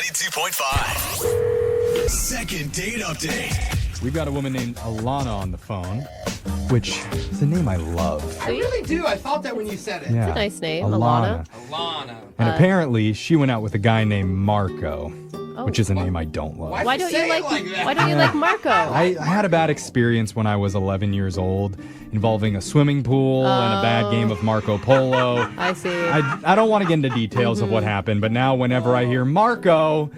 92.5. Second date update. We've got a woman named Alana on the phone, which is a name I love. I really do. I thought that when you said it. Yeah. It's a nice name, Alana. Alana. And apparently, she went out with a guy named Marco, which is a name I don't love. Why don't you like that? Why don't you like Marco? I had a bad experience when I was 11 years old involving a swimming pool and a bad game of Marco Polo. I see. I don't want to get into details of what happened, but now whenever I hear Marco,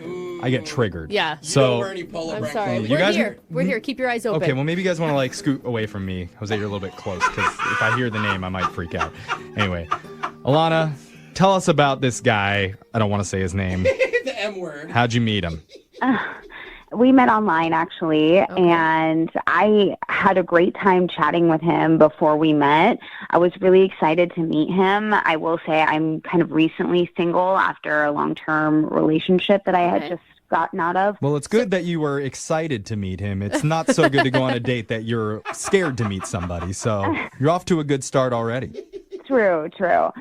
I get triggered. Yeah. So, I'm sorry. You We're guys here. We're here. Keep your eyes open. okay, well, maybe you guys want to scoot away from me. Jose, you're a little bit close because if I hear the name, I might freak out. Anyway, Alana, tell us about this guy. I don't want to say his name. The M word. How'd you meet him? We met online, actually, and I had a great time chatting with him before we met. I was really excited to meet him. I will say I'm kind of recently single after a long-term relationship that I had just gotten out of. Well, it's good that you were excited to meet him. It's not so good to go on a date that you're scared to meet somebody. So you're off to a good start already. True.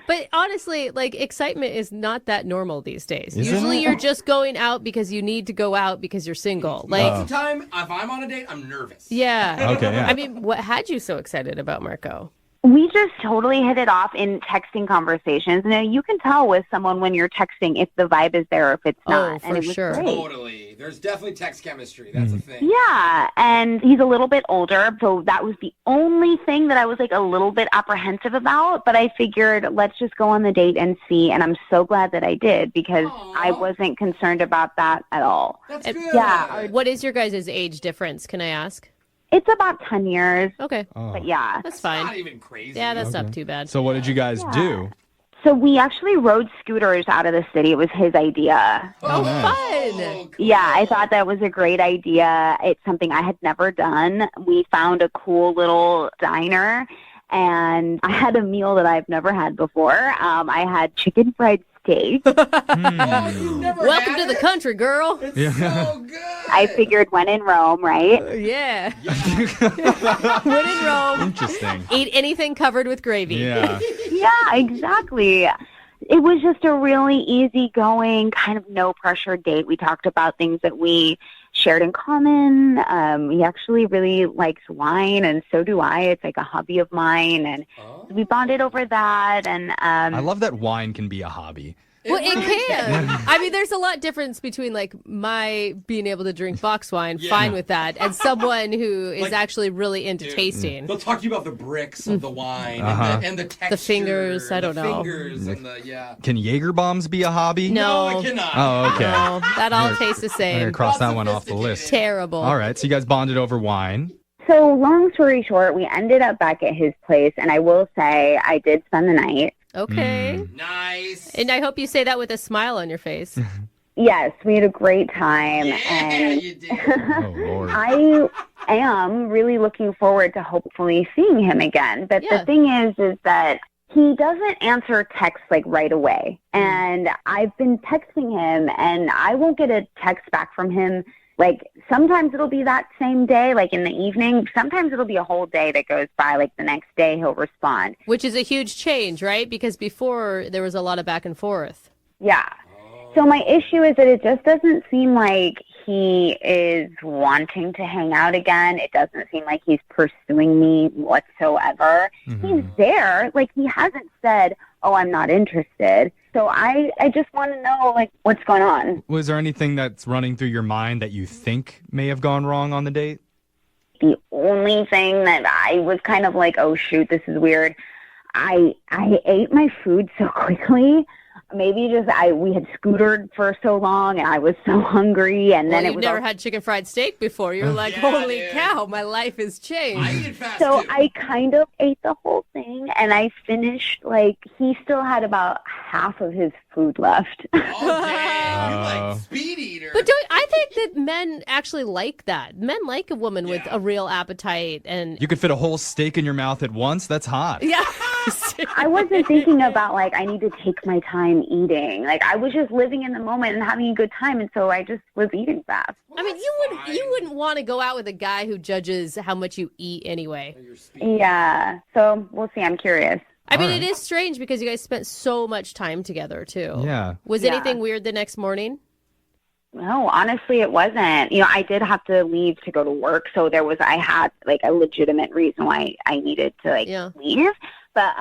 But honestly, excitement is not that normal these days. Isn't Usually it? you're just going out because you need to go out because you're single. Most of the time, if I'm on a date, I'm nervous. Yeah. Okay, yeah. I mean, what had you so excited about Marco? We just totally hit it off in texting conversations. Now, you can tell with someone when you're texting if the vibe is there or if it's not. Oh, for and it was sure. great. Totally. There's definitely text chemistry. That's a thing. Yeah, and he's a little bit older, so that was the only thing that I was a little bit apprehensive about, but I figured let's just go on the date and see, and I'm so glad that I did because I wasn't concerned about that at all. That's good. Yeah. What is your guys' age difference, can I ask? It's about 10 years, Okay. but yeah. That's Not fine. even crazy. Yeah, that's not too bad. So what did you guys do? So we actually rode scooters out of the city. It was his idea. Oh, nice. fun. cool. Yeah, I thought that was a great idea. It's something I had never done. We found a cool little diner, and I had a meal that I've never had before. I had chicken fried steak. Oh, you've never Welcome had to the it? country, girl. It's Yeah. so good. I figured when in Rome, right? Yeah. When in Rome, Interesting. eat anything covered with gravy. Yeah. Yeah, exactly. It was just a really easygoing, kind of no-pressure date. We talked about things that we shared in common. He actually really likes wine, and so do I. It's like a hobby of mine, and we bonded over that. And I love that wine can be a hobby. Well, it can. I mean, there's a lot difference between my being able to drink box wine, fine with that, and someone who is actually really into tasting. They'll talk to you about the bricks of the wine and the texture. The fingers, I don't know. Fingers and the, Can Jaeger bombs be a hobby? No. I cannot. Oh, okay. No, that all tastes the I'm going same. to cross that one off the list. Terrible. All right, so you guys bonded over wine. so long story short, we ended up back at his place, and I will say I did spend the night. Okay. Nice. And I hope you say that with a smile on your face. Yes, we had a great time. Yeah, and you did. Oh, Lord. I am really looking forward to hopefully seeing him again. But Yeah. the thing is that he doesn't answer texts right away. And I've been texting him, and I won't get a text back from him. Sometimes it'll be that same day, in the evening. Sometimes it'll be a whole day that goes by, the next day he'll respond. Which is a huge change, right? Because before there was a lot of back and forth. Yeah. So my issue is that it just doesn't seem like he is wanting to hang out again. It doesn't seem like he's pursuing me whatsoever. He's there. He hasn't said, oh, I'm not interested. So I just want to know, what's going on. Was there anything that's running through your mind that you think may have gone wrong on the date? The only thing that I was kind of oh, shoot, this is weird. I ate my food so quickly. Maybe we had scootered for so long, and I was so hungry, and then Well, it you've was never had chicken fried steak before. You're like, Yeah, holy dude. cow, my life has I changed. eat fast So too. I kind of ate the whole thing, and I finished, he still had about half of his food left. Oh, dang. You're like speed eater. But I think that men actually like that. Men like a woman with a real appetite. And You could fit a whole steak in your mouth at once? That's hot. yeah. I wasn't thinking about, I need to take my time eating. I was just living in the moment and having a good time, and so I just was eating fast. I mean, you wouldn't want to go out with a guy who judges how much you eat anyway. You're speed. Yeah, so we'll see. I'm curious. I mean, All right. it is strange because you guys spent so much time together too. Yeah. Was Yeah. anything weird the next morning? No, honestly, it wasn't. I did have to leave to go to work, so I had like a legitimate reason why I needed to leave. But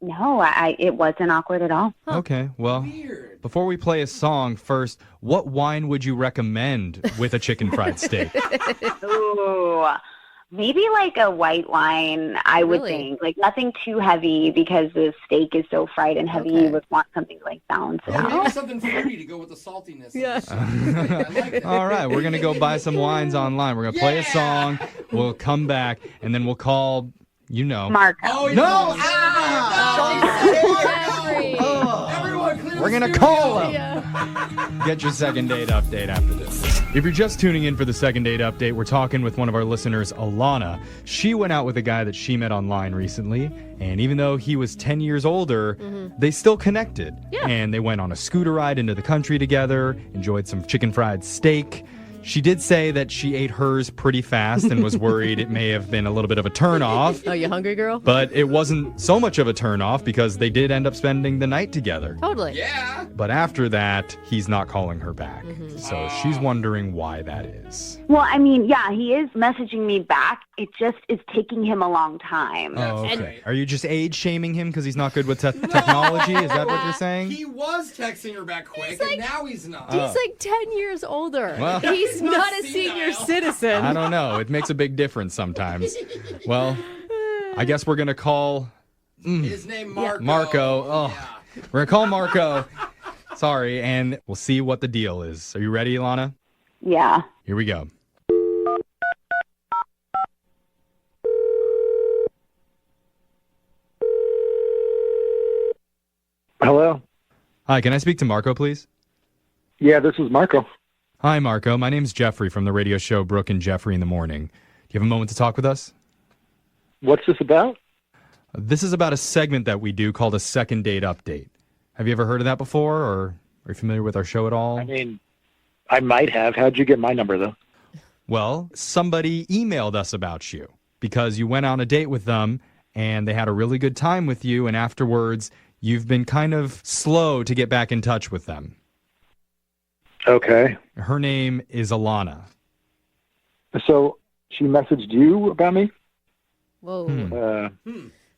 no, it wasn't awkward at all. Okay, well, Weird. before we play a song, first, what wine would you recommend with a chicken fried steak? Ooh, maybe like a white wine, I would Really? think. Like nothing too heavy because the steak is so fried and heavy. Okay. You would want something to like balance it Or out. maybe something fruity to go with the saltiness. Yeah. I like that. All right, we're going to go buy some wines online. We're going to play a song. We'll come back, and then we'll call, Marco. Oh, No! Jeffrey. Everyone clear We're the going to studio. call him. Yeah. Get your second date update after this. If you're just tuning in for the second date update, we're talking with one of our listeners, Alana. She went out with a guy that she met online recently, and even though he was 10 years older, they still connected. Yeah. And they went on a scooter ride into the country together, enjoyed some chicken fried steak. She did say that she ate hers pretty fast and was worried it may have been a little bit of a turnoff. Oh, you hungry, girl? But it wasn't so much of a turnoff because they did end up spending the night together. Totally. Yeah. But after that, he's not calling her back. So she's wondering why that is. Well, I mean, yeah, he is messaging me back. It just is taking him a long time. Oh, okay. right. Are you just age shaming him because he's not good with technology? Is that what you're saying? He was texting her back quick, like- and now he's not. He's like 10 years older. Well- He's not a senile. senior citizen. I don't know. It makes a big difference sometimes. Well, I guess we're going to call His name Marco. Marco. Oh, Yeah. we're going to call Marco. Sorry, and we'll see what the deal is. Are you ready, Ilana? Yeah. Here we go. Hello? Hi, can I speak to Marco, please? Yeah, this is Marco. Hi, Marco. My name's Jeffrey from the radio show Brooke and Jeffrey in the Morning. Do you have a moment to talk with us? What's this about? This is about a segment that we do called a second date update. Have you ever heard of that before, or are you familiar with our show at all? I mean, I might have. How'd you get my number, though? Well, somebody emailed us about you because you went on a date with them and they had a really good time with you, and afterwards you've been kind of slow to get back in touch with them. Okay. Her name is Alana. So she messaged you about me? Whoa.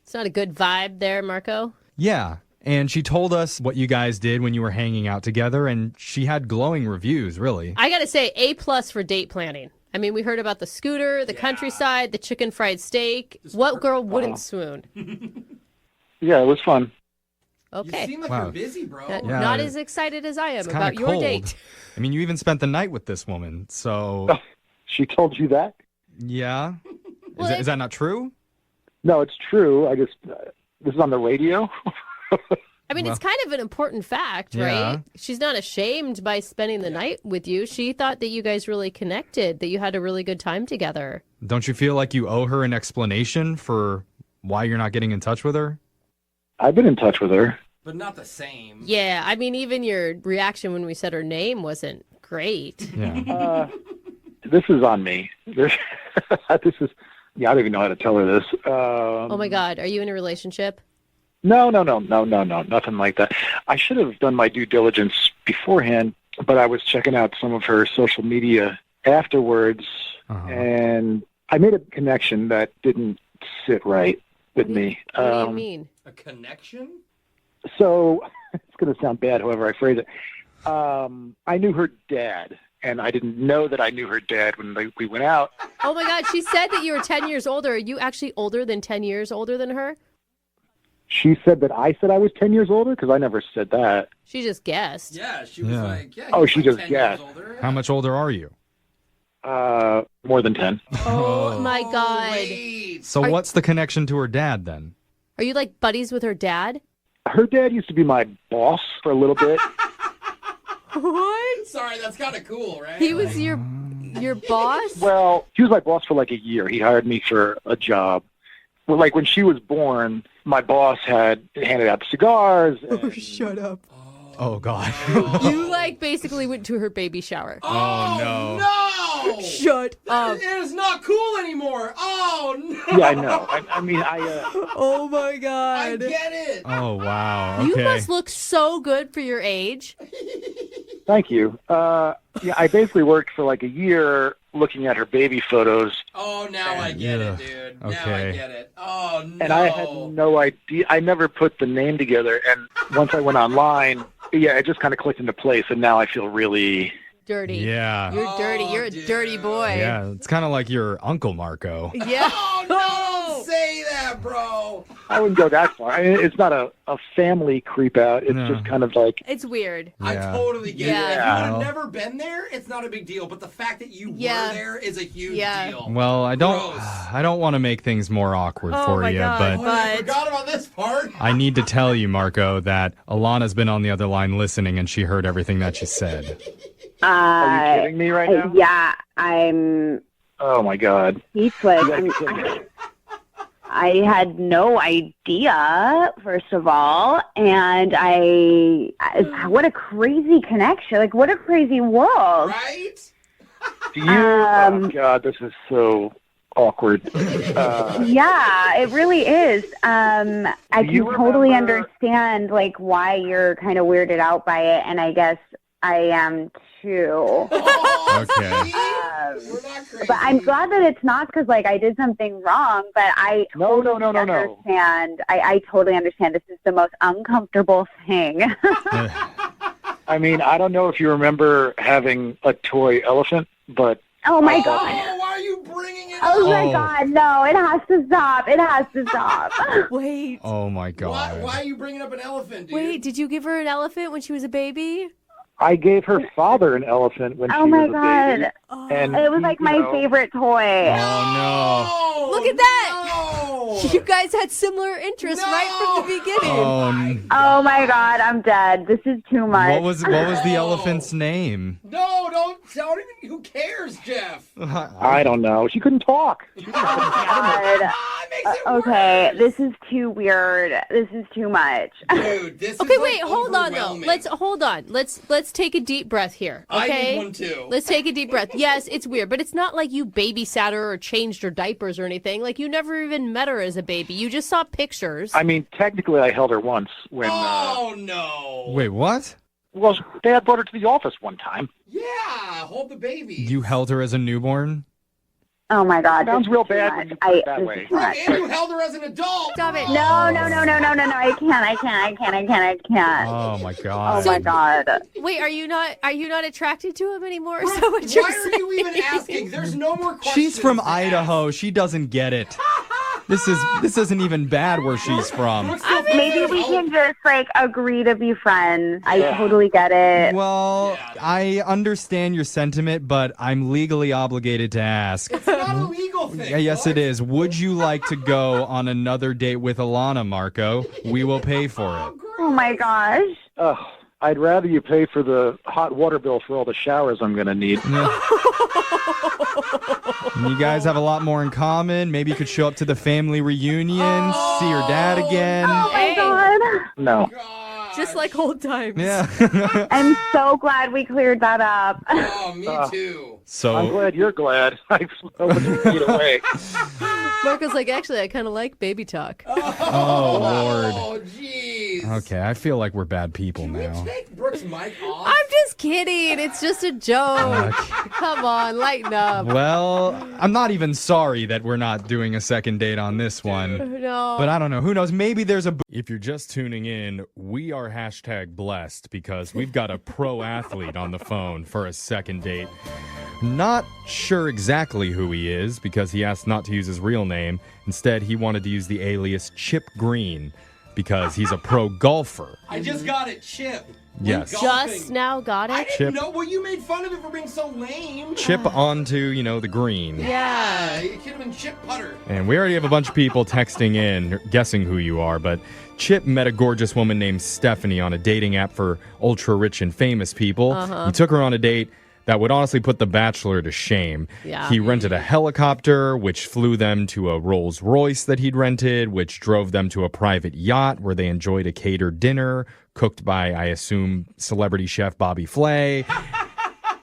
It's not a good vibe there, Marco. Yeah, and she told us what you guys did when you were hanging out together, and she had glowing reviews, really. I got to say, A+ for date planning. I mean, we heard about the scooter, the countryside, the chicken fried steak. What girl wouldn't swoon? Yeah, it was fun. You Okay. seem like Wow. you're busy, bro. Yeah, Not as excited as I am It's kinda about your cold. date. I mean, you even spent the night with this woman, so She told you that? yeah. Well, Is that not true? No, it's true. I just, this is on the radio? I mean, it's kind of an important fact, Yeah. right? She's not ashamed by spending the night with you. She thought that you guys really connected, that you had a really good time together. Don't you feel like you owe her an explanation for why you're not getting in touch with her? I've been in touch with her. But not the same. Yeah, I mean, even your reaction when we said her name wasn't great. Yeah. This is on me. This is, I don't even know how to tell her this. Oh my God, are you in a relationship? No, nothing like that. I should have done my due diligence beforehand, but I was checking out some of her social media afterwards, and I made a connection that didn't sit right with me. What do you mean? A connection? So it's going to sound bad, however I phrase it. I knew her dad, and I didn't know that I knew her dad when we went out. Oh my God, she said that you were 10 years older. Are you actually older than 10 years older than her? She said that I said I was 10 years older, because I never said that. She just guessed. Yeah, she was Yeah. like, yeah. Oh, he's she like just 10 years guessed. older. How much older are you? More than 10. Oh my Oh, God. wait. So what's the connection to her dad then? Are you like buddies with her dad? Her dad used to be my boss for a little bit. What? Sorry, that's kind of cool, right? He was your boss? Well, he was my boss for like a year. He hired me for a job. Well, like when she was born, my boss had handed out cigars. And Shut up. Oh, God. You like basically went to her baby shower. Oh, no! Shut up. It is not cool anymore. Oh no! Yeah, I know. I mean, Oh my I god. get it. Oh, wow. You Okay. must look so good for your age. thank you. Yeah, I basically worked for like a year looking at her baby photos, Oh, now I get Yeah. it, dude. Now Okay. I get it. Oh no! and I had no idea. I never put the name together, and once I went online, yeah, it just kind of clicked into place, and now I feel really. Dirty. Yeah. You're dirty. You're a dude. dirty boy. Yeah, it's kind of like your Uncle Marco. Yeah. Oh no! Don't say that, bro. I wouldn't go that far. I mean, it's not a family creep out. It's No. just kind of like, It's weird. I Yeah. totally get Yeah. it. If you would have Well- never been there, it's not a big deal. But the fact that you Yeah. were there is a huge Yeah. deal. Well, I don't Gross. want to make things more awkward Oh for my you, God. but Oh, I But- forgot about this part. I need to tell you, Marco, that Alana's been on the other line listening and she heard everything that you said. are you kidding me right now? Yeah, I'm Oh my God. speechless. You gotta be kidding me. I had no idea, first of all, and what a crazy connection. Like, what a crazy world. Right? Do you? Oh God, this is so awkward. Yeah, it really is. I Do you can totally remember- understand, like, why you're kind of weirded out by it, and I guess I am too. Oh, Okay. see? We're not crazy. But I'm glad that it's not because, like, I did something wrong, but I No. understand. I totally understand. This is the most uncomfortable thing. I mean, I don't know if you remember having a toy elephant, but Oh, my Oh, God. why are you bringing it Oh, up? my Oh. God. No, it has to stop. It has to stop. Wait. Oh my God. Why are you bringing up an elephant, dude? Wait, did you give her an elephant when she was a baby? I gave her father an elephant when Oh, she my was a baby. God. Oh. And It was, like, you my know, favorite toy. Oh, Look at that! No. You guys had similar interests right from the beginning. Oh, my God. I'm dead. This is too much. What was the elephant's name? No, don't even. Who cares, Jeff? I don't know. She couldn't talk. God. Ah, it makes it Okay, worse. this is too weird. This is too much. Dude, this Okay, is wait, like hold on though. overwhelming. Let's take a deep breath here. I Okay. need one too. Let's take a deep breath. Yes, it's weird, but it's not like you babysat her or changed her diapers or anything. Like you never even met her as a baby. You just saw pictures. I mean, technically, I held her once when. Oh no. Wait, what? Well, Dad brought her to the office one time. Yeah, hold the baby. You held her as a newborn? Oh, my God. Sounds this is real too bad much. when you put it that this way. is too much. And you held her as an adult. Stop it. No. I can't. Oh my Oh, God. my God. Wait, are you not attracted to him anymore? Is Brooke, that what you're why are you even saying? asking? There's no more questions. She's from to ask. Idaho. She doesn't get it. This isn't even bad where she's from. Brooke's still from Maybe we Idaho. can just, like, agree to be friends. I totally get it. Well, Yeah. I understand your sentiment, but I'm legally obligated to ask. It's not a legal thing. Yeah, yes, What? it is. Would you like to go on another date with Alana, Marco? We will pay for it. Oh, my gosh. Ugh, I'd rather you pay for the hot water bill for all the showers I'm going to need. You guys have a lot more in common. Maybe you could show up to the family reunion, see your dad again. Oh, my Hey. God. No. God. Just like old times. Yeah. I'm so glad we cleared that up. Oh, me too. I'm So, glad you're glad. I so much feet away. Marco's like, actually, I kind of like baby talk. oh Lord. Oh, jeez. Okay, I feel like we're bad people Can we now. take Brooke's mic off? I'm just kidding. It's just a joke. Come on, lighten up. Well, I'm not even sorry that we're not doing a second date on this one. No. But I don't know. Who knows? Maybe there's a. If you're just tuning in, we are #blessed because we've got a pro athlete on the phone for a second date. Not sure exactly who he is because he asked not to use his real name. Instead, he wanted to use the alias Chip Green because he's a pro golfer. I just got it, Chip. Yes. Golfing. just now got I it? didn't Chip. know. Well, you made fun of it for being so lame. Chip onto, the green. Yeah, it could have been Chip Putter. And we already have a bunch of people texting in, guessing who you are, but Chip met a gorgeous woman named Stephanie on a dating app for ultra rich and famous people. He took her on a date that would honestly put The Bachelor to shame. Yeah. He rented a helicopter, which flew them to a Rolls Royce that he'd rented, which drove them to a private yacht where they enjoyed a catered dinner, cooked by, I assume, celebrity chef Bobby Flay.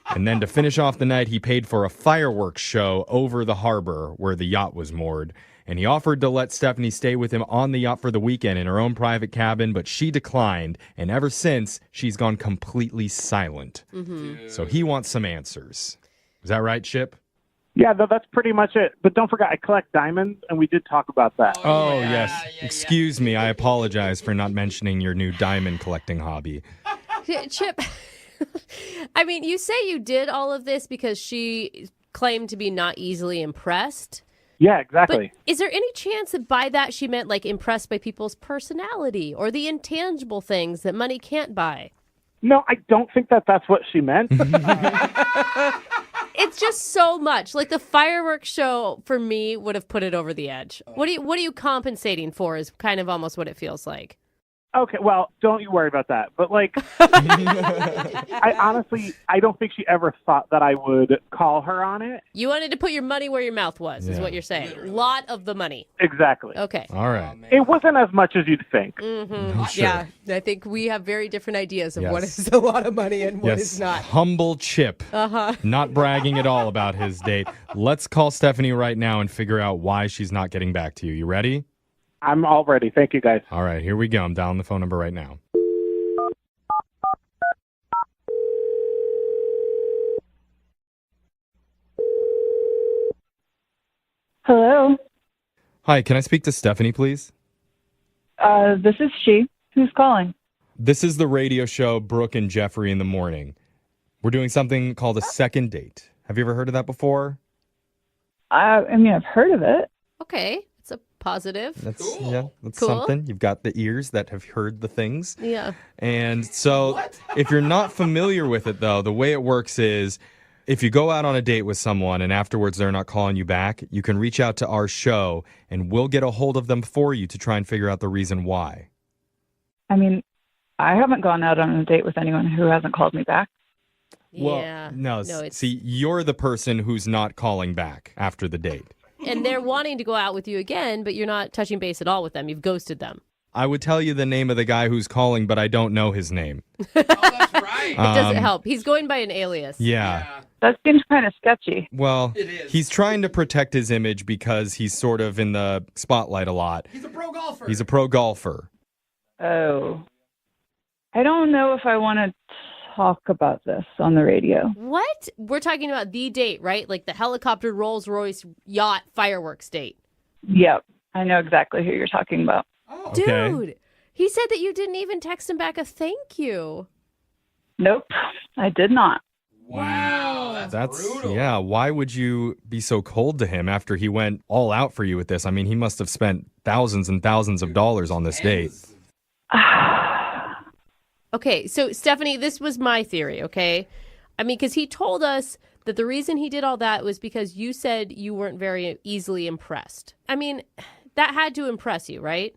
And then to finish off the night, he paid for a fireworks show over the harbor where the yacht was moored. And he offered to let Stephanie stay with him on the yacht for the weekend in her own private cabin, but she declined. And ever since, she's gone completely silent. So he wants some answers. Is that right, Chip? Yeah, that's pretty much it. But don't forget, I collect diamonds, and we did talk about that. Oh, yes. Excuse me. I apologize for not mentioning your new diamond collecting hobby. Chip, I mean, you say you did all of this because she claimed to be not easily impressed. Yeah, exactly. But is there any chance that by that she meant like impressed by people's personality or the intangible things that money can't buy? No, I don't think that's what she meant. It's just so much. Like the fireworks show for me would have put it over the edge. What are you compensating for is kind of almost what it feels like. Okay, well, don't you worry about that. But, like, I don't think she ever thought that I would call her on it. You wanted to put your money where your mouth was, is what you're saying. A lot of the money. Exactly. Okay. All right. It wasn't as much as you'd think. Mm-hmm. Sure. Yeah, I think we have very different ideas of what is a lot of money and what is not. Humble Chip. Not bragging at all about his date. Let's call Stephanie right now and figure out why she's not getting back to you. You ready? I'm all ready. Thank you, guys. All right, here we go. I'm dialing the phone number right now. Hello. Hi, can I speak to Stephanie, please? This is she. Who's calling? This is the radio show Brooke and Jeffrey in the Morning. We're doing something called a second date. Have you ever heard of that before? I mean, I've heard of it. Okay, it's a positive. That's Cool. something. You've got the ears that have heard the things. Yeah. And so if you're not familiar with it, though, the way it works is if you go out on a date with someone and afterwards they're not calling you back, you can reach out to our show and we'll get a hold of them for you to try and figure out the reason why. I mean, I haven't gone out on a date with anyone who hasn't called me back. Well, Yeah. no, it's... see, you're the person who's not calling back after the date. And they're wanting to go out with you again, but you're not touching base at all with them. You've ghosted them. I would tell you the name of the guy who's calling, but I don't know his name. That's right. It doesn't help. He's going by an alias. Yeah. That seems kind of sketchy. Well, It is. he's trying to protect his image because he's sort of in the spotlight a lot. He's a pro golfer. He's a pro golfer. Oh. I don't know if I want to talk about this on the radio. What? We're talking about the date, right? Like the helicopter Rolls-Royce yacht fireworks date. Yep. I know exactly who you're talking about. Okay. Dude, he said that you didn't even text him back a thank you. Nope. I did not. Wow. That's brutal. Yeah. Why would you be so cold to him after he went all out for you with this? I mean, he must have spent thousands and thousands of dollars on this date. Okay, so Stephanie, this was my theory, okay? I mean, because he told us that the reason he did all that was because you said you weren't very easily impressed. I mean, that had to impress you, right?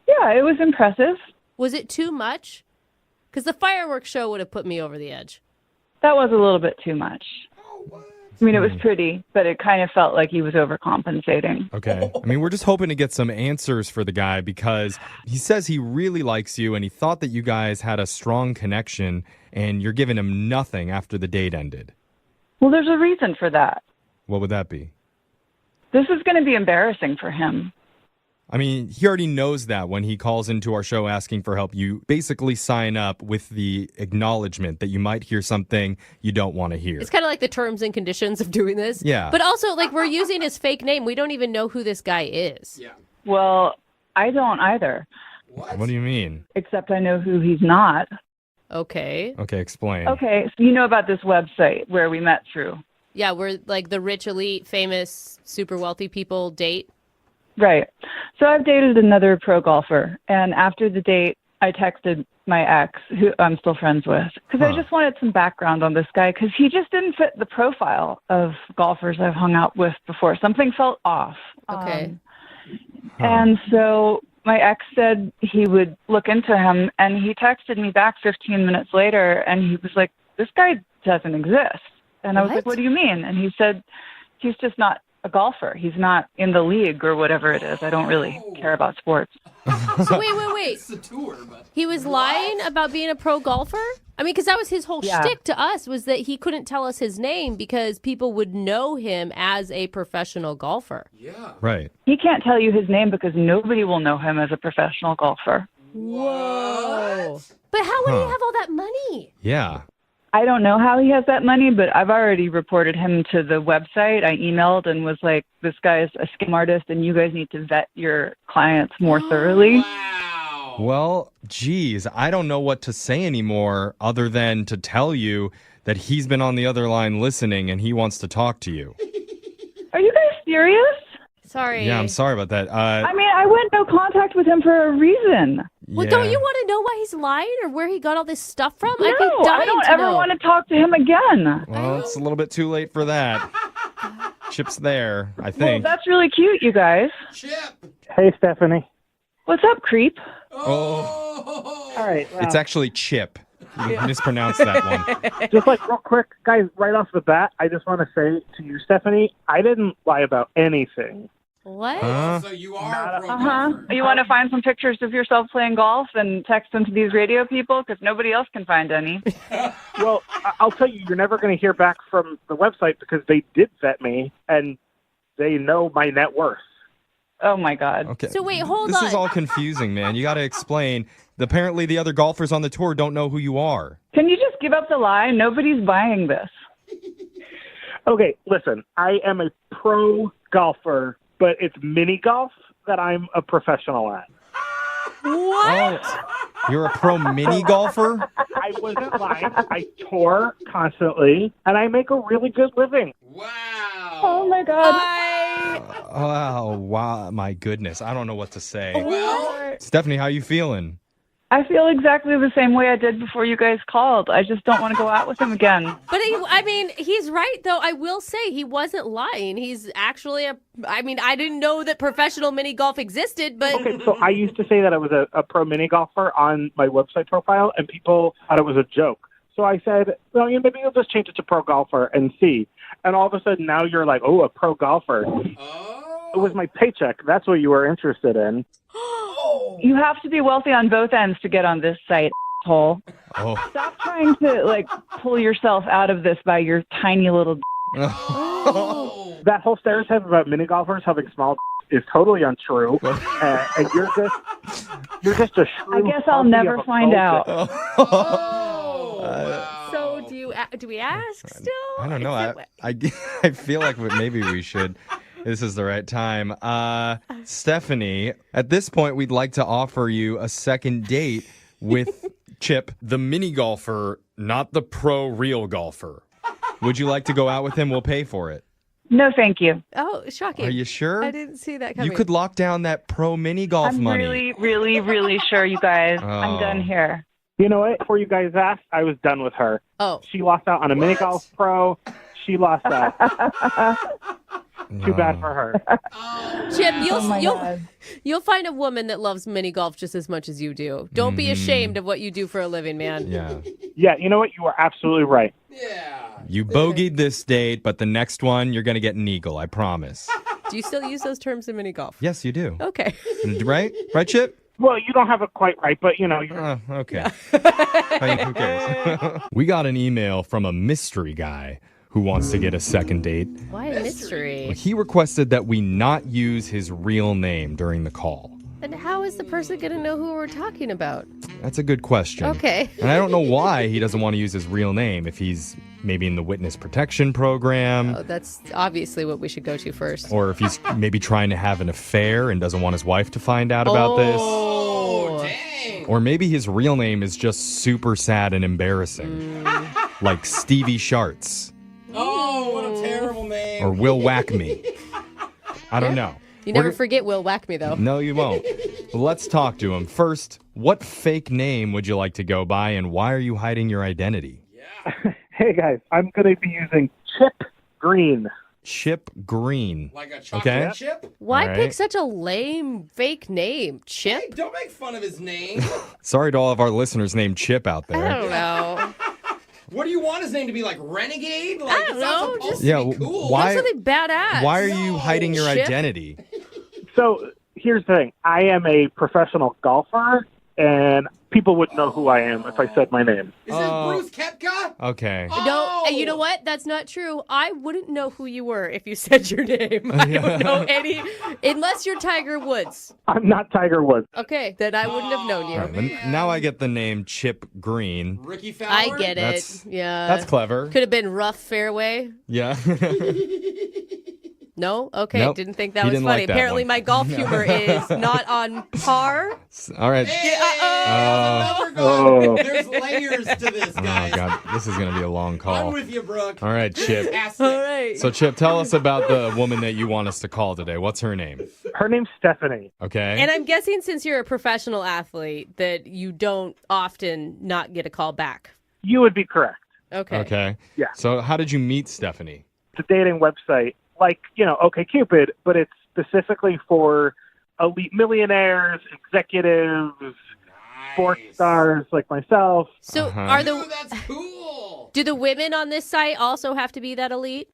Yeah, it was impressive. Was it too much? Because the fireworks show would have put me over the edge. That was a little bit too much. I mean, it was pretty, but it kind of felt like he was overcompensating. Okay. I mean, we're just hoping to get some answers for the guy because he says he really likes you and he thought that you guys had a strong connection and you're giving him nothing after the date ended. Well, there's a reason for that. What would that be? This is going to be embarrassing for him. I mean, he already knows that when he calls into our show asking for help. You basically sign up with the acknowledgement that you might hear something you don't want to hear. It's kind of like the terms and conditions of doing this. Yeah. But also, like, we're using his fake name. We don't even know who this guy is. Yeah. Well, I don't either, What? What do you mean? except I know who he's not. Okay. Okay, explain. Okay, so you know about this website where we met through. Yeah, we're like the rich, elite, famous, super wealthy people date. Right. So I've dated another pro golfer, and after the date, I texted my ex, who I'm still friends with, because I just wanted some background on this guy, because he just didn't fit the profile of golfers I've hung out with before. Something felt off. Okay. And so my ex said he would look into him, and he texted me back 15 minutes later, and he was like, this guy doesn't exist. And I was like, What? what do you mean? And he said, he's just not a golfer. He's not in the league or whatever it is. I don't really care about sports. So wait. It's the tour, but He was lying about being a pro golfer? I mean, because that was his whole shtick to us, was that he couldn't tell us his name because people would know him as a professional golfer. yeah. Right. He can't tell you his name because nobody will know him as a professional golfer. Whoa. But how would he have all that money? Yeah. I don't know how he has that money, but I've already reported him to the website. I emailed and was like, this guy is a scam artist and you guys need to vet your clients more thoroughly. Wow. Well, geez, I don't know what to say anymore other than to tell you that he's been on the other line listening and he wants to talk to you. Are you guys serious? Sorry. Yeah, I'm sorry about that. I mean, I went no contact with him for a reason. Well, yeah. don't you want to know why he's lying or where he got all this stuff from? I'd be No, dying I don't to ever know. want to talk to him again. Well, it's a little bit too late for that. Chip's there, I Well, think. that's really cute, you guys. Chip. Hey, Stephanie. What's up, creep? Oh. All right. It's actually Chip. You mispronounced that one. Just like real quick, guys, right off the bat, I just want to say to you, Stephanie, I didn't lie about anything. What? So you are a pro Uh-huh. golfer. You want to find some pictures of yourself playing golf and text them to these radio people? Because nobody else can find any. Well, I'll tell you, you're never going to hear back from the website because they did vet me and they know my net worth. Oh, my God. Okay. So wait, hold this on. This is all confusing, man. You got to explain. Apparently, the other golfers on the tour don't know who you are. Can you just give up the lie? Nobody's buying this. Okay, listen, I am a pro golfer, but it's mini golf that I'm a professional at. What? Oh, you're a pro mini golfer? I wasn't lying. I tour constantly, and I make a really good living. Wow. Oh, my God. Oh, wow. My goodness. I don't know what to say. Well, Stephanie, how you feeling? I feel exactly the same way I did before you guys called. I just don't want to go out with him again. But I mean, he's right, though. I will say he wasn't lying. He's actually I didn't know that professional mini golf existed, but Okay, so I used to say that I was a pro mini golfer on my website profile, and people thought it was a joke. So I said, well, maybe you'll just change it to pro golfer and see. And all of a sudden now you're like, oh, a pro golfer. It was my paycheck. That's what you were interested in. You have to be wealthy on both ends to get on this site, asshole. Oh. Stop trying to, pull yourself out of this by your tiny little... That whole stereotype about mini golfers having small is totally untrue. And you're just a shrew. I guess I'll puppy never of a find out. oh, wow. so do we ask still? I don't know. I feel like maybe we should. This is the right time. Stephanie, at this point, we'd like to offer you a second date with Chip, the mini golfer, not the pro real golfer. Would you like to go out with him? We'll pay for it. No, thank you. Oh, shocking. Are you sure? I didn't see that coming. You could lock down that pro mini golf I'm money. really, really, really sure, you guys. Oh. I'm done here. You know what? Before you guys asked, I was done with her. Oh. She lost out on a mini golf pro. She lost out. Too bad for her. Chip, my God. you'll find a woman that loves mini golf just as much as you do. Don't be ashamed of what you do for a living, man. Yeah. Yeah, you know what? You are absolutely right. Yeah. You bogeyed this date, but the next one, you're going to get an eagle, I promise. Do you still use those terms in mini golf? Yes, you do. Okay. Right? Right, Chip? Well, you don't have it quite right, but you're Oh, okay. I mean, who cares? We got an email from a mystery guy who wants to get a second date. Why a mystery? He requested that we not use his real name during the call. And how is the person going to know who we're talking about? That's a good question. Okay. And I don't know why he doesn't want to use his real name, if he's maybe in the witness protection program, Oh, that's obviously what we should go to first. or if he's maybe trying to have an affair and doesn't want his wife to find out about this. Oh, dang. Or maybe his real name is just super sad and embarrassing, like Stevie Sharts Oh, what a terrible name. or Will Whack Me. I don't know. You We're never go- forget Will Whack Me, though. No, you won't. Well, let's talk to him. First, what fake name would you like to go by, and why are you hiding your identity? Hey, guys, I'm going to be using Chip Green. Chip Green. Like a chocolate Okay. chip? Why All right. pick such a lame fake name? Chip? Hey, don't make fun of his name. Sorry to all of our listeners named Chip out I there. don't know. What do you want his name to be, like Renegade? Like, I don't it's not know, supposed just- to Yeah, be cool. why- Something badass. Why are you hiding your Chip? identity? So here's the thing. I am a professional golfer, and people would know who I am if I said my name. Is this Bruce Kepka? Okay. No, and you know what? That's not true. I wouldn't know who you were if you said your name. I don't know any, unless you're Tiger Woods. I'm not Tiger Woods. Okay, then I wouldn't have known you. All right, but now I get the name Chip Green. Ricky Fowler? I get it. That's- Yeah. That's clever. Could have been rough fairway. Yeah. No? Okay, Nope. didn't think that He was didn't funny. like that Apparently one. my golf humor is not on par. All right. Hey, Uh-oh. another gun. There's layers to this, Oh, guys. God. This is going to be a long I'm call. with you, Brooke. All right, Chip. Fantastic. All right. So, Chip, tell us about the woman that you want us to call today. What's her name? Her name's Stephanie. Okay. And I'm guessing since you're a professional athlete that you don't often not get a call back. You would be correct. Okay. Okay. Yeah. So, how did you meet Stephanie? It's a dating website like, OkCupid, but it's specifically for elite millionaires, executives, sports stars like myself. So Uh-huh. are Dude, the that's cool. do the women on this site also have to be that elite?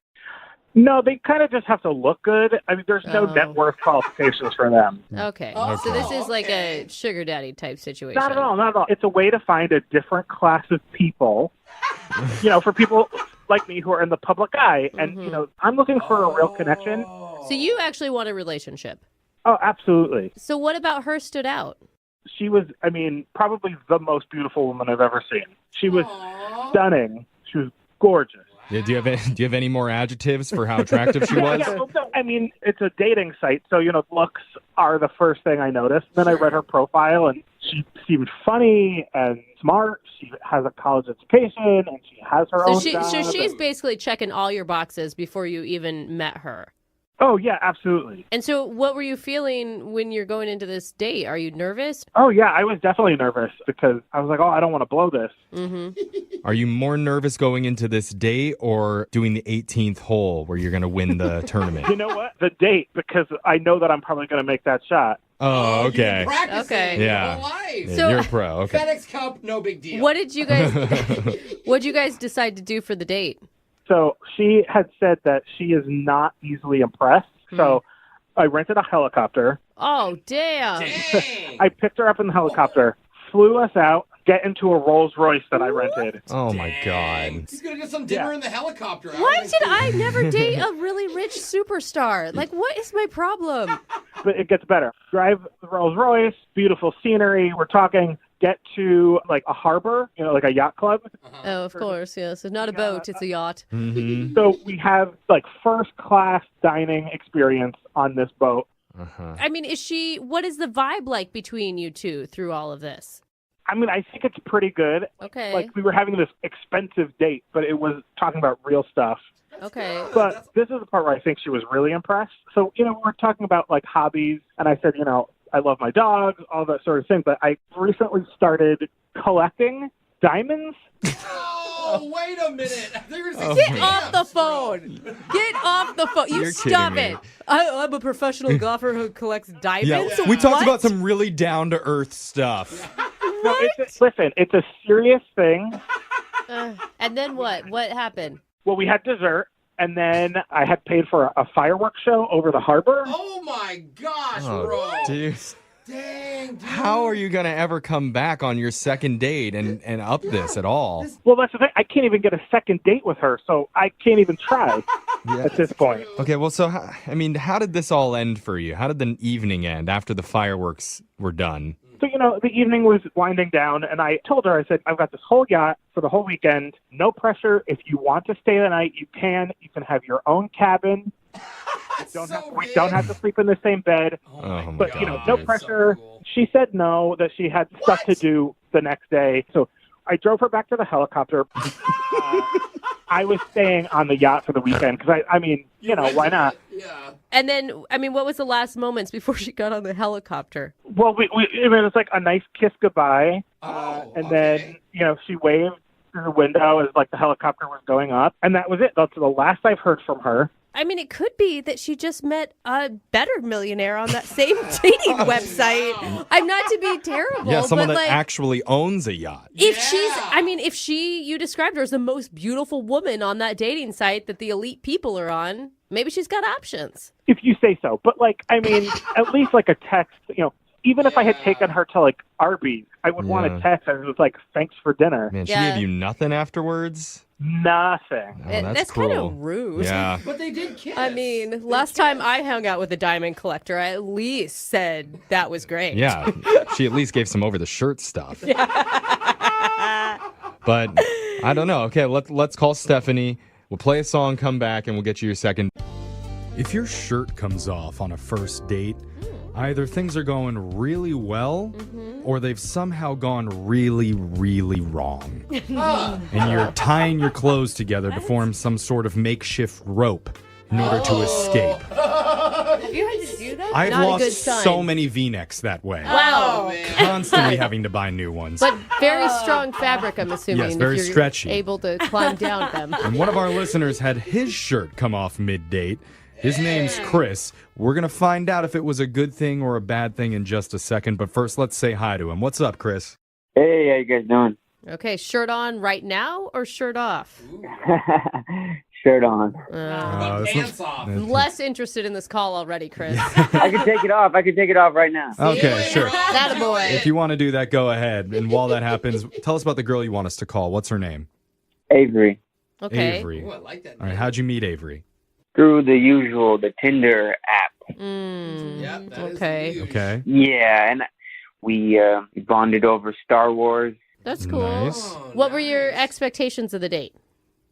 No, they kind of just have to look good. I mean, there's no Oh. net worth qualifications for them. Okay. Oh, So this is like okay. a sugar daddy type situation. Not at all, not at all. It's a way to find a different class of people, for people like me who are in the public eye. And, I'm looking for a real connection. So you actually want a relationship. Oh, absolutely. So what about her stood out? She was, probably the most beautiful woman I've ever seen. She was stunning. She was gorgeous. Yeah, do you have any more adjectives for how attractive she was? Yeah, well, no, it's a dating site, so, looks are the first thing I noticed. Then I read her profile, and she seemed funny and smart. She has a college education, and she has her own job. So she's basically checking all your boxes before you even met her. Oh, yeah, absolutely. And so what were you feeling when you're going into this date? Are you nervous? Oh, yeah, I was definitely nervous because I was like, I don't want to blow this. Mm-hmm. Are you more nervous going into this date or doing the 18th hole where you're going to win the tournament? You know what? The date, because I know that I'm probably going to make that shot. Oh, You've been okay. practicing Okay. your whole life. Yeah, So- you're a pro. Okay. FedEx Cup, no big deal. What did you guys decide to do for the date? So she had said that she is not easily impressed. So I rented a helicopter. Oh, damn. Dang. I picked her up in the helicopter, flew us out, get into a Rolls Royce that I rented. Oh, my God. He's going to get some dinner Yeah. in the helicopter. Why did I never date a really rich superstar? Like, what is my problem? But it gets better. Drive the Rolls Royce, beautiful scenery. We're talking get to like a harbor, like a yacht club. Oh, of course, yes. It's not a boat, it's a yacht. Mm-hmm. So we have like first class dining experience on this boat. Uh-huh. I mean, what is the vibe like between you two through all of this? I think it's pretty good. Okay. Like we were having this expensive date, but it was talking about real stuff. Okay. But this is the part where I think she was really impressed. So, we're talking about like hobbies, and I said, I love my dogs, all that sort of thing. But I recently started collecting diamonds. Oh, wait a minute. Get off the phone. Get off the phone. You You're stop kidding it. me. I'm a professional golfer who collects diamonds. Yeah, we talked What? about some really down-to-earth stuff. No, it's a serious thing. And then what? What happened? Well, we had dessert, and then I had paid for a fireworks show over the harbor. Oh, my gosh, Oh, bro. dude. Dang, dude. How are you going to ever come back on your second date and up this at all? Well, that's the thing. I can't even get a second date with her, so I can't even try at this point. Okay, well, so, how did this all end for you? How did the evening end after the fireworks were done? So, the evening was winding down, and I told her, I said, I've got this whole yacht for the whole weekend. No pressure. If you want to stay the night, you can. You can have your own cabin. We don't have to sleep in the same bed. Oh, my But, God. no That's pressure. so cool. She said no, that she had stuff to do the next day. So I drove her back to the helicopter. I was staying on the yacht for the weekend because, why not? Yeah. And then, what was the last moments before she got on the helicopter? Well, it was like a nice kiss goodbye. And okay. then, she waved through the window as like the helicopter was going up. And that was it. That's the last I've heard from her. I mean, it could be that she just met a better millionaire on that same dating website. I'm not to be terrible. Yeah, someone but that actually owns a yacht. If you described her as the most beautiful woman on that dating site that the elite people are on, maybe she's got options. If you say so. But, at least, a text, even if I had taken her to, Arby's, I would want a text that was like, thanks for dinner. Man, she gave you nothing afterwards? Nothing. Oh, that's kind cruel. of rude. Yeah. But they did kiss. I mean, last time I hung out with a diamond collector, I at least said that was great. Yeah. She at least gave some over-the-shirt stuff. But I don't know. Okay, let's call Stephanie. We'll play a song, come back, and we'll get you your second. If your shirt comes off on a first date, either things are going really well or they've somehow gone really, really wrong. And you're tying your clothes together to form some sort of makeshift rope in order to escape. Have you had to do that? I've Not a good lost sign. so many V-necks that way. Wow. Constantly having to buy new ones. But very strong fabric, I'm assuming. Yes, very if you're stretchy. able to climb down them. And one of our listeners had his shirt come off mid-date. His name's Chris. We're going to find out if it was a good thing or a bad thing in just a second. But first, let's say hi to him. What's up, Chris? Hey, how you guys doing? Okay, shirt on right now or shirt off? Shirt on. Pants off. I'm less interested in this call already, Chris. I can take it off. I can take it off right now. Okay, sure. That a boy. If you want to do that, go ahead. And while that happens, tell us about the girl you want us to call. What's her name? Avery. Okay. Avery. Ooh, I like that. All right, how'd you meet Avery? Through the Tinder app. Yep, that is Okay. huge. Okay. Yeah, and we bonded over Star Wars. That's cool. Nice. What were your expectations of the date?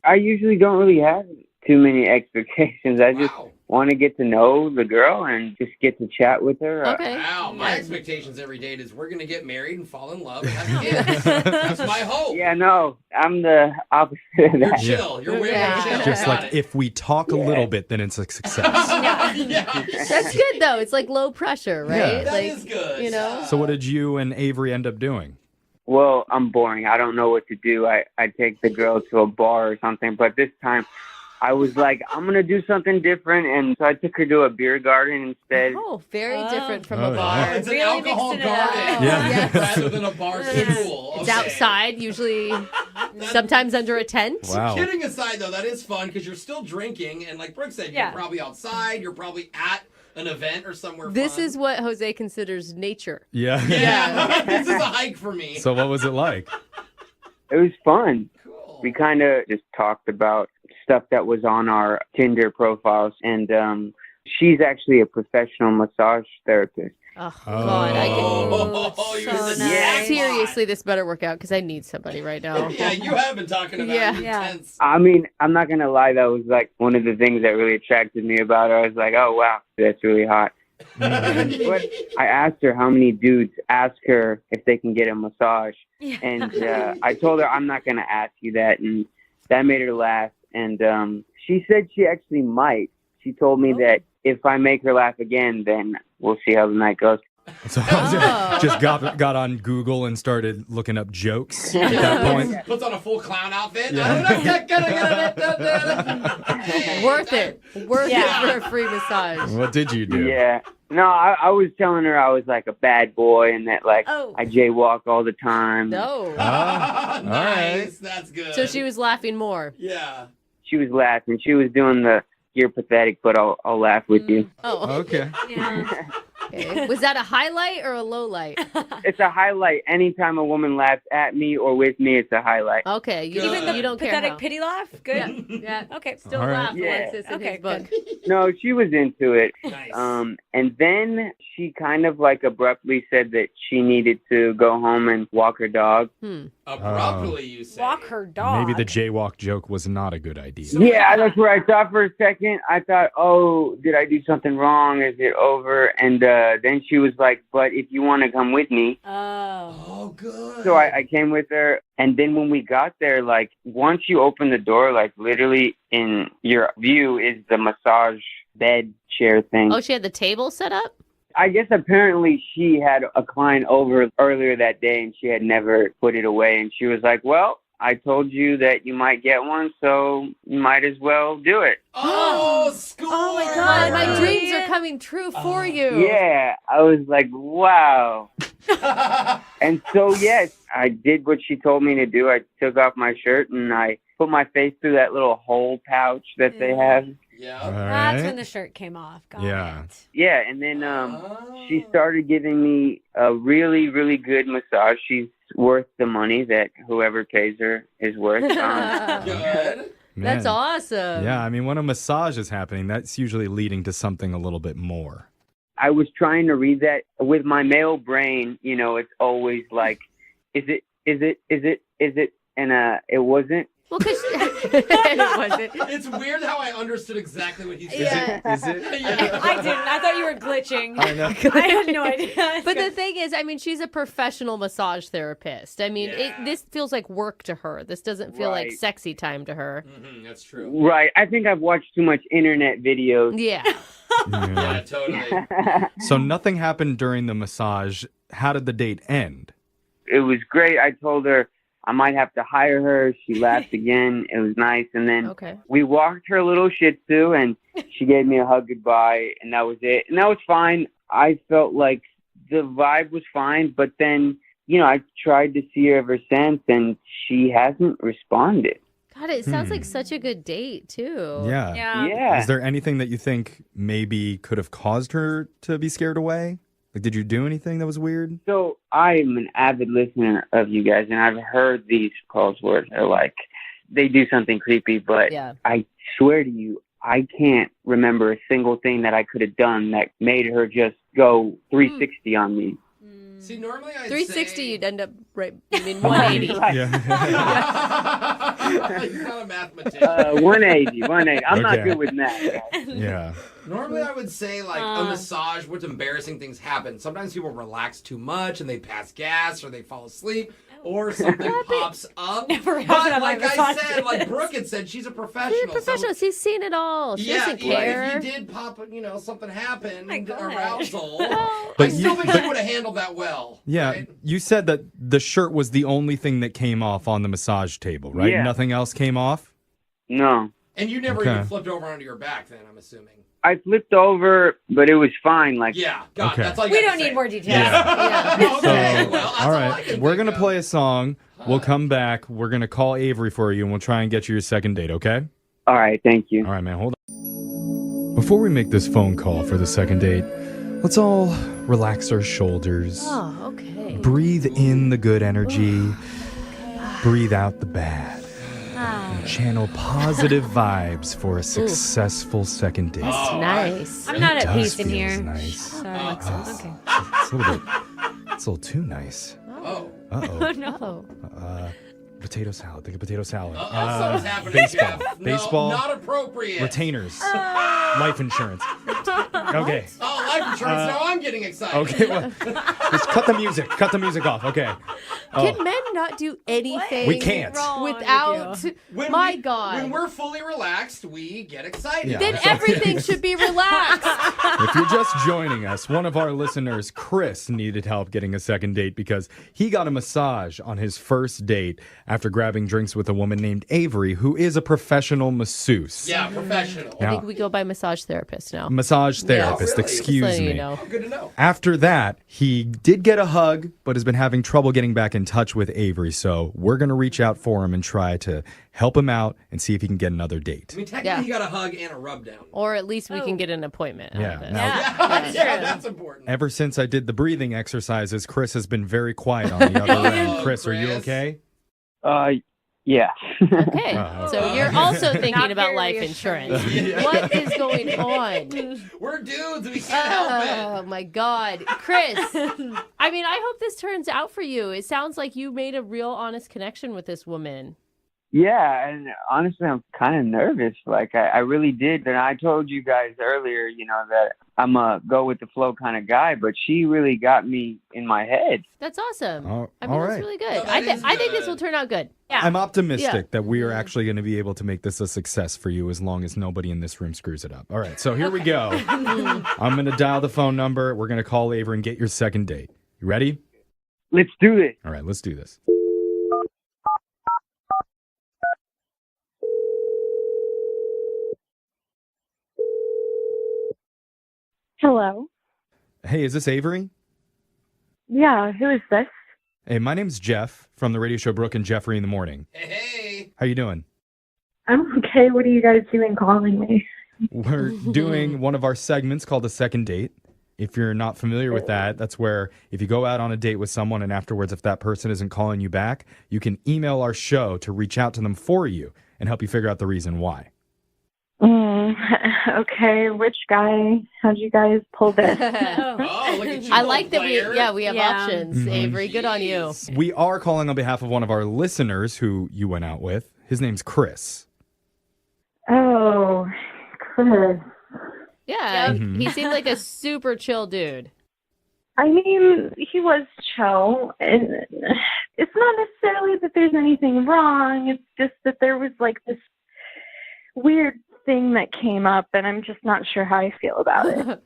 I usually don't really have too many expectations. I just want to get to know the girl and just get to chat with her. Okay. Wow, my expectations every date is we're going to get married and fall in love and have kids. That's my hope. Yeah, no, I'm the opposite of You're that. chill. You're way Yeah. more chill. Just Got like it. if we talk a little bit, then it's a success. That's good, though. It's like low pressure, right? Yeah. That like, is good. You know? So what did you and Avery end up doing? Well, I'm boring. I don't know what to do. I take the girl to a bar or something, but this time I was like, I'm going to do something different, and so I took her to a beer garden instead. Oh, very different from Oh, a bar. It's an Really alcohol mixing it garden up. Yeah. rather than a bar stool. It's Okay. outside, usually sometimes under a tent. Wow. Kidding aside, though, that is fun because you're still drinking, and like Brooke said, Yeah. you're probably outside, you're probably at an event or somewhere This fun. is what Jose considers nature. Yeah. Yeah, this is a hike for me. So what was it like? It was fun. Cool. We kind of just talked about stuff that was on our Tinder profiles, and she's actually a professional massage therapist. Oh, God. I Oh, you're So the nice. jackpot. Seriously, this better work out because I need somebody right now. Yeah, you have been talking about Yeah. intense. I mean, I'm not going to lie, that was like one of the things that really attracted me about her. I was like, oh, wow, that's really hot. But I asked her how many dudes ask her if they can get a massage. And I told her I'm not going to ask you that. And that made her laugh. And she said she actually might. She told me that if I make her laugh again, then we'll see how the night goes. So just got on Google and started looking up jokes at that point. Puts on a full clown outfit. Worth it. Worth Yeah. it for a free massage. What did you do? Yeah. No, I was telling her I was like a bad boy and that like Oh. I jaywalk all the time. No. Ah, Nice. That's good. So she was laughing more. Yeah. She was laughing. She was doing the "you're pathetic, but I'll laugh with you." Oh, Okay. Yeah. okay. Was that a highlight or a low light? It's a highlight. Anytime a woman laughs at me or with me, it's a highlight. Okay. You, Even the you don't care. Pathetic How. pity laugh? Good. Yeah. Yeah. Okay. Still All right. laugh, Yeah. Alexis, in Okay, his book. No, she was into it. Nice. And then she kind of like abruptly said that she needed to go home and walk her dog. Abruptly, you say. Walk her dog. Maybe the jaywalk joke was not a good idea. Yeah, that's where I thought for a second. I thought, oh, did I do something wrong? Is it over? And then she was like, but if you want to come with me. Oh. Oh, good. So I came with her. And then when we got there, like once you open the door, like literally in your view is the massage bed chair thing. Oh, she had the table set up? I guess apparently she had a client over earlier that day and she had never put it away. And she was like, well, I told you that you might get one, so you might as well do it. Oh, school! Oh my God, my dreams are coming true for you. Yeah, I was like, wow. And so, yes, I did what she told me to do. I took off my shirt and I put my face through that little hole pouch that they have. Yeah. All That's right. when the shirt came off. Got Yeah. it. Yeah, and then she started giving me a really, really good massage. She's worth the money that whoever pays her is worth. Good. That's Man. awesome. Yeah, I mean, when a massage is happening, that's usually leading to something a little bit more. I was trying to read that with my male brain. You know, it's always like, is it, and it wasn't. Well, because it wasn't. It's weird how I understood exactly what he said. Yeah. Is it? Yeah. I didn't. I thought you were glitching. I know. I had no idea. But the thing is, I mean, she's a professional massage therapist. I mean, Yeah. this feels like work to her. This doesn't feel like Right. sexy time to her. That's true. Right. I think I've watched too much internet videos. Yeah. Yeah, totally. So nothing happened during the massage. How did the date end? It was great. I told her I might have to hire her. She laughed again. It was nice. And then Okay. we walked her little Shih Tzu, and she gave me a hug goodbye, and that was it. And that was fine. I felt like the vibe was fine, but then, you know, I tried to see her ever since, and she hasn't responded. God, it sounds like such a good date, too. Yeah. Yeah. Is there anything that you think maybe could have caused her to be scared away? Like, did you do anything that was weird? So I'm an avid listener of you guys, and I've heard these calls where they're like, they do something creepy, but Yeah. I swear to you, I can't remember a single thing that I could have done that made her just go 360 on me. See, normally I'd 360, say... you'd end up right, I mean, 180. Right. You're not a mathematician. 180. I'm not Okay. good with math, guys. Yeah. Normally, I would say, like, a massage, what embarrassing things happen. Sometimes people relax too much and they pass gas or they fall asleep or something pops up. Never happened But, on my like I massage said, like days. Brooke had said, she's a professional. She's a professional. She's seen it all. She doesn't care. If you did pop, something happened, my God. arousal, I But still you- think she would have handled that well. Yeah. Right? You said that the shirt was the only thing that came off on the massage table, right? Yeah. Nothing else came off? No. And you never Okay. even flipped over onto your back then, I'm assuming. I flipped over, but it was fine. Like, Yeah, God, Okay. that's all you We got don't to need say. more details. Yeah. Okay, well, that's all all I right. can We're think going to of. play a song. We'll come back. We're going to call Avery for you, and we'll try and get you your second date, okay? all right, thank you. All right, man. Hold on. Before we make this phone call for the second date, let's all relax our shoulders. Oh, okay. Breathe in the good energy. Breathe out the bad. And channel positive vibes for a successful second date. Nice. I'm not It at does peace in feel here. nice. So, okay. It's a little bit. It's a little too nice. Oh. Uh-oh. No. Potato salad. Think of potato salad. Something's happening, baseball. Jeff. No, Baseball. not appropriate. Retainers. Life insurance. Okay. Oh, life insurance. Now I'm getting excited. Okay. Well, just cut the music. Cut the music off. Okay. Can men not do anything We can't. without? My God. When we're fully relaxed, we get excited. Yeah. Then everything should be relaxed. If you're just joining us, one of our listeners, Chris, needed help getting a second date because he got a massage on his first date after grabbing drinks with a woman named Avery, who is a professional masseuse. Yeah, professional. I think we go by massage therapist now. Massage therapist, really? excuse Just letting me. you know. Oh, good to know. After that, he did get a hug, but has been having trouble getting back in touch with Avery. So we're going to reach out for him and try to help him out and see if he can get another date. I mean, technically, Yeah. you got a hug and a rub down. Or at least we can get an appointment. Yeah. Out of it. Now, Yeah, that's important. ever since I did the breathing exercises, Chris has been very quiet on the other end. Chris, are you Chris. okay? Yeah. Okay. Oh, So okay. you're also thinking Not about very life reassuring. insurance. What is going on? We're dudes. We can't help it. Oh my God. Chris, I mean, I hope this turns out for you. It sounds like you made a real honest connection with this woman. Yeah, and honestly, I'm kind of nervous. Like, I really did. And I told you guys earlier, that I'm a go with the flow kind of guy, but she really got me in my head. That's awesome. Oh, I mean, all that's right. really good. No, that I is think this good. will turn out good. I'm optimistic Yeah. that we are actually going to be able to make this a success for you as long as nobody in this room screws it up. All right, so here we go. I'm going to dial the phone number. We're going to call Avery and get your second date. You ready? Let's do it. All right, let's do this. Hello. Hey, is this Avery? Yeah, who is this? Hey, my name's Jeff from the radio show Brooke and Jeffrey in the Morning. Hey. How you doing? I'm okay. What are you guys doing calling me? We're doing one of our segments called A Second Date. If you're not familiar with that, that's where if you go out on a date with someone and afterwards if that person isn't calling you back, you can email our show to reach out to them for you and help you figure out the reason why. Okay, which guy? How'd you guys pull this? Oh, look at you. I like that player. we have Yeah. options, Avery. Good on you. We are calling on behalf of one of our listeners who you went out with. His name's Chris. Oh, Chris. Yeah, he seemed like a super chill dude. I mean, he was chill, and it's not necessarily that there's anything wrong. It's just that there was like this weird thing that came up, and I'm just not sure how I feel about it.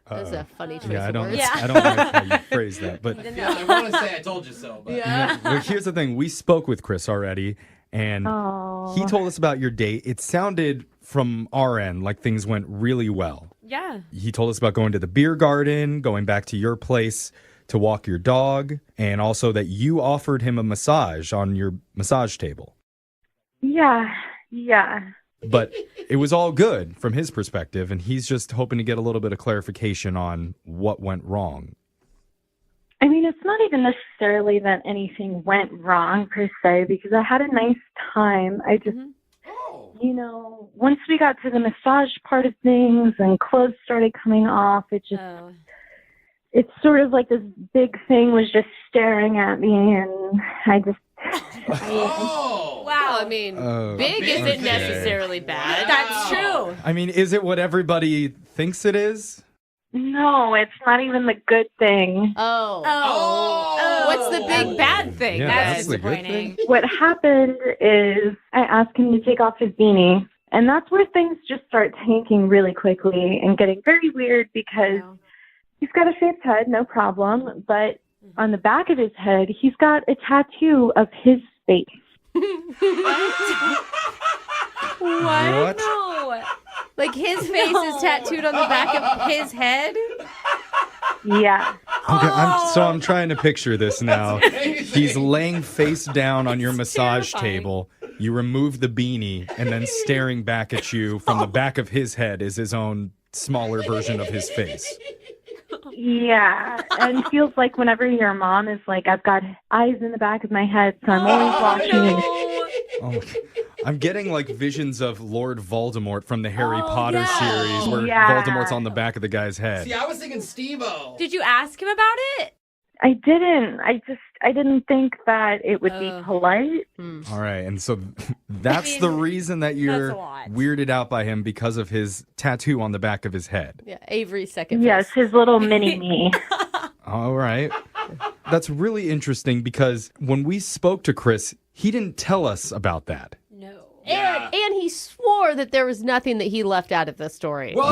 That's a funny choice Yeah, I of don't. words. I don't like how you phrase that, but Yeah, I want to say I told you so. But. Yeah. well, here's the thing: we spoke with Chris already, and Oh. he told us about your date. It sounded from our end like things went really well. Yeah. He told us about going to the beer garden, going back to your place to walk your dog, and also that you offered him a massage on your massage table. Yeah. But it was all good from his perspective, and he's just hoping to get a little bit of clarification on what went wrong. I mean, it's not even necessarily that anything went wrong per se, because I had a nice time. I just, you know, once we got to the massage part of things and clothes started coming off, it just, it's sort of like this big thing was just staring at me, and I just, Wow. I mean, big isn't okay. necessarily bad. That's true. I mean, is it what everybody thinks it is? no, it's not even the good thing. Oh. What's the big bad thing? Yeah, That's that's the good disappointing. What happened is I asked him to take off his beanie, and that's where things just start tanking really quickly and getting very weird because he's got a shaved head, no problem, but on the back of his head, he's got a tattoo of his face. What? No. Like his face is tattooed on the back of his head? Yeah. Okay, I'm trying to picture this now. He's laying face down on your massage table. You remove the beanie, and then staring back at you from the back of his head is his own smaller version of his face. Yeah, and feels like whenever your mom is like, I've got eyes in the back of my head, so I'm always watching. Oh, I'm getting like visions of Lord Voldemort from the Harry Potter series where Yeah. Voldemort's on the back of the guy's head. See, I was thinking Steve-O. Did you ask him about it? I didn't. I didn't think that it would be polite. All right, and so that's the reason that you're that's a lot. weirded out by him because of his tattoo on the back of his head. Yeah, Avery's second Yes, face. his little mini me. All right. That's really interesting because when we spoke to Chris, he didn't tell us about that. No. And he swore that there was nothing that he left out of the story. Well,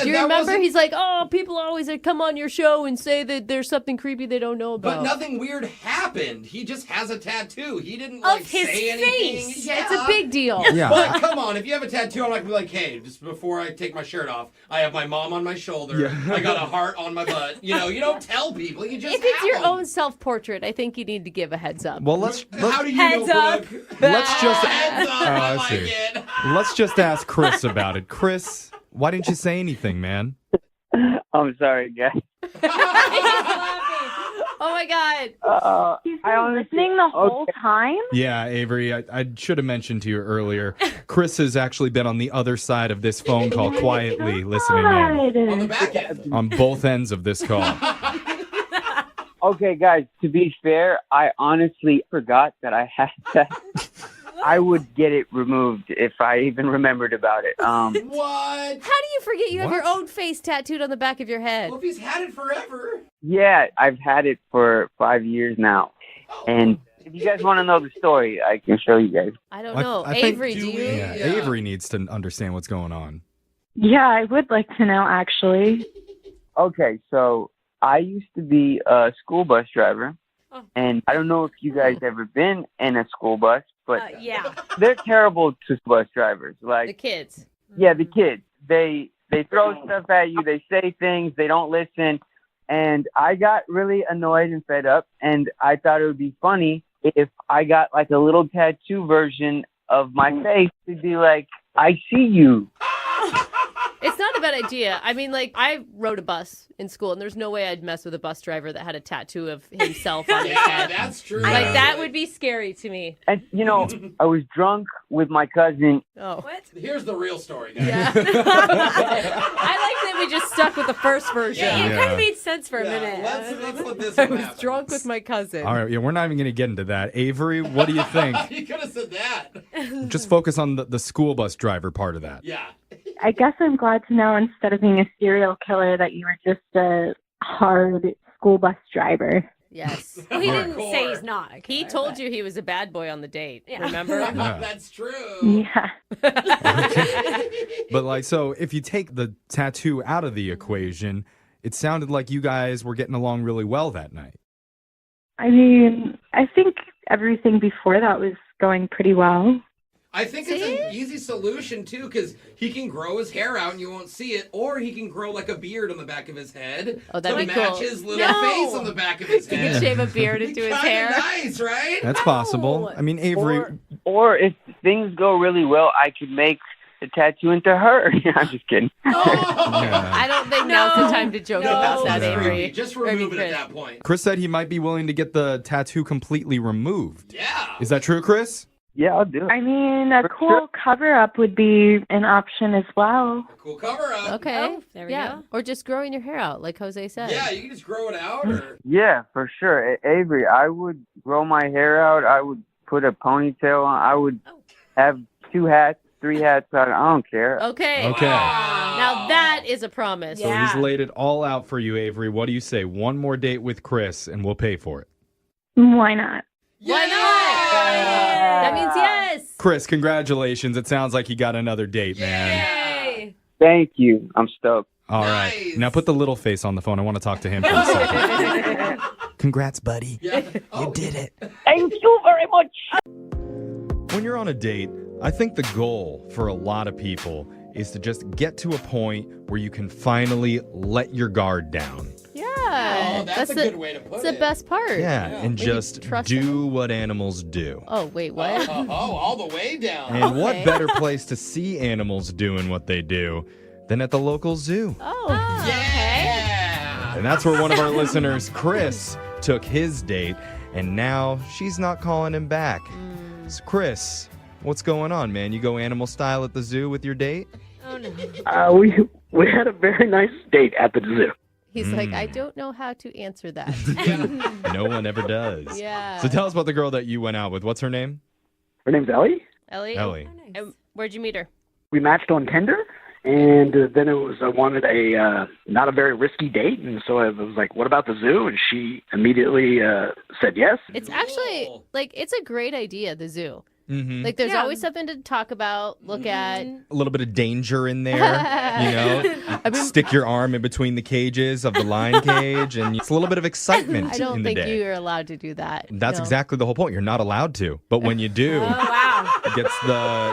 Do you remember? He's like, oh, people always come on your show and say that there's something creepy they don't know about. But nothing weird happened. He just has a tattoo. He didn't Of like his say anything. face. Yeah, it's a big deal. Yeah. But come on, if you have a tattoo, I'm not gonna be like, hey, just before I take my shirt off, I have my mom on my shoulder. Yeah. I got a heart on my butt. You know, you don't tell people. You just If it's have your them. own self-portrait, I think you need to give a heads up. Well, let's How do you Heads know, up. Brooke? let's just Heads up. Oh, I I like see. it. let's just ask Chris about it. Chris, why didn't you say anything, man? I'm sorry, guys. Oh my God. He's been listening the whole time? Yeah, Avery, I should have mentioned to you earlier. Chris has actually been on the other side of this phone call quietly listening in On the back end. on both ends of this call. Okay, guys, to be fair, I honestly forgot that I had that. I would get it removed if I even remembered about it. What? How do you forget you have your own face tattooed on the back of your head? Well, if he's had it forever. Yeah, I've had it for 5 years now. And if you guys want to know the story, I can show you guys. I don't know. I think- Avery, do you? Yeah, Yeah. Avery needs to understand what's going on. Yeah, I would like to know, actually. Okay, so I used to be a school bus driver. And I don't know if you guys ever been in a school bus, but Yeah. they're terrible to bus drivers. The Like, kids. yeah, the kids, they They throw stuff at you. They say things. They don't listen. And I got really annoyed and fed up. And I thought it would be funny if I got like a little tattoo version of my face to be like, I see you. It's not a bad idea. I mean, like, I rode a bus in school, and there's no way I'd mess with a bus driver that had a tattoo of himself on his head. Yeah, that's true. Like, that would be scary to me. And, you know, I was drunk with my cousin. Oh. What? Here's the real story, guys. Yeah. I like that we just stuck with the first version. Yeah, it kind of made sense for a minute. Let's let this I one was happen. drunk with my cousin. All right, yeah, we're not even going to get into that. Avery, what do you think? You could have said that. Just focus on the school bus driver part of that. Yeah. I guess I'm glad to know instead of being a serial killer that you were just a hard school bus driver. Yes. Well, he Right. didn't say he's not. A He killer, told but- you he was a bad boy on the date. Yeah. Remember? Yeah. That's true. Yeah. But like, so if you take the tattoo out of the equation, it sounded like you guys were getting along really well that night. I mean, I think everything before that was going pretty well. I think it's an easy solution, too, because he can grow his hair out and you won't see it, or he can grow like a beard on the back of his head Oh, that'd to be match cool. his little No. face on the back of his He head. could shave a beard into his Kinda hair. nice, right? That's possible. I mean, Avery, Or if things go really well, I could make the tattoo into her. I'm just kidding. I don't think now's the time to joke about that, No. Avery. Just Or remove you it at could. that point. Chris said he might be willing to get the tattoo completely removed. Yeah. Is that true, Chris? Yeah, I'll do it. I mean, a cool cover up would be an option as well. A cool cover up. Okay. Oh, there we yeah. go. Or just growing your hair out, like Jose said. Yeah, you can just grow it out. Or... Yeah, for sure. Avery, I would grow my hair out. I would put a ponytail on. I would have 2 hats, 3 hats. I don't care. Okay. Okay. Now that is a promise. So he's laid it all out for you, Avery. What do you say? One more date with Chris, and we'll pay for it. Why not? Why not? That means yes. Chris, congratulations. It sounds like you got another date, man. Hey. Thank you. I'm stoked. All right. Now put the little face on the phone. I want to talk to him for a second. Congrats, buddy. Yeah. You did it. Thank you very much. When you're on a date, I think the goal for a lot of people is to just get to a point where you can finally let your guard down. Yeah. Oh, that's a good way to put That's it. the best part. Yeah, and When you just trust do what animals do. Oh, wait, what? All the way down. And what Okay. better place to see animals doing what they do than at the local zoo? Oh. Yeah. And that's where one of our listeners, Chris, took his date, and now she's not calling him back. So Chris, what's going on, man? You go animal style at the zoo with your date? Oh, no. We had a very nice date at the zoo. He's like, I don't know how to answer that. No one ever does. Yeah. So tell us about the girl that you went out with. What's her name? Her name's Ellie. Ellie? Ellie. And where'd you meet her? We matched on Tinder, and then I wanted a not a very risky date, and so I was like, "What about the zoo?" And she immediately said yes. It's actually, like, it's a great idea, the zoo. Mm-hmm. Like, there's Yeah. always something to talk about, look at. A little bit of danger in there, you know? Stick your arm in between the cages of the lion cage, and it's a little bit of excitement I don't in the think day. you're allowed to do that. That's No. exactly the whole point. You're not allowed to. But when you do, Oh, wow. it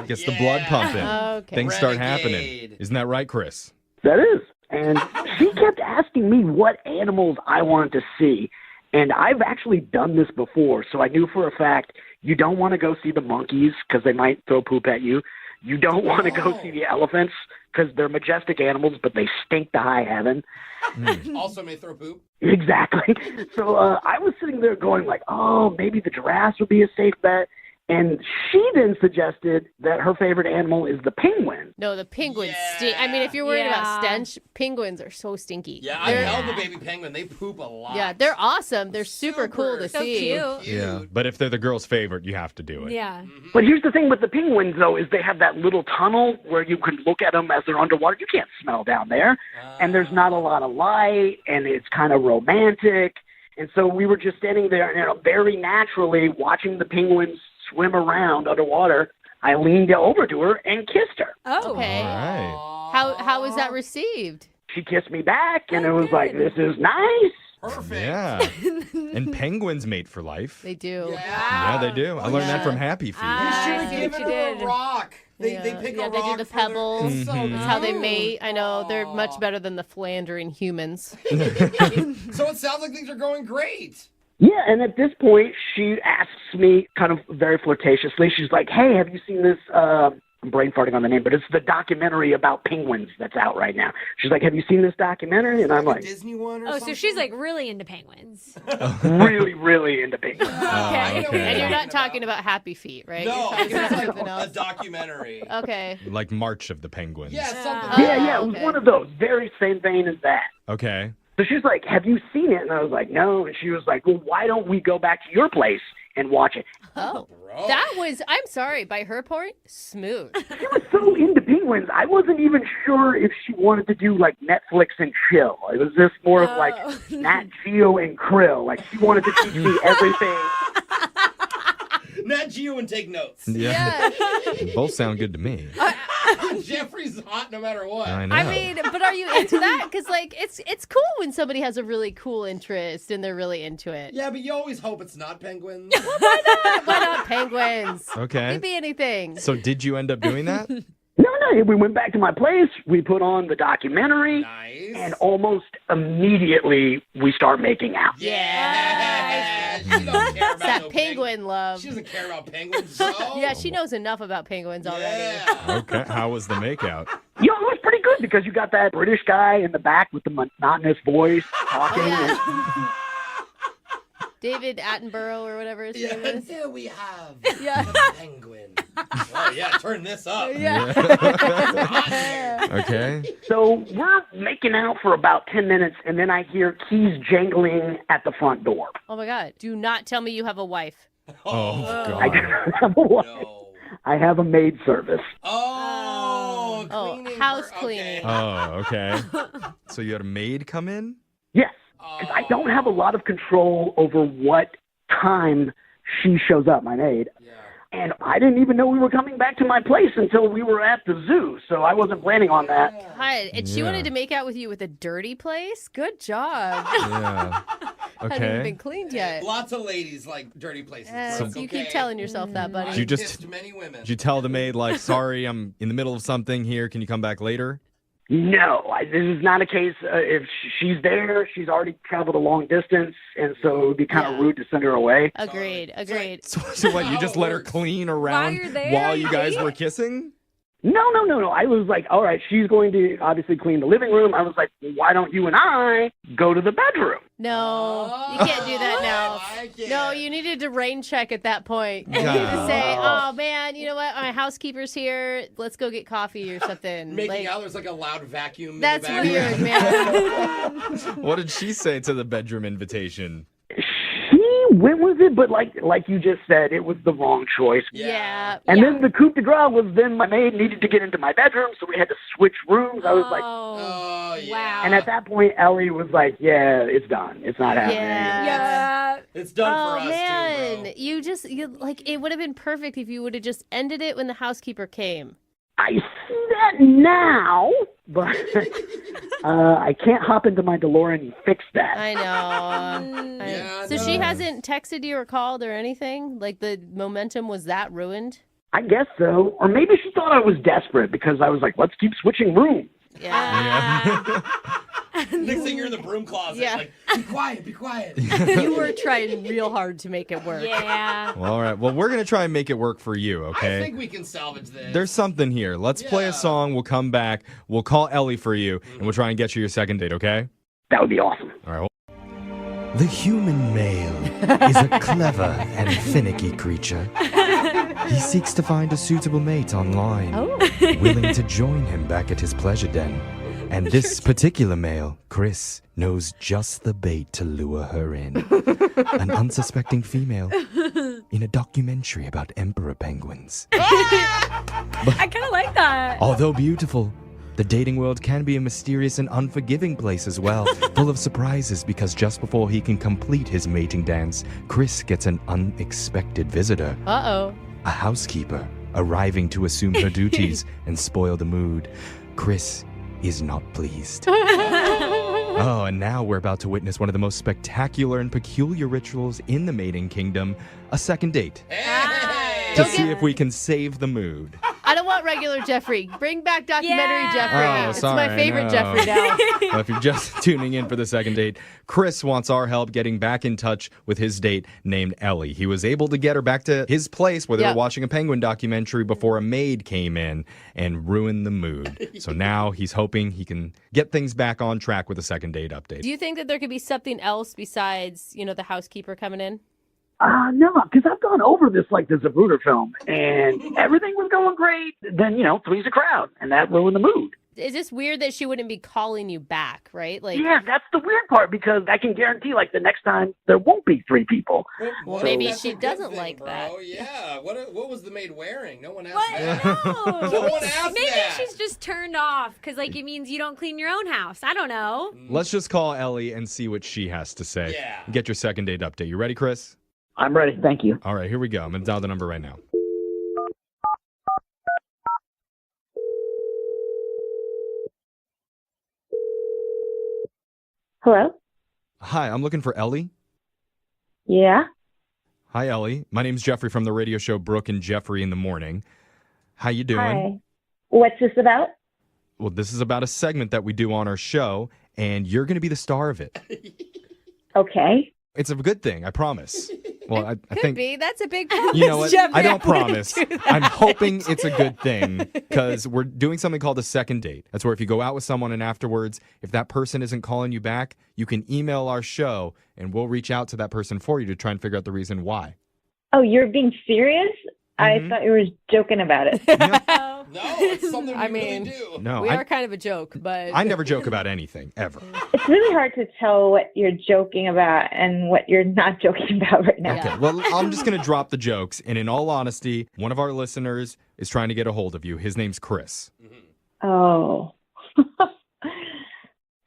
gets the blood pumping. Okay. Things start Renegade. happening. Isn't that right, Chris? That is. And she kept asking me what animals I wanted to see. And I've actually done this before, so I knew for a fact you don't want to go see the monkeys because they might throw poop at you. You don't want to go see the elephants because they're majestic animals, but they stink to high heaven. Also may throw poop. Exactly. So I was sitting there going like, oh, maybe the giraffes would be a safe bet. And she then suggested that her favorite animal is the penguin. No, the penguins stink. I mean, if you're worried about Yeah. stench, penguins are so stinky. Yeah, I They're- held the baby penguin. They poop a lot. Yeah, they're awesome. They're super cool to So see. cute. Yeah. But if they're the girl's favorite, you have to do it. Yeah. But here's the thing with the penguins, though, is they have that little tunnel where you can look at them as they're underwater. You can't smell down there. And there's not a lot of light, and it's kind of romantic. And so we were just standing there, and very naturally watching the penguins swim around underwater. I leaned over to her and kissed her. Oh. Okay. All right. How was that received? She kissed me back, and it was like, this is nice. Perfect. Yeah. And penguins mate for life. They do. Yeah, they do. I learned that from Happy Feet. You should see give what it you a did. rock. They pick a rock. They do the for their- pebbles. It's so That's how they cute. mate. I know. They're much better than the philandering humans. So it sounds like things are going great. Yeah, and at this point, she asks me kind of very flirtatiously. She's like, hey, have you seen this? I'm brain farting on the name, but it's the documentary about penguins that's out right now. She's like, have you seen this documentary? And I'm like, Disney one or Oh, something? so she's like really into penguins. really, really into penguins. Okay. okay. And you're not talking about Happy Feet, right? No, You're talking it's about like something a else. documentary. Okay. Like March of the Penguins. Yeah, something. Yeah, it was okay. one of those. Very same vein as that. Okay. So she's like, have you seen it? And I was like, no. And she was like, well, why don't we go back to your place and watch it? Oh. That was, I'm sorry, by her point, smooth. She was so into penguins, I wasn't even sure if she wanted to do like Netflix and chill. It was just more of like Nat Geo and Krill. Like she wanted to teach me everything. Nat Geo and take notes. Yeah. Both sound good to me. Jeffrey's hot no matter what. I know. I mean, but are you into that? Because like, it's cool when somebody has a really cool interest and they're really into it. Yeah, but you always hope it's not penguins. Why not penguins? Okay. Could be anything. So did you end up doing that? No, we went back to my place. We put on the documentary. Nice. And almost immediately we start making out. Yeah. She don't care about It's that no penguin love. She doesn't care about penguins. So. Yeah, she knows enough about penguins already. Yeah. Okay. How was the makeout? You know, it was pretty good because you got that British guy in the back with the monotonous voice talking. David Attenborough or whatever his name Yeah, is. there we have Yeah. the penguin. Oh, yeah, turn this up. Yeah. Okay. So we're making out for about 10 minutes, and then I hear keys jangling at the front door. Oh my God. Do not tell me you have a wife. Oh, I God. don't have a wife. No. I have a maid service. Oh, cleaning house for- cleaning. Oh, okay. So you had a maid come in? Yes, because I don't have a lot of control over what time she shows up, my maid. Yeah. And I didn't even know we were coming back to my place until we were at the zoo, so I wasn't planning on that. God, and she Yeah. wanted to make out with you with a dirty place? Good job. Yeah. Hadn't even been Okay. cleaned yet. Lots of ladies like dirty places. Yes, Brooke, you okay? keep telling yourself that, buddy. Did you just- Kissed many women. Did you tell the maid, like, sorry, I'm in the middle of something here. Can you come back later? No, this is not a case. If she's there, she's already traveled a long distance, and so it would be kind of rude to send her away. Agreed. So what, you just let her clean around you're there, while you you guys date? were kissing? No. I was like, all right, she's going to obviously clean the living room. I was like, why don't you and I go to the bedroom? No, you can't do that now. No, you needed to rain check at that point. You needed to say, oh man, you know what? My housekeeper's here. Let's go get coffee or something. Making out, there's like a loud vacuum. in That's the background. weird, man. What did she say to the bedroom invitation? She went with it, but like you just said, it was the wrong choice. Yeah. And then the coup de grace was then my maid needed to get into my bedroom, so we had to switch rooms. I was like, Oh, yeah. Wow. and at that point, Ellie was like, yeah, it's done. It's not happening. Yeah. It's done for Oh us man, too, bro. it would have been perfect if you would have just ended it when the housekeeper came. I see that now, but I can't hop into my DeLorean and fix that. I know. Yeah, So she hasn't texted you or called or anything? Like the momentum was that ruined? I guess so. Or maybe she thought I was desperate because I was like, let's keep switching rooms. Yeah. Next thing you're in the broom closet. Yeah. Like, be quiet. You were trying real hard to make it work. Yeah. Well, all right. Well, we're going to try and make it work for you, okay? I think we can salvage this. There's something here. Let's play Yeah. a song. We'll come back. We'll call Ellie for you, and we'll try and get you your second date, okay? That would be awesome. All right. The human male is a clever and finicky creature. He seeks to find a suitable mate online, willing to join him back at his pleasure den. And this particular male, Chris, knows just the bait to lure her in. An unsuspecting female in a documentary about emperor penguins. I kind of like that. Although beautiful, the dating world can be a mysterious and unforgiving place as well, full of surprises because just before he can complete his mating dance, Chris gets an unexpected visitor. Uh-oh. A housekeeper arriving to assume her duties and spoil the mood. Chris is not pleased. Oh, and now we're about to witness one of the most spectacular and peculiar rituals in the mating kingdom, a second date. To see if we can save the mood. I don't want regular Jeffrey. Bring back documentary Jeffrey. Oh, It's sorry, my favorite I know. Jeffrey now. Well, if you're just tuning in for the second date, Chris wants our help getting back in touch with his date named Ellie. He was able to get her back to his place where they were watching a penguin documentary before a maid came in and ruined the mood. So now he's hoping he can get things back on track with a second date update. Do you think that there could be something else besides, the housekeeper coming in? No, because I've gone over this like the Zapruder film, and everything was going great. Then, three's a crowd, and that ruined the mood. Is this weird that she wouldn't be calling you back, right? Yeah, that's the weird part, because I can guarantee, the next time there won't be three people. Well, maybe she doesn't like that. Oh, yeah. What was the maid wearing? No one asked What? that. No. No one asked Maybe that. she's just turned off because, it means you don't clean your own house. I don't know. Let's just call Ellie and see what she has to say. Yeah. Get your second date update. You ready, Chris? I'm ready. Thank you. All right, here we go. I'm going to dial the number right now. Hello? Hi, I'm looking for Ellie. Yeah? Hi, Ellie. My name's Jeffrey from the radio show Brooke and Jeffrey in the Morning. How you doing? Hi. What's this about? Well, this is about a segment that we do on our show, and you're going to be the star of it. Okay. It's a good thing, I promise. Well, I Could think... be. That's a big promise. You know what? Jeffrey. I don't wouldn't promise. do that. I'm hoping it's a good thing because we're doing something called a second date. That's where if you go out with someone and afterwards, if that person isn't calling you back, you can email our show and we'll reach out to that person for you to try and figure out the reason why. Oh, you're being serious? I thought you were joking about it. No, it's something we really do. No, We are kind of a joke, but... I never joke about anything, ever. It's really hard to tell what you're joking about and what you're not joking about right now. Okay, well, I'm just going to drop the jokes. And in all honesty, one of our listeners is trying to get a hold of you. His name's Chris. Oh.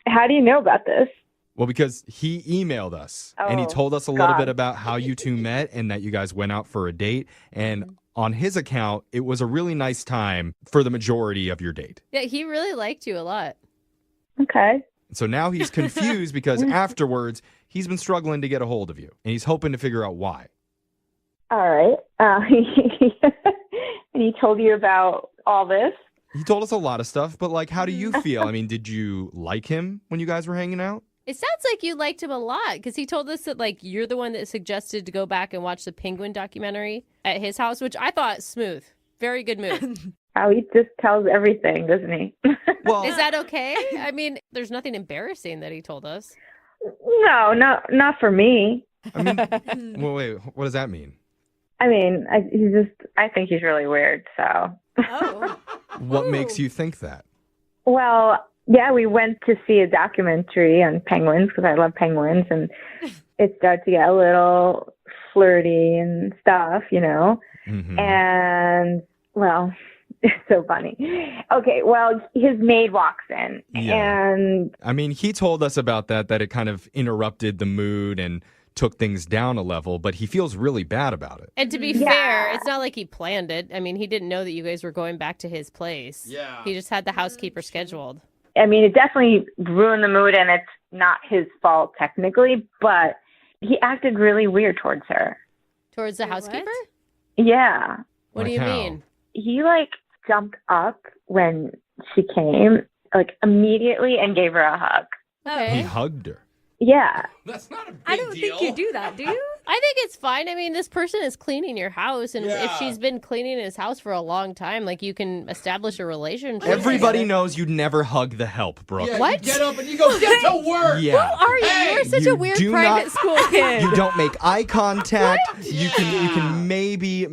How do you know about this? Well, because he emailed us and he Oh, told us a little God. bit about how you two met and that you guys went out for a date. And on his account, it was a really nice time for the majority of your date. Yeah, he really liked you a lot. Okay. So now he's confused because afterwards, he's been struggling to get a hold of you. And he's hoping to figure out why. All right. And he told you about all this? He told us a lot of stuff, but how do you feel? I mean, did you like him when you guys were hanging out? It sounds like you liked him a lot because he told us that you're the one that suggested to go back and watch the penguin documentary at his house, which I thought smooth. Very good move. Oh, he just tells everything, doesn't he? Well, Is that okay? I mean, there's nothing embarrassing that he told us. No, not for me. I mean, well, wait, what does that mean? I mean, I think he's really weird, so. Oh. What makes you think that? Well, yeah, we went to see a documentary on penguins because I love penguins, and it started to get a little flirty and stuff, Mm-hmm. And, well, it's so funny. Okay, well, his maid walks in, and I mean, he told us about that it kind of interrupted the mood and took things down a level, but he feels really bad about it. And to be fair, it's not like he planned it. I mean, he didn't know that you guys were going back to his place. Yeah. He just had the housekeeper scheduled. I mean, it definitely ruined the mood, and it's not his fault technically, but he acted really weird towards her. Towards the Wait, housekeeper? what? Yeah. What do Like you how? mean? He jumped up when she came, immediately, and gave her a hug. Okay. He hugged her. Yeah. That's not a big I don't deal. think you do that, do you? I think it's fine. I mean, this person is cleaning your house, and if Yeah. she's been cleaning his house for a long time, you can establish a relationship. Everybody knows you'd never hug the help, Brooke. Yeah, What? You get up and you go, get to work. Yeah. Who are you? Hey, You're such you a weird do private not- school kid. You don't make eye contact. You Yeah. can maybe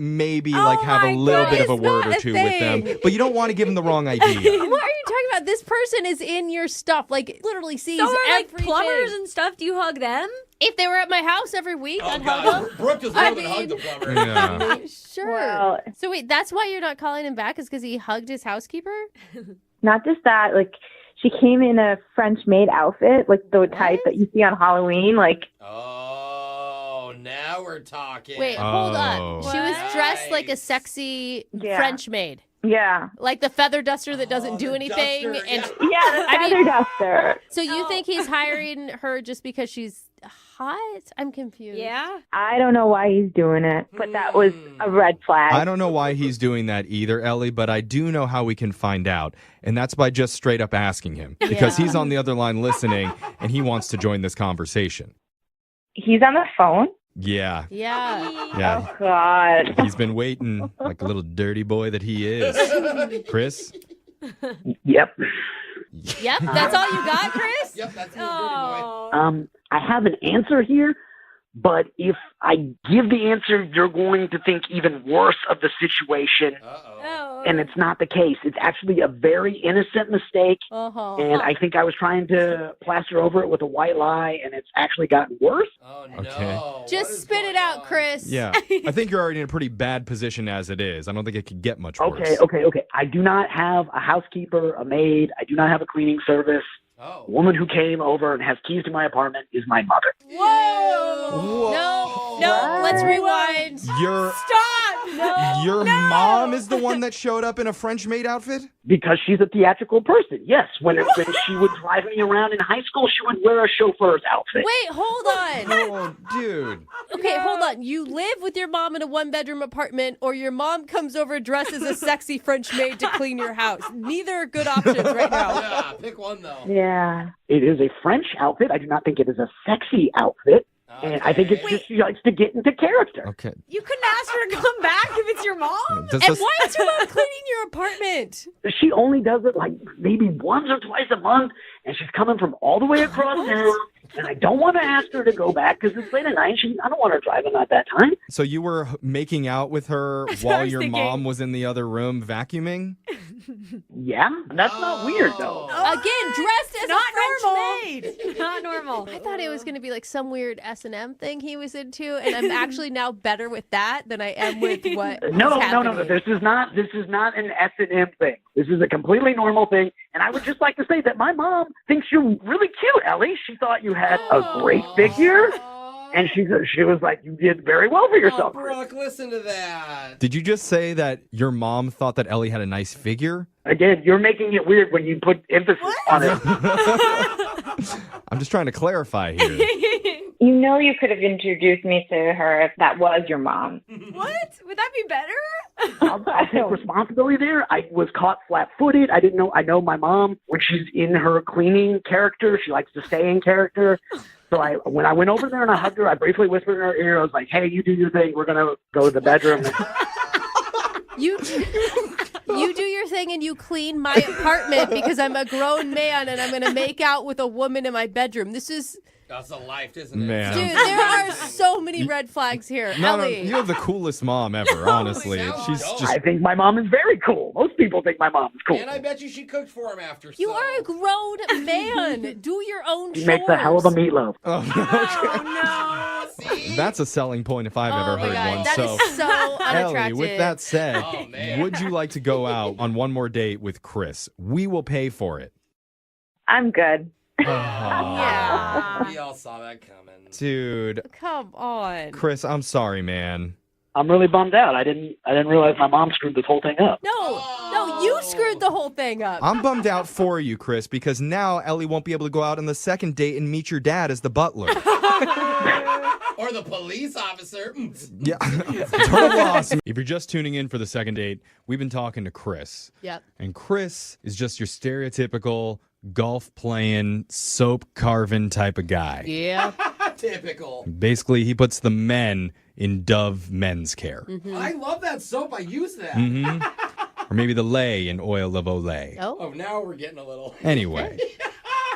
Oh have my a little God, bit of a it's word not or a two with them, thing. but you don't want to give them the wrong idea. What are you talking about? This person is in your stuff. Literally sees So are everything. plumbers and stuff. Do you hug them? If they were at my house every week, Oh, I'd hug God. them. Brooke does I more than hug the mean- plumber. Yeah. Sure. Well, So wait, that's why you're not calling him back? Is because he hugged his housekeeper? not just that, she came in a French maid outfit, the type that you see on Halloween, Oh, now we're talking. Wait, hold on. Oh. She was dressed like a Nice. sexy Yeah. French maid. Yeah. Like the feather duster that doesn't do anything. duster, and Yeah, the feather duster. So you think he's hiring her just because she's hot? I'm confused. Yeah. I don't know why he's doing it, but that was a red flag. I don't know why he's doing that either, Ellie, but I do know how we can find out. And that's by just straight up asking him. Because he's on the other line listening, and he wants to join this conversation. He's on the phone? Yeah. Yeah. Oh, God. He's been waiting like a little dirty boy that he is. Chris? Yep. Yep, that's all you got, Chris? Yep, that's his dirty boy. I have an answer here, but if I give the answer, you're going to think even worse of the situation. And it's not the case. It's actually a very innocent mistake. And I think I was trying to plaster over it with a white lie, and it's actually gotten worse. Oh, no. Okay. Just spit it out, Chris. Yeah. I think you're already in a pretty bad position as it is. I don't think it could get much worse. Okay. I do not have a housekeeper, a maid. I do not have a cleaning service. Oh. The woman who came over and has keys to my apartment is my mother. Whoa! No, let's rewind. Stop! Your mom is the one that showed up in a French maid outfit? Because she's a theatrical person, yes. When she would drive me around in high school, she would wear a chauffeur's outfit. Wait, hold on. Oh, dude. Okay, hold on. You live with your mom in a one-bedroom apartment, or your mom comes over dressed as a sexy French maid to clean your house. Neither are good options right now. Yeah, pick one, though. Yeah. It is a French outfit. I do not think it is a sexy outfit. And I think it's just she likes to get into character. Okay. You couldn't ask her to come back if it's your mom? Does And this- why is your mom cleaning your apartment? She only does it like maybe once or twice a month, and she's coming from all the way across town. And I don't want to ask her to go back because it's late at night. I don't want her driving at that time. So you were making out with her while was your thinking. mom was in the other room vacuuming? Yeah, that's not weird though. Again, dressed as Not a French normal. maid. Not normal. I thought it was going to be like some weird S&M thing he was into, and I'm actually now better with that than I am with what No. was happening. This is not an S&M thing. This is a completely normal thing. And I would just like to say that my mom thinks you're really cute, Ellie. She thought you had a great figure. And she was like, you did very well for yourself. Oh, Brooke, listen to that. Did you just say that your mom thought that Ellie had a nice figure? Again, you're making it weird when you put emphasis on it. I'm just trying to clarify here. You know you could have introduced me to her if that was your mom. What? Would that be better? I'll take responsibility there. I was caught flat-footed. I didn't know. I know my mom, when she's in her cleaning character, she likes to stay in character. So when I went over there and I hugged her, I briefly whispered in her ear. I was like, hey, you do your thing. We're going to go to the bedroom. You do your thing and you clean my apartment because I'm a grown man and I'm going to make out with a woman in my bedroom. This is... That's a life, isn't it? Man. Dude, there are so many red flags here. No, Ellie. you have the coolest mom ever, honestly. She's just... I think my mom is very cool. Most people think my mom is cool. And I bet you she cooked for him after. You are a grown man. Do your own She chores. makes a hell of a meatloaf. Oh, no. That's a selling point if I've ever heard one. That So, is so Ellie, unattractive. with that said, Oh, man. would you like to go out on one more date with Chris? We will pay for it. I'm good. Yeah. We all saw that coming. Dude, Come on. Chris, I'm sorry, man. I'm really bummed out. I didn't realize my mom screwed this whole thing up. No, you screwed the whole thing up. I'm bummed out for you, Chris, because now Ellie won't be able to go out on the second date and meet your dad as the butler. Or the police officer. Yeah. Total loss. If you're just tuning in for the second date, we've been talking to Chris. Yep. And Chris is just your stereotypical golf playing, soap carving type of guy. Yeah. Typical. Basically, he puts the men in Dove men's care. I love that soap. I use that. Or maybe the lay in Oil of Olay. Oh, now we're getting a little. Anyway,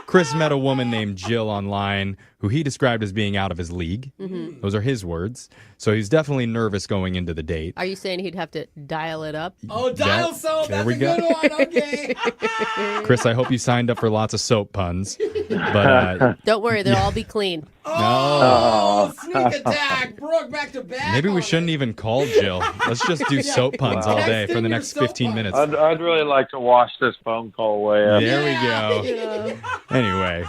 Chris met a woman named Jill online who he described as being out of his league. Those are his words. So he's definitely nervous going into the date. Are you saying he'd have to dial it up? Oh, dial soap. There That's we a go. good one. Okay. Chris, I hope you signed up for lots of soap puns. But Don't worry, they'll all be clean. Oh, sneak attack. Brooke, back to back. maybe we shouldn't even call Jill. Let's just do soap puns all day for the next 15 minutes. I'd really like to wash this phone call away. There we go. Anyway,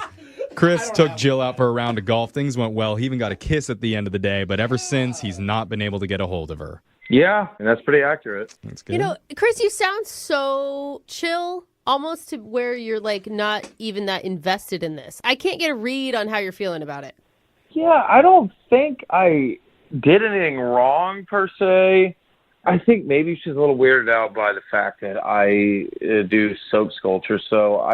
Chris took Jill out for a round of golf. Things went well. He even got a kiss at the end of the day, but ever since, he's not been able to get a hold of her. Yeah, and that's pretty accurate. That's good. You know, Chris, you sound so chill, almost to where you're like not even that invested in this. I can't get a read on how you're feeling about it. Yeah, I don't think I did anything wrong per se. I think maybe she's a little weirded out by the fact that I do soap sculpture. So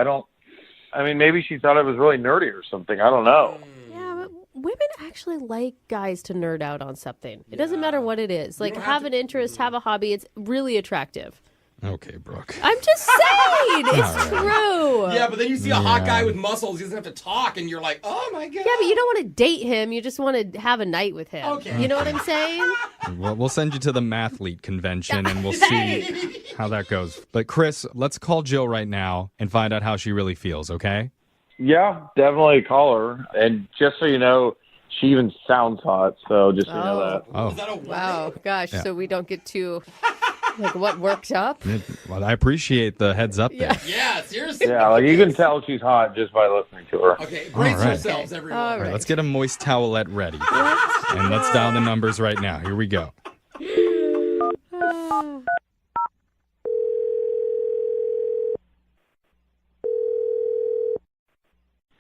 maybe she thought I was really nerdy or something. I don't know. Yeah, but women actually like guys to nerd out on something. It doesn't matter what it is. Like, have an interest, have a hobby. It's really attractive. Okay, Brooke. I'm just saying. It's true. Yeah, but then you see a hot guy with muscles. He doesn't have to talk, and you're like, oh, my God. Yeah, but you don't want to date him. You just want to have a night with him. Okay. You know what I'm saying? Well, we'll send you to the mathlete convention, and we'll see how that goes. But, Chris, let's call Jill right now and find out how she really feels, okay? Yeah, definitely call her. And just so you know, she even sounds hot. So just so you know that. Oh. Is that a Wow. Gosh, Yeah. so we don't get too, like, what worked up? Well, I appreciate the heads up there. Yeah, seriously. Yeah, like you can tell she's hot just by listening to her. Okay, brace All right. yourselves, everyone. All right, let's get a moist towelette ready. And let's dial the numbers right now. Here we go.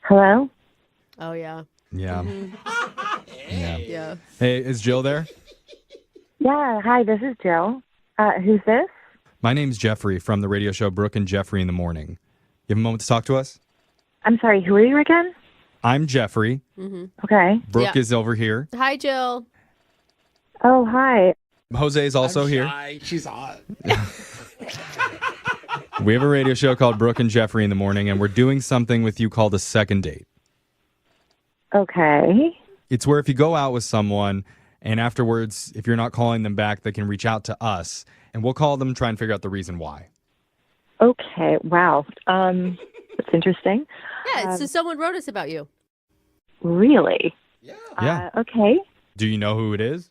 Hello? Oh, yeah. Yeah. Yeah. Yeah. Hey, is Jill there? Yeah, hi, this is Jill. Who's this? My name's Jeffrey from the radio show Brooke and Jeffrey in the Morning. You have a moment to talk to us? I'm sorry, who are you again? I'm Jeffrey. Okay. Brooke is over here. Hi, Jill. Oh, hi. Jose is also here. Hi, she's hot. We have a radio show called Brooke and Jeffrey in the Morning, and we're doing something with you called a second date. Okay. It's where if you go out with someone and afterwards, if you're not calling them back, they can reach out to us and we'll call them and try and figure out the reason why. Okay, wow. That's interesting. Yeah, so someone wrote us about you. Really? Yeah. Okay. Do you know who it is?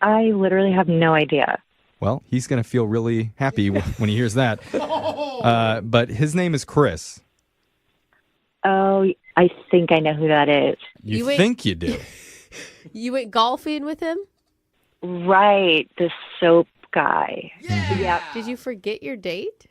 I literally have no idea. Well, he's going to feel really happy when he hears that. But his name is Chris. Oh, I think I know who that is. You think you do? You went golfing with him? Right, the soap guy. Yeah. Did you forget your date?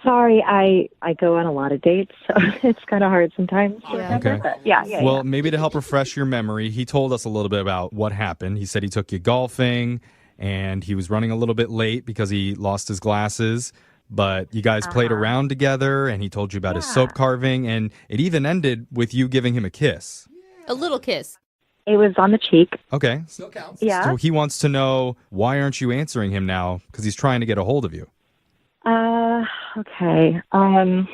Sorry, I go on a lot of dates, so it's kind of hard sometimes. to remember, Okay. but yeah. Well, maybe to help refresh your memory, he told us a little bit about what happened. He said he took you golfing and he was running a little bit late because he lost his glasses. But you guys played around together and he told you about his soap carving. And it even ended with you giving him a kiss. A little kiss. It was on the cheek. Okay. Still counts. Yeah. So he wants to know, why aren't you answering him now? Because he's trying to get a hold of you. Okay. All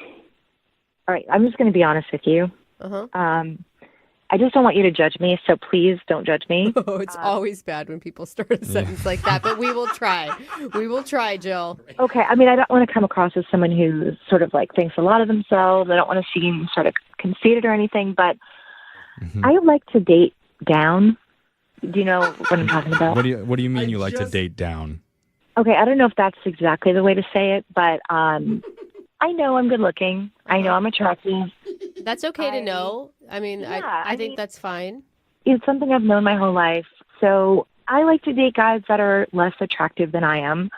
right, I'm just going to be honest with you. Uh-huh. I just don't want you to judge me, so please don't judge me. Oh, it's always bad when people start a sentence like that, but we will try. We will try, Jill. Okay, I mean, I don't want to come across as someone who sort of like thinks a lot of themselves. I don't want to seem sort of conceited or anything, but I like to date down. Do you know what I'm talking about? What do you mean you like to date down? Okay, I don't know if that's exactly the way to say it, but I know I'm good looking. I know I'm attractive. That's okay to know. I mean, I think that's fine. It's something I've known my whole life. So I like to date guys that are less attractive than I am.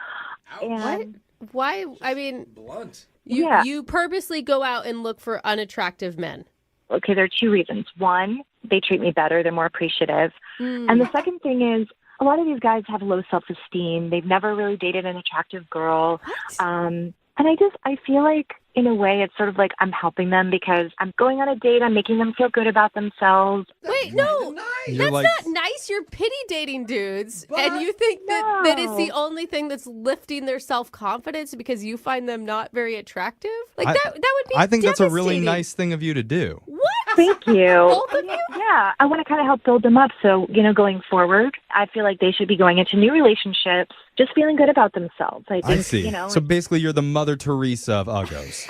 What? Why? I mean, blunt. You purposely go out and look for unattractive men. Okay, there are two reasons. One, they treat me better. They're more appreciative. And the second thing is, a lot of these guys have low self-esteem. They've never really dated an attractive girl. And I feel like, in a way, it's sort of like I'm helping them because I'm going on a date. I'm making them feel good about themselves. Wait, no. That's not nice. You're pity dating dudes. And you think that it's the only thing that's lifting their self-confidence because you find them not very attractive? Like, that would be I think that's a really devastating. nice thing of you to do. What? Thank you. Both of you? Yeah, I want to kind of help build them up. So, going forward, I feel like they should be going into new relationships just feeling good about themselves. I think, see. So basically, you're the Mother Teresa of uggos.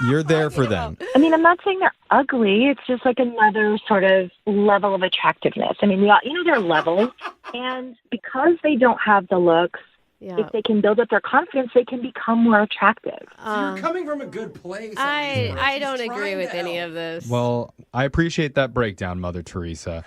You're there for them. I mean, I'm not saying they're ugly. It's just like another sort of level of attractiveness. I mean, there are levels. And because they don't have the looks, if they can build up their confidence, they can become more attractive. You're coming from a good place. I don't agree with any of this. Well, I appreciate that breakdown, Mother Teresa.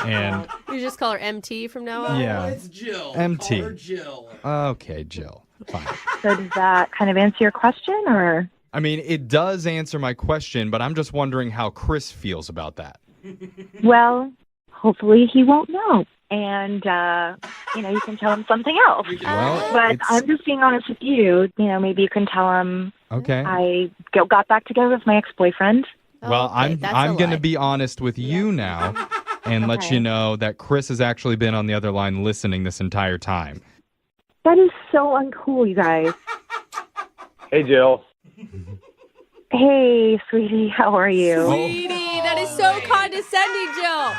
And You just call her MT from now on? yeah, It's Jill. MT. Call her Jill. Okay, Jill. Fine. So does that kind of answer your question, or? I mean, it does answer my question, but I'm just wondering how Chris feels about that. Well, hopefully he won't know. And, you can tell him something else. Well, but I'm just being honest with you. Maybe you can tell him Okay. I got back together with my ex-boyfriend. Well, I'm going to be honest with you now and let you know that Chris has actually been on the other line listening this entire time. That is so uncool, you guys. Hey, Jill. Hey, sweetie, how are you? Sweetie, that is so condescending, Jill.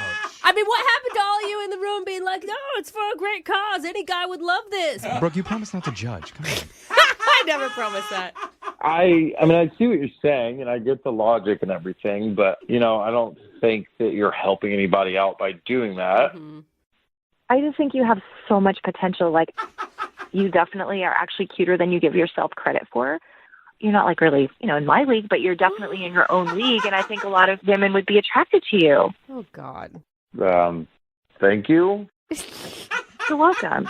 I mean, what happened to all you in the room being like, no, it's for a great cause. Any guy would love this. Brooke, you promised not to judge. Come on. I never promised that. I mean, I see what you're saying, and I get the logic and everything, but, I don't think that you're helping anybody out by doing that. Mm-hmm. I just think you have so much potential. Like, you definitely are actually cuter than you give yourself credit for. You're not like really, in my league, but you're definitely in your own league, and I think a lot of women would be attracted to you. Oh, God. Thank you. You're welcome.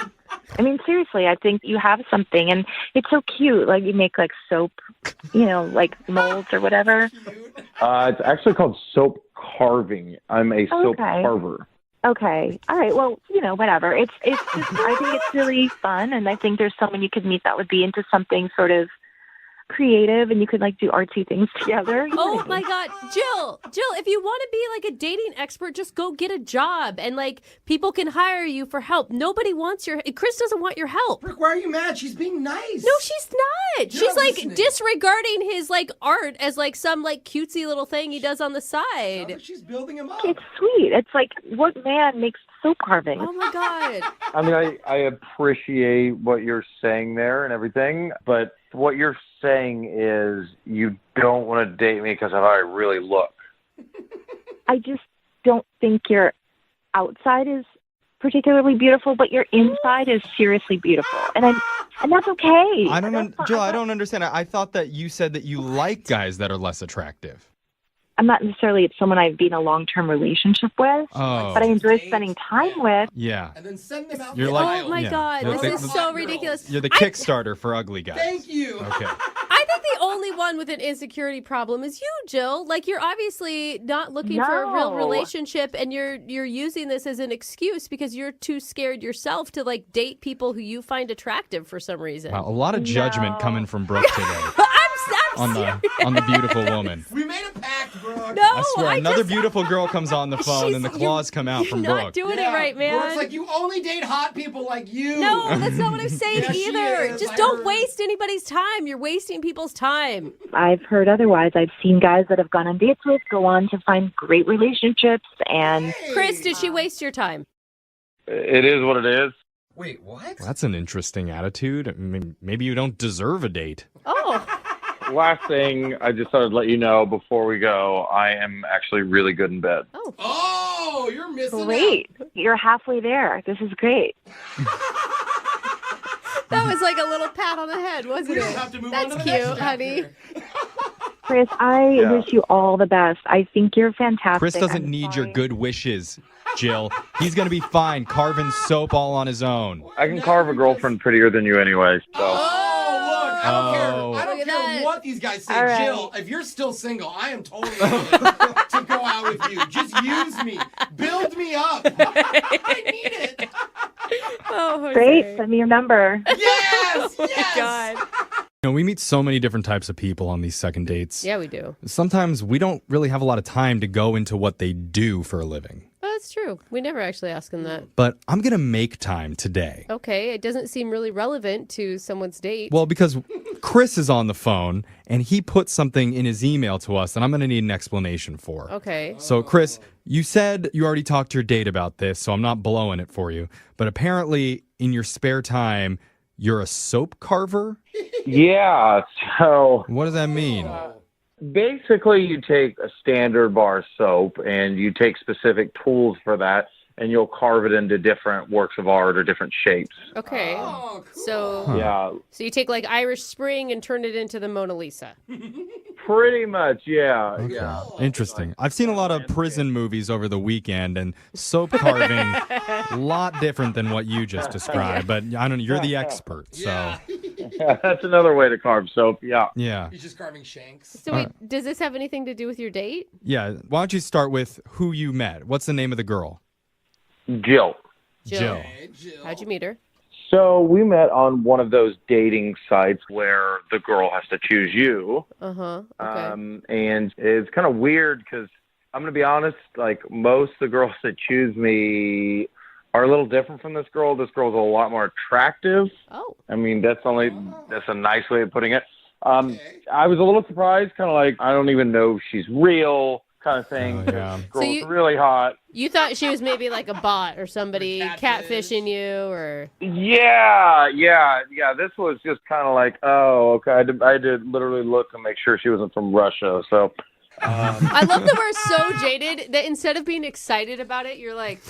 I mean, seriously, I think you have something, and it's so cute. Like, you make, like, soap, like molds or whatever. It's actually called soap carving. I'm a soap carver. Okay. All right. Well, whatever. It's just, I think it's really fun, and I think there's someone you could meet that would be into something sort of creative, and you could like do artsy things together. Oh my God, Jill, if you want to be like a dating expert, just go get a job and like people can hire you for help. Nobody wants Chris doesn't want your help. Brooke, why are you mad? She's being nice. No, she's not. You're She's not like listening. disregarding his like art as like some like cutesy little thing he does on the side. Like she's building him up. It's sweet. It's like, what man makes soap carving? Oh my God. I mean, I appreciate what you're saying there and everything, but what you're saying is you don't want to date me because of how I really look. I just don't think your outside is particularly beautiful, but your inside is seriously beautiful, and that's okay. Jill, I don't understand. I thought that you said that you like guys that are less attractive. I'm not necessarily someone I've been in a long-term relationship with, Oh. but I enjoy spending time with. Yeah. And then send them out. You're the like, aisle. Oh my God, You're this is so ridiculous. You're the Kickstarter for ugly guys. Thank you. Okay. I think the only one with an insecurity problem is you, Jill. Like you're obviously not looking for a real No. relationship, and you're using this as an excuse because you're too scared yourself to like date people who you find attractive for some reason. Wow, a lot of judgment coming from Brooke today I'm on the beautiful woman. We made a pact, Brooke. No, I swear, another just- beautiful girl comes on the phone and the claws come out from You're not Brooke. doing it right, man. Brooke's like, you only date hot people like you. No, that's not what I'm saying Yeah, she either. is. Just I don't heard. waste anybody's time. You're wasting people's time. I've heard otherwise. I've seen guys that have gone on dates with go on to find great relationships, and Chris, did she waste your time? It is what it is. Wait, what? That's an interesting attitude. I mean, maybe you don't deserve a date. Oh. Last thing, I just thought I'd let you know before we go, I am actually really good in bed. Oh, you're missing great. You're halfway there. This is great. That was like a little pat on the head, wasn't We it? don't have to move That's on to the cute, next honey. Chris, I wish you all the best. I think you're fantastic. Chris doesn't I'm need sorry. your good wishes, Jill. He's going to be fine carving soap all on his own. I can carve a girlfriend prettier than you anyway, so. Oh, look, I don't care. I Look don't at care that. what these guys say. All right. Jill, if you're still single, I am totally willing to go out with you. Just use me. Build me up. I need it. Oh, Jose. Great. Send me your number. Yes! Oh, my Yes! God. You know, we meet so many different types of people on these second dates. Yeah, we do. Sometimes we don't really have a lot of time to go into what they do for a living. Oh, that's true. We never actually ask them that. But I'm going to make time today. Okay, it doesn't seem really relevant to someone's date. Well, because Chris is on the phone and he put something in his email to us that I'm going to need an explanation for. Okay. So, Chris, you said you already talked to your date about this, so I'm not blowing it for you. But apparently, in your spare time, you're a soap carver? Yeah, so What does that mean? basically you take a standard bar soap and you take specific tools for that and you'll carve it into different works of art or different shapes. Okay. Oh, cool. So, Huh. Yeah, so you take like Irish Spring and turn it into the Mona Lisa. Pretty much, yeah. Okay. Yeah. Interesting. I've seen a lot of prison movies over the weekend, and soap carving, a lot different than what you just described. But I don't know. You're the expert, so That's another way to carve soap. Yeah. yeah. He's just carving shanks. So wait, does this have anything to do with your date? Yeah. Why don't you start with who you met? What's the name of the girl? Jill. Jill. How'd you meet her? So we met on one of those dating sites where the girl has to choose you. Uh-huh. Okay. And it's kind of weird because I'm going to be honest, like most of the girls that choose me are a little different from this girl. This girl's a lot more attractive. Oh. I mean, that's a nice way of putting it. I was a little surprised, kind of like, I don't even know if she's real kind of thing. Yeah. This girl's really hot. You thought she was maybe like a bot or somebody catfishing you or... Yeah. This was just kind of like, oh, okay. I had to literally look and make sure she wasn't from Russia. So, I love that we're so jaded that instead of being excited about it, you're like,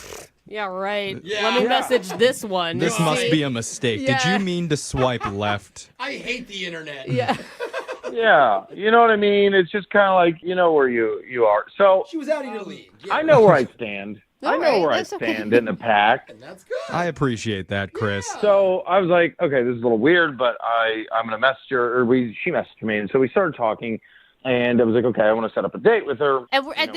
yeah, right. Let me message this one. This must be a mistake. Yeah. Did you mean to swipe left? I hate the internet. Yeah. yeah, you know what I mean? It's just kind of like, you know where you are. So She was out of your league. Yeah. I know where I stand. All I know right, where I that's okay. stand in the pack. And that's good. I appreciate that, Chris. So I was like, okay, this is a little weird, but I'm going to message her, she messaged me. And so we started talking, and I was like, okay, I want to set up a date with her. And at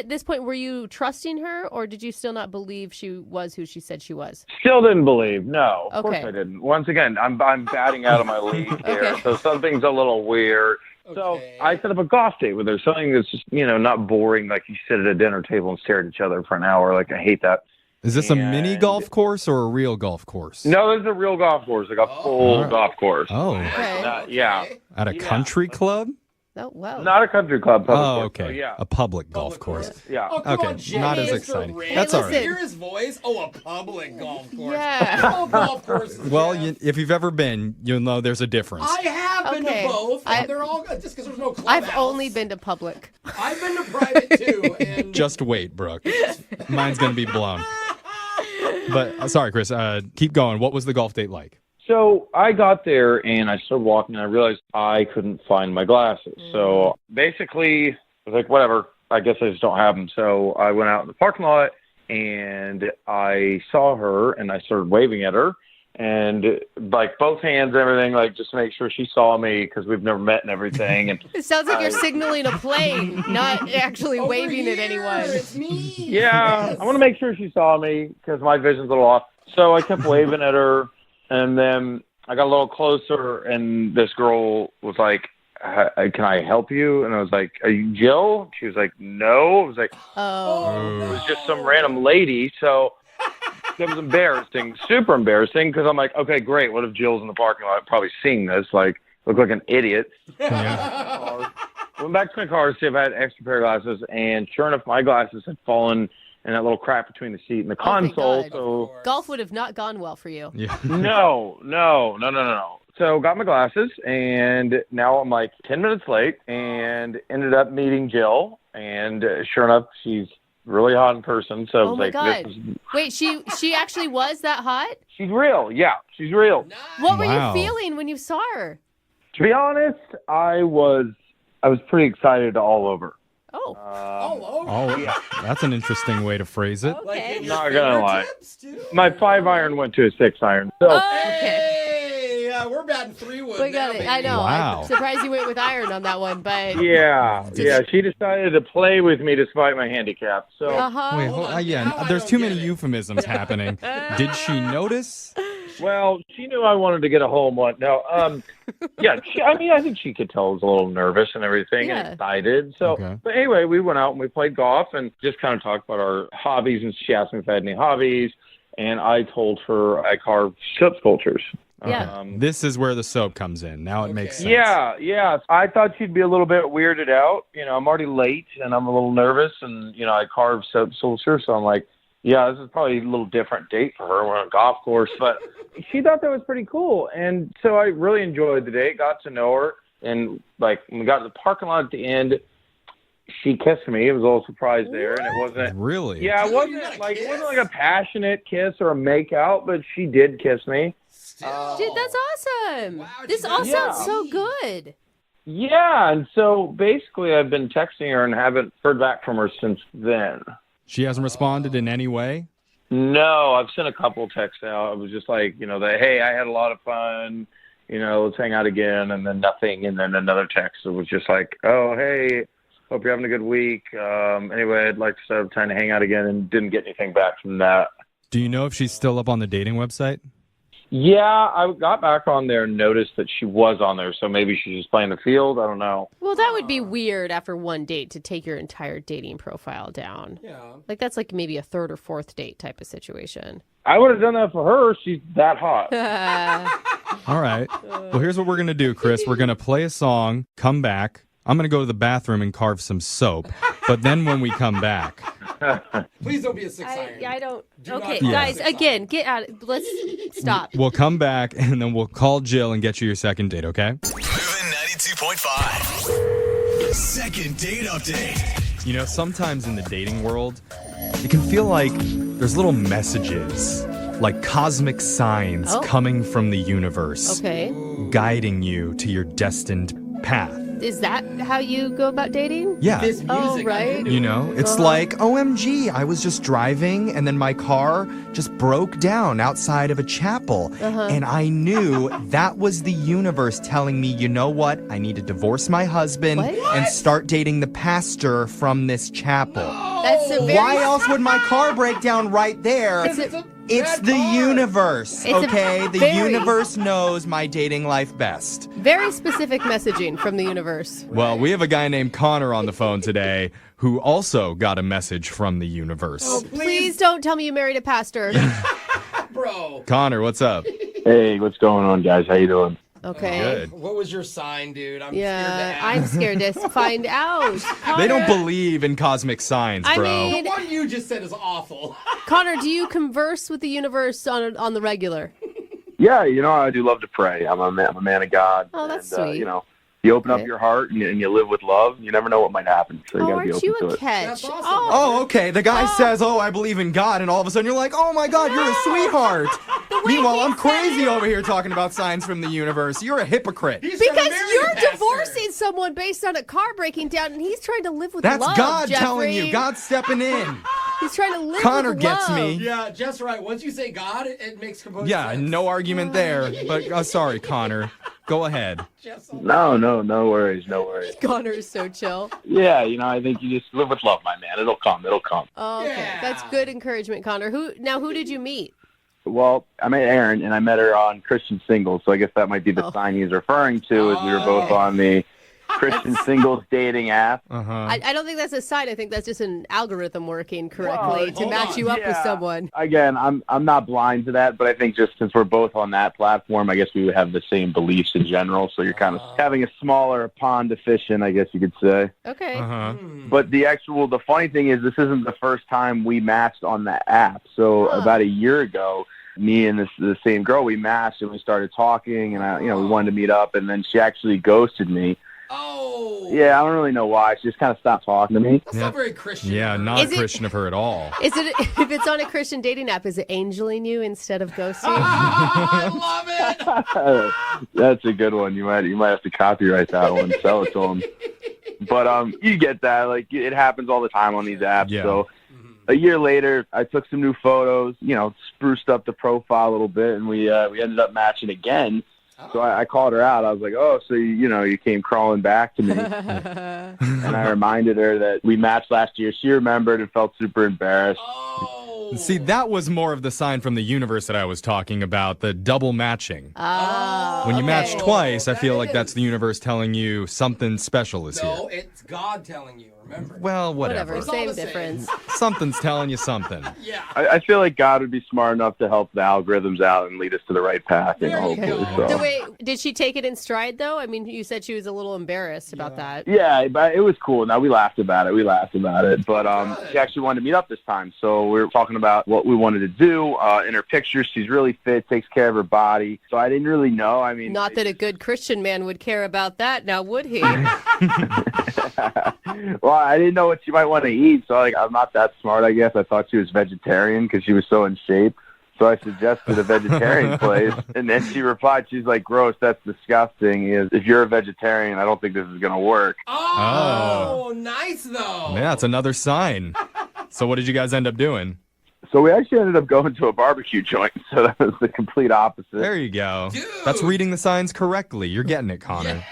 this point, were you trusting her, or did you still not believe she was who she said she was? Still didn't believe. No, of course Okay. I didn't. Once again, I'm batting out of my league here, so something's a little weird. So I set up a golf date with her, something that's just, not boring, like you sit at a dinner table and stare at each other for an hour. Like, I hate that. Is this a mini golf course or a real golf course? No, this is a real golf course, like a full golf course. Oh. Yeah. At a country club? Oh, wow. Not a country club. Public course, okay. so yeah. A public golf course. Yeah. Oh, come Okay, on, Jimmy, not as Mr. exciting. Rich. That's all right. Hear his voice? Oh, a public golf course. Yeah. Oh, golf courses. Well, if you've ever been, you'll know there's a difference. I have been to both, and they're all good just because there's no clubhouse. I've only been to public. I've been to private, too. And Just wait, Brooke. Mine's going to be blown. But sorry, Chris, keep going. What was the golf date like? So I got there and I started walking and I realized I couldn't find my glasses. So basically, I was like, whatever, I guess I just don't have them. So I went out in the parking lot and I saw her and I started waving at her and like both hands and everything, like just to make sure she saw me because we've never met and everything. And It sounds like you're signaling a plane, not actually waving at anyone. it's me. yeah, I want to make sure she saw me because my vision's a little off. So I kept waving at her. And then I got a little closer, and this girl was like, can I help you? And I was like, are you Jill? She was like, no. I was like, it was just some random lady. So it was embarrassing, super embarrassing, because I'm like, okay, great. What if Jill's in the parking lot probably seeing this? Like, look like an idiot. Went back to my car to see if I had an extra pair of glasses, and sure enough, my glasses had fallen in that little crap between the seat and the console. So golf would have not gone well for you. Yeah. No. So got my glasses, and now I'm like 10 minutes late, and ended up meeting Jill, and sure enough, she's really hot in person. So Oh my like, God! this is, Wait, she actually was that hot? she's real. Yeah, she's real. What were Wow. you feeling when you saw her? To be honest, I was pretty excited all over. Oh. Oh, that's an interesting way to phrase it. Okay. Not gonna lie, my 5-iron went to a 6-iron. So Hey, we're batting 3 wood. We got it. I know. Wow. I'm surprised you went with iron on that one, but yeah, she decided to play with me despite my handicap. So Wait, there's too many euphemisms happening. Did she notice? well, she knew I wanted to get a home one. No, yeah, I think she could tell I was a little nervous and everything and excited. So, But anyway, we went out and we played golf and just kind of talked about our hobbies. And she asked me if I had any hobbies, and I told her I carved soap sculptures. Yeah. This is where the soap comes in. Now it makes sense. Yeah. I thought she'd be a little bit weirded out. I'm already late and I'm a little nervous, and I carved soap sculptures, so I'm like, yeah, this is probably a little different date for her. We're on a golf course, but she thought that was pretty cool. And so I really enjoyed the date, got to know her. And like when we got to the parking lot at the end, she kissed me. It was a little surprise there. And it wasn't really, yeah, it wasn't like a passionate kiss or a make out, but she did kiss me. Dude, that's awesome. This all sounds so good. Yeah, and so basically I've been texting her and haven't heard back from her since then. She hasn't responded in any way? No, I've sent a couple texts out. It was just like, hey, I had a lot of fun, let's hang out again, and then nothing. And then another text that was just like, oh, hey, hope you're having a good week. Anyway, I'd like to set up time to hang out again, and didn't get anything back from that. Do you know if she's still up on the dating website? Yeah, I got back on there and noticed that she was on there, so maybe she's just playing the field. I don't know. Well, that would be weird after one date to take your entire dating profile down. Yeah. Like, that's like maybe a third or fourth date type of situation. I would have done that for her. She's that hot. All right. Well, here's what we're going to do, Chris. We're going to play a song, come back. I'm going to go to the bathroom and carve some soap. But then when we come back... Please don't be a 6-iron. I don't. Do Okay, not- guys, again, get out. Let's stop. We'll come back, and then we'll call Jill and get you your second date, okay? Moving 92.5. Second date update. You know, sometimes in the dating world, it can feel like there's little messages, like cosmic signs coming from the universe, guiding you to your destined path. Is that how you go about dating? Yeah. This music, right. You know, it's like, OMG, I was just driving and then my car just broke down outside of a chapel. And I knew that was the universe telling me, you know what? I need to divorce my husband and start dating the pastor from this chapel. That's a very... Why else would my car break down right there? It's the universe, okay? The universe knows my dating life best. Very specific messaging from the universe. Well, we have a guy named Connor on the phone today who also got a message from the universe. Oh, please don't tell me you married a pastor. Bro. Connor, what's up? Hey, what's going on, guys? How you doing? Okay. Good. What was your sign, dude? I'm scared to find out. Connor, They don't believe in cosmic signs, bro. I mean, the one you just said is awful. Connor, do you converse with the universe on the regular? Yeah, I do love to pray. I'm a man of God. Oh, that's and, sweet. You open up your heart and you live with love. You never know what might happen, so you got to be aren't open you to a it. catch? That's awesome. Oh, okay. The guy says, I believe in God, and all of a sudden you're like, oh my God, you're a sweetheart. Meanwhile, I'm crazy over here talking about signs from the universe. You're a hypocrite. He's trying to Because marry you're a pastor. divorcing someone based on a car breaking down, and he's trying to live with That's love, God Jeffrey. telling you. God's stepping in. He's trying to live Connor with gets love. me. Yeah, just right. Once you say God, it makes complete Yeah, sense. no argument there. But sorry, Connor. Go ahead. No worries. Connor is so chill. Yeah, I think you just live with love, my man. It'll come. Oh, okay. Yeah. That's good encouragement, Connor. Who did you meet? Well, I met Erin, and I met her on Christian Singles, so I guess that might be the sign he's referring to, as we were both on the Christian Singles dating app. I don't think that's a sign. I think that's just an algorithm working correctly to match you up with someone. Again, I'm not blind to that, but I think just since we're both on that platform, I guess we would have the same beliefs in general, so you're kind of having a smaller pond to fish in, I guess you could say. Okay. But the funny thing is, this isn't the first time we matched on the app. So about a year ago, me and the same girl, we matched and we started talking, and we wanted to meet up, and then she actually ghosted me. Oh. Yeah, I don't really know why. She just kind of stopped talking to me. That's not very Christian. Yeah, not Christian of her at all. Is it if it's on a Christian dating app? Is it angeling you instead of ghosting? I love it. That's a good one. You might have to copyright that one, sell it to them. But you get that. Like, it happens all the time on these apps. Yeah. So a year later, I took some new photos. Spruced up the profile a little bit, and we ended up matching again. So I called her out. I was like, oh, so you came crawling back to me. And I reminded her that we matched last year. She remembered and felt super embarrassed. See, that was more of the sign from the universe that I was talking about, the double matching. When you match twice, I feel like that's the universe telling you something special is here. No, it's God telling you, remember. Well, whatever. Same difference. Something's telling you something. Yeah. I feel like God would be smart enough to help the algorithms out and lead us to the right path. Hopefully. So wait, did she take it in stride, though? I mean, you said she was a little embarrassed about that. Yeah, but it was cool. Now, we laughed about it. But she actually wanted to meet up this time. So we were talking about what we wanted to do. In her pictures, she's really fit, takes care of her body. So I didn't really know. I mean, not that a good Christian man would care about that, now would he? Well, I didn't know what she might want to eat. So I'm not that smart, I guess. I thought she was vegetarian because she was so in shape. So I suggested a vegetarian place, and then she replied, she's like, gross, that's disgusting. If you're a vegetarian, I don't think this is going to work. Oh, nice, though. Yeah, it's another sign. So what did you guys end up doing? So we actually ended up going to a barbecue joint, so that was the complete opposite. There you go. That's reading the signs correctly. You're getting it, Connor.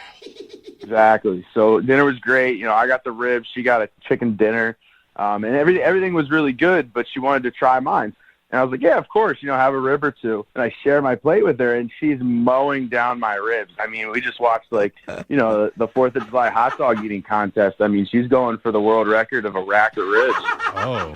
Exactly. So dinner was great. I got the ribs. She got a chicken dinner. And everything was really good, but she wanted to try mine. And I was like, yeah, of course, have a rib or two. And I share my plate with her, and she's mowing down my ribs. I mean, we just watched, the 4th of July hot dog eating contest. I mean, she's going for the world record of a rack of ribs. Oh.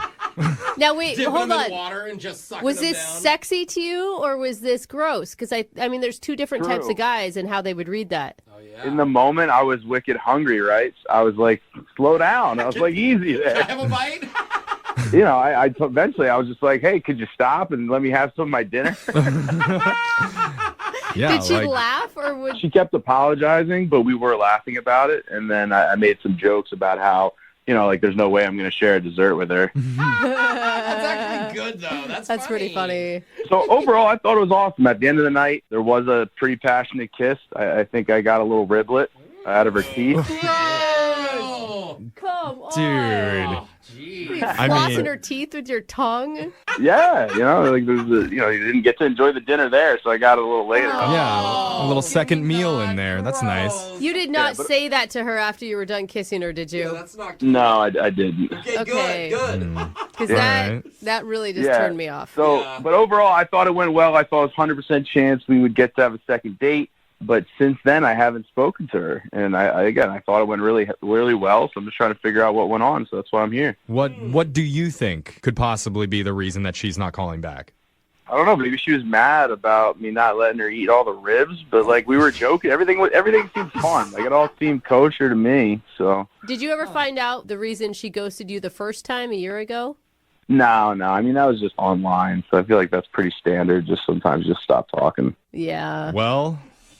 Now, wait, Dipping hold them on. in water and just sucking Was them this down. sexy to you, or was this gross? Because, I mean, there's two different types True. of guys and how they would read that. In the moment, I was wicked hungry, right? I was like, slow down. I was like, easy there. Can I have a bite? Eventually I was just like, hey, could you stop and let me have some of my dinner? Yeah, Did she laugh, or would She kept apologizing, but we were laughing about it. And then I made some jokes about how, there's no way I'm going to share a dessert with her. That's actually good, though. That's pretty funny. So overall, I thought it was awesome. At the end of the night, there was a pretty passionate kiss. I think I got a little riblet out of her teeth. Come on. Dude. Were you flossing her teeth with your tongue? Yeah, there's you didn't get to enjoy the dinner there, so I got it a little later. Yeah, a little second meal in there. That's nice. You did not say that to her after you were done kissing her, did you? That's not No, I didn't. Okay. Good. Because Yeah. that really just turned me off. So, but overall, I thought it went well. I thought it was 100% chance we would get to have a second date. But since then, I haven't spoken to her. And I thought it went really, really well. So I'm just trying to figure out what went on. So that's why I'm here. What do you think could possibly be the reason that she's not calling back? I don't know. Maybe she was mad about me not letting her eat all the ribs. But we were joking. Everything seemed fun. It all seemed kosher to me. So Did you ever find out the reason she ghosted you the first time a year ago? no. I mean, that was just online. So I feel like that's pretty standard. Just sometimes just stop talking. Yeah. Well,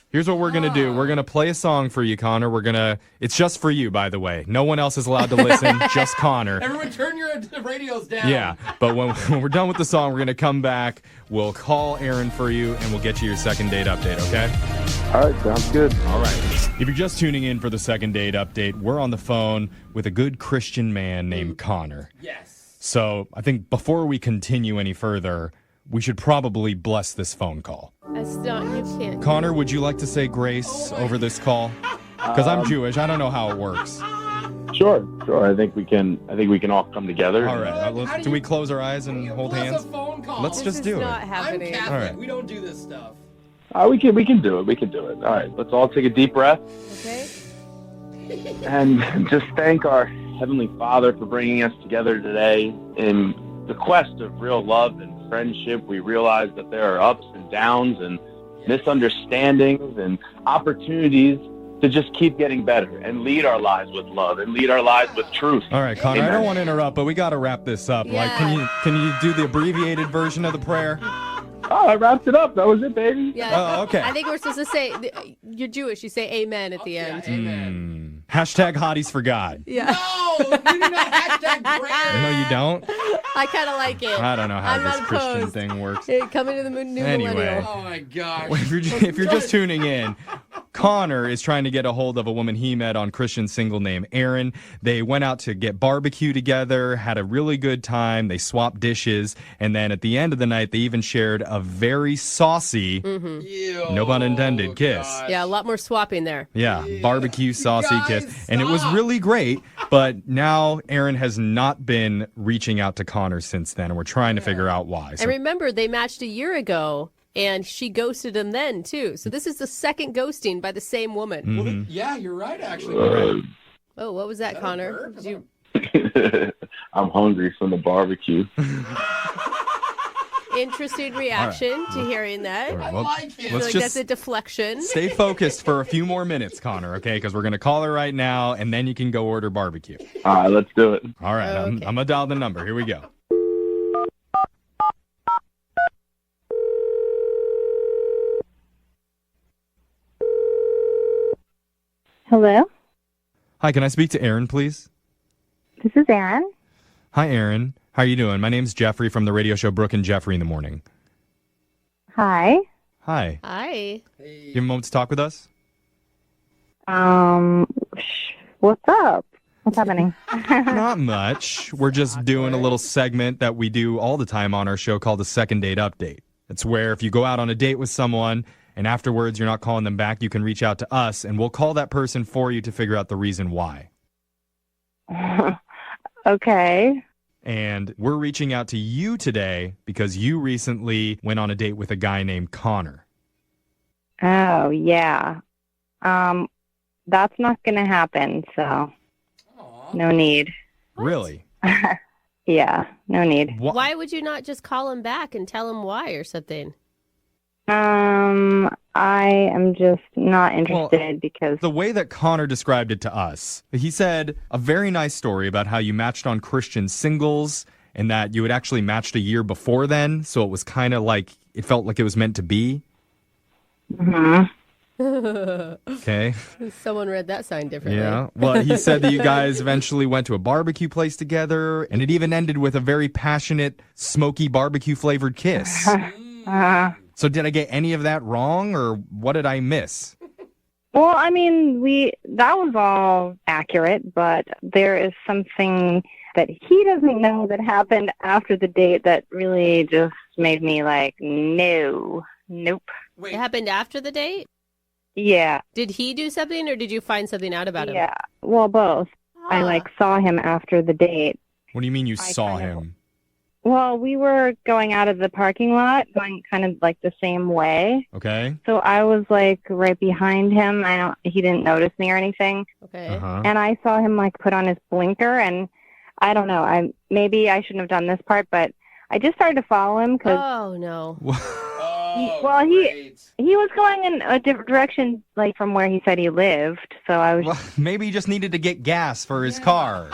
here's what we're going to do. We're going to play a song for you, Connor. It's just for you, by the way. No one else is allowed to listen, just Connor. Everyone turn your radios down. Yeah, but when we're done with the song, we're going to come back. We'll call Aaron for you, and we'll get you your second date update, okay? All right, sounds good. All right. If you're just tuning in for the second date update, we're on the phone with a good Christian man named Connor. Yes. So I think before we continue any further, we should probably bless this phone call. You can't. Connor, would you like to say grace over this call? Because I'm Jewish. I don't know how it works. Sure. I think we can all come together. All right. Do we close our eyes and hold hands? Let's just do it. Not happening. I'm Catholic. All right. We don't do this stuff. We can do it. We can do it. All right. Let's all take a deep breath. Okay. And just thank our Heavenly Father for bringing us together today in the quest of real love and friendship. We realize that there are ups and downs and misunderstandings and opportunities to just keep getting better and lead our lives with love and lead our lives with truth. All right, Connor, Amen. I don't want to interrupt, but we got to wrap this up. Yeah. Can you do the abbreviated version of the prayer? Oh, I wrapped it up. That was it, baby. Yeah. Oh, okay. I think we're supposed to say, you're Jewish, you say amen at the end. Amen. Hashtag hotties for God. Yeah. No, we do not hashtag prayer. No, you don't? I kind of like it. I don't know how I'm this not Christian opposed. thing works. Hey, coming to the new Anyway. millennial. Oh my gosh. Well, if you're just tuning in, Connor is trying to get a hold of a woman he met on Christian single named Aaron. They went out to get barbecue together, had a really good time. They swapped dishes. And then at the end of the night, they even shared a very saucy, no pun intended, kiss. Yeah, a lot more swapping there. Yeah, barbecue saucy guys, kiss. And it was really great, but now Aaron has not been reaching out to Connor since then, and we're trying to figure out why. So And remember, they matched a year ago, and she ghosted him then, too. So this is the second ghosting by the same woman. Well, yeah, you're right, actually. Oh, what was that, Connor? Did you... I'm hungry from the barbecue. Interesting reaction to hearing that. All right, I well, like it. I feel let's like just that's a deflection. stay focused for a few more minutes, Connor, okay? Because we're going to call her right now, and then you can go order barbecue. All right, let's do it. All right, I'm Okay. going to dial the number. Here we go. Hello, Hi, can I speak to Aaron, please? this is Aaron. Hi, Aaron. How are you doing? My name's Jeffrey from the radio show Brooke and Jeffrey in the Morning. Hi. Hi. Hi. You have a moment to talk with us? What's up? What's happening? Not much. We're just doing a little segment that we do all the time on our show called the Second Date Update. It's where if you go out on a date with someone and afterwards you're not calling them back, you can reach out to us and we'll call that person for you to figure out the reason why. Okay. And we're reaching out to you today because you recently went on a date with a guy named Connor. Oh, yeah. That's not going to happen, so no need. Really? Yeah, no need. Why would you not just call him back and tell him why or something? I am just not interested because The way that Connor described it to us, he said a very nice story about how you matched on Christian Singles and that you had actually matched a year before then, so it was kind of like, it felt like it was meant to be. Okay. Someone read that sign differently. Yeah. Well, he said that you guys eventually went to a barbecue place together, and it even ended with a very passionate, smoky barbecue-flavored kiss. So did I get any of that wrong, or what did I miss? Well, I mean, that was all accurate, but there is something that he doesn't know that happened after the date that really just made me like, nope. It happened after the date? Yeah. Did he do something or did you find something out about him? Yeah. Well, both. I saw him after the date. What do you mean you saw him? Well, we were going out of the parking lot, going kind of like the same way. Okay. So I was like right behind him. He didn't notice me or anything. Okay. And I saw him like put on his blinker, and I don't know. Maybe I shouldn't have done this part, but I just started to follow him because. Oh no. He was going in a different direction, like from where he said he lived. So I was. Well, maybe he just needed to get gas for his car.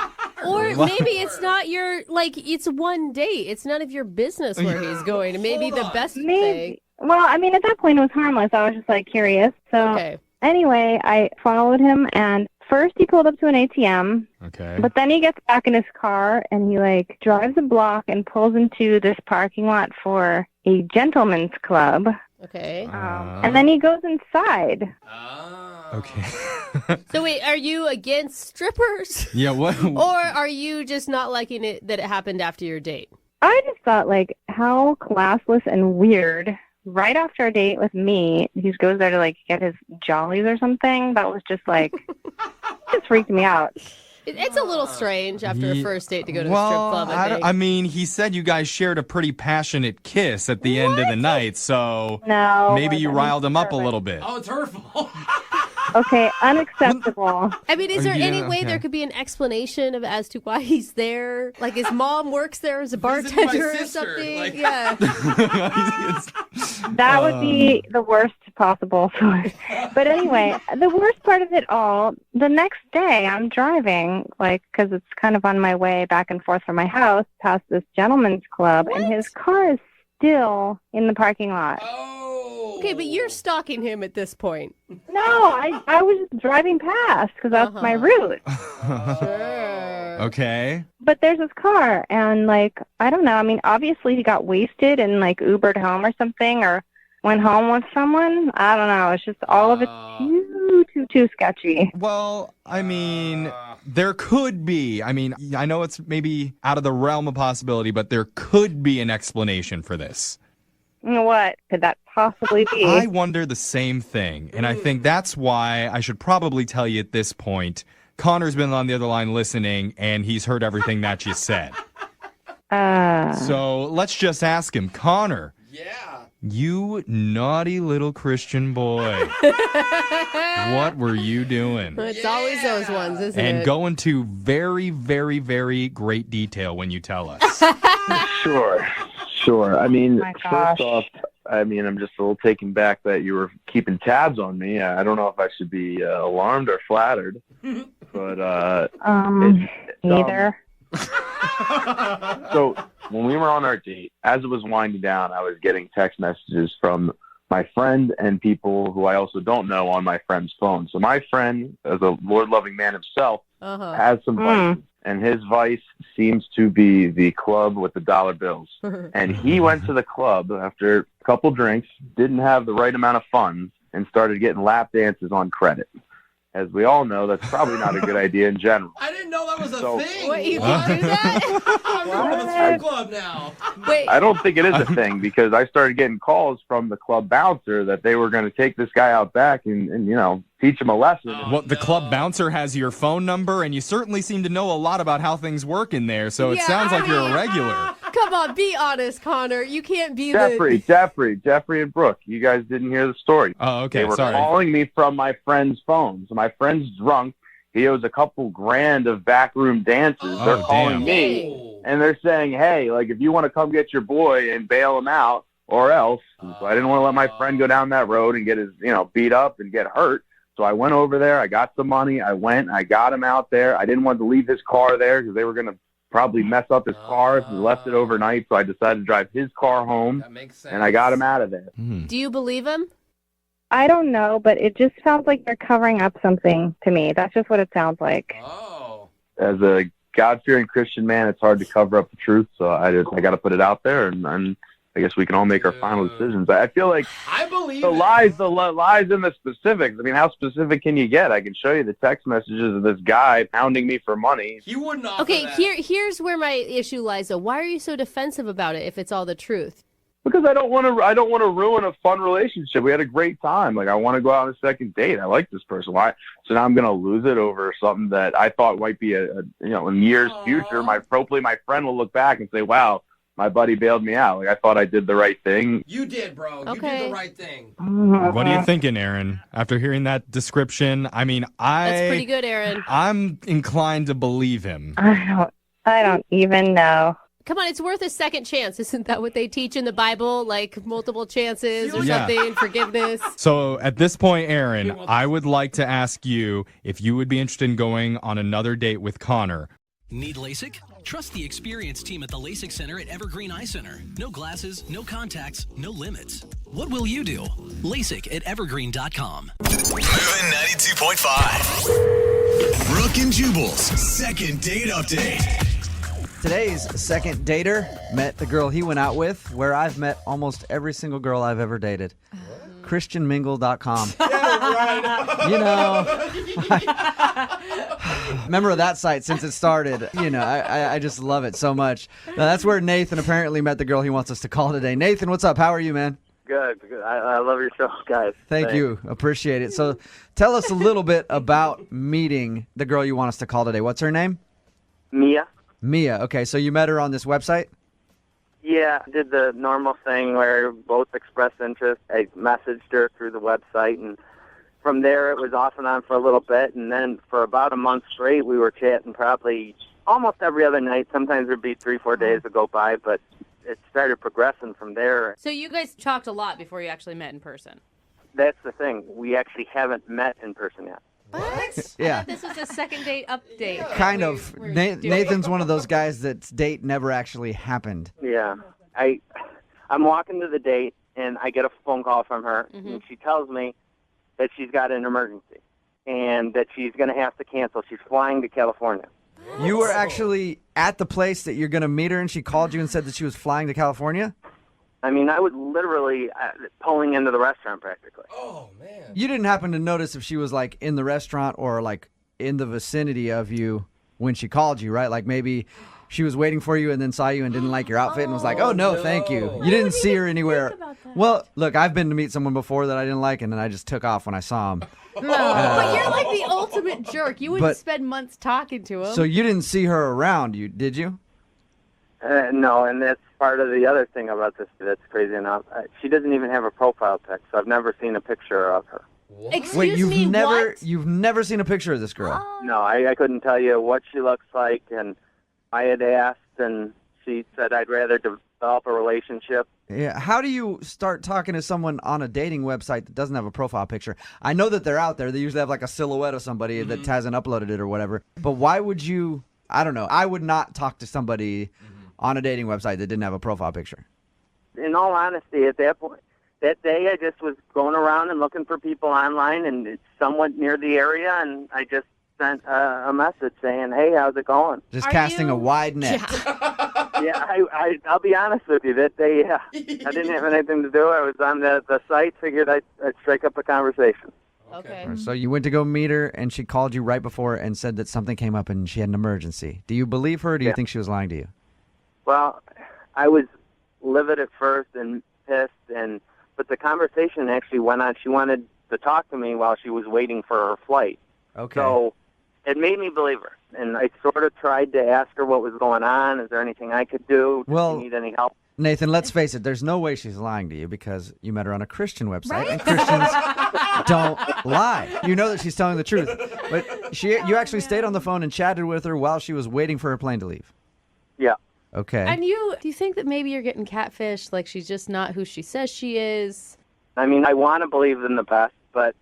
Or maybe it's not it's one date. It's none of your business where he's going. It may be the best thing. Well, I mean, at that point it was harmless. I was just like curious. So anyway, I followed him, and first he pulled up to an ATM. Okay. But then he gets back in his car and he like drives a block and pulls into this parking lot for a gentleman's club. Okay. And then he goes inside. Okay. So wait, are you against strippers? Yeah, what? Or are you just not liking it that it happened after your date? I just thought, like, how classless and weird. Right after a date with me, he goes there to, like, get his jollies or something. That was just, like, just freaked me out. It's a little strange after a first date to go to a strip club, I think. I mean, he said you guys shared a pretty passionate kiss at the end of the night, so maybe you riled him up a little bit. Oh, it's her fault. Okay, unacceptable. I mean, is there any way there could be an explanation as to why he's there? Like his mom works there as a bartender or something? Like... Yeah. That would be the worst possible source. But anyway, the worst part of it all, the next day I'm driving, like, because it's kind of on my way back and forth from my house past this gentleman's club, and his car is still in the parking lot. Okay, but you're stalking him at this point. No, I was just driving past because that's my route. Okay. But there's his car, and, like, I don't know. I mean, obviously he got wasted and, like, Ubered home or something, or went home with someone. I don't know. It's just all of it too sketchy. Well, I mean, there could be. I mean, I know it's maybe out of the realm of possibility, but there could be an explanation for this. What could that possibly be? I wonder the same thing, and I think that's why I should probably tell you at this point. Connor's been on the other line listening, and he's heard everything that you said. So let's just ask him. Connor. Yeah. You naughty little Christian boy. What were you doing? It's always those ones, isn't it? And go into very, very, very great detail when you tell us. Sure. I mean, gosh. first off, I'm just a little taken back that you were keeping tabs on me. I don't know if I should be alarmed or flattered, but neither. So when we were on our date, as it was winding down, I was getting text messages from my friend and people who I also don't know on my friend's phone. So my friend, as a Lord-loving man himself, has some vices, and his vice seems to be the club with the dollar bills. And he went to the club after couple drinks, didn't have the right amount of funds, and started getting lap dances on credit. As we all know, that's probably not a good idea in general. I didn't know that was a thing. What, you can do that? I'm going to the strip club now. Wait. I don't think it is a thing because I started getting calls from the club bouncer that they were going to take this guy out back and teach him a lesson. Well, the club bouncer has your phone number, and you certainly seem to know a lot about how things work in there, so it sounds like you're a regular. Come on, be honest, Connor. You can't be Jeffrey and Brooke, you guys didn't hear the story. Oh, okay, They were sorry. calling me from my friend's phone. So my friend's drunk. He owes a couple grand of backroom dances. They're calling me, and they're saying, hey, like, if you want to come get your boy and bail him out or else. So I didn't want to let my friend go down that road and get his, beat up and get hurt. So I went over there. I got some money. I went. I got him out there. I didn't want to leave his car there because they were going to probably mess up his car if he left it overnight. So I decided to drive his car home, and I got him out of there. Do you believe him? I don't know, but it just sounds like you're covering up something to me. That's just what it sounds like. As a God-fearing Christian man, it's hard to cover up the truth. So I got to put it out there, and I guess we can all make our final decisions. I feel like the lies in the specifics. I mean, how specific can you get? I can show you the text messages of this guy pounding me for money. He wouldn't offer Okay, that. here's where my issue lies, though. Why are you so defensive about it if it's all the truth? Because I don't want to ruin a fun relationship. We had a great time. Like, I want to go out on a second date. I like this person. Why? So now I'm going to lose it over something that I thought might be in years future. Hopefully my friend will look back and say, "Wow, my buddy bailed me out. Like, I thought I did the right thing." You did, bro. You did the right thing. What are you thinking, Aaron? After hearing that description, I mean, That's pretty good, Aaron. I'm inclined to believe him. I don't even know. Come on, it's worth a second chance. Isn't that what they teach in the Bible? Like multiple chances or Yeah. something, forgiveness? So at this point, Aaron, I would like to ask you if you would be interested in going on another date with Connor. Need LASIK? Trust the experienced team at the LASIK Center at Evergreen Eye Center. No glasses, no contacts, no limits. What will you do? LASIK at evergreen.com. Moving 92.5. Brooke and Jubal's second date update. Today's second dater met the girl he went out with, where I've met almost every single girl I've ever dated. ChristianMingle.com. Member of that site since it started. I just love it so much. Now, that's where Nathan apparently met the girl he wants us to call today. Nathan, what's up? How are you, man? Good. I love your show, guys. Thank you. Appreciate it. So tell us a little bit about meeting the girl you want us to call today. What's her name? Mia. Okay, so you met her on this website? Yeah, I did the normal thing where both expressed interest. I messaged her through the website, and from there it was off and on for a little bit, and then for about a month straight we were chatting probably almost every other night. Sometimes there'd be 3-4 days to go by, but it started progressing from there. So you guys talked a lot before you actually met in person. That's the thing. We actually haven't met in person yet. What? Yeah. I thought this was a second date update. Kind of. Nathan's one of those guys that's date never actually happened. Yeah. I'm walking to the date, and I get a phone call from her, and she tells me that she's got an emergency and that she's going to have to cancel. She's flying to California. You were actually at the place that you're going to meet her, and she called you and said that she was flying to California? I mean, I was literally pulling into the restaurant practically. Oh, man. You didn't happen to notice if she was, like, in the restaurant or, like, in the vicinity of you when she called you, right? Like, maybe she was waiting for you and then saw you and didn't like your outfit and was like, oh, no, thank you. You didn't see her anywhere. Well, look, I've been to meet someone before that I didn't like, and then I just took off when I saw him. But you're like the ultimate jerk. You wouldn't spend months talking to him. So you didn't see her around, did you? No, and that's part of the other thing about this that's crazy enough. She doesn't even have a profile pic, so I've never seen a picture of her. Wait, you've never seen a picture of this girl? No, I couldn't tell you what she looks like, and I had asked, and she said I'd rather develop a relationship. Yeah. How do you start talking to someone on a dating website that doesn't have a profile picture? I know that they're out there. They usually have like a silhouette of somebody that hasn't uploaded it or whatever. But why would you? I don't know. I would not talk to somebody on a dating website that didn't have a profile picture. In all honesty, at that point, that day I just was going around and looking for people online, and it's somewhat near the area, and I just sent a message saying, hey, how's it going? Just casting a wide net. I'll be honest with you. That day, I didn't have anything to do. I was on the site. Figured I'd strike up a conversation. Okay. So you went to go meet her, and she called you right before and said that something came up and she had an emergency. Do you believe her, or do you think she was lying to you? Well, I was livid at first and pissed, but the conversation actually went on. She wanted to talk to me while she was waiting for her flight. Okay. So it made me believe her. And I sort of tried to ask her what was going on. Is there anything I could do? Does she need any help? Nathan, let's face it. There's no way she's lying to you because you met her on a Christian website, and Christians don't lie. You know that she's telling the truth. But you actually stayed on the phone and chatted with her while she was waiting for her plane to leave. Yeah. Okay. And do you think that maybe you're getting catfished? Like she's just not who she says she is? I mean, I want to believe in the best, but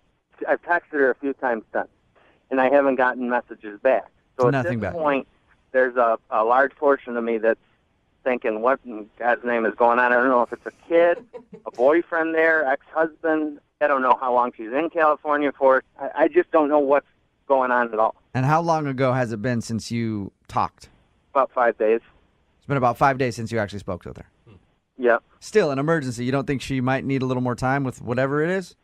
I've texted her a few times since, and I haven't gotten messages back. So at this point, there's a large portion of me that's thinking, what in God's name is going on? I don't know if it's a kid, a boyfriend there, ex-husband. I don't know how long she's in California for. I just don't know what's going on at all. And how long ago has it been since you talked? About 5 days. It's been about 5 days since you actually spoke with her. Yep. Still an emergency. You don't think she might need a little more time with whatever it is?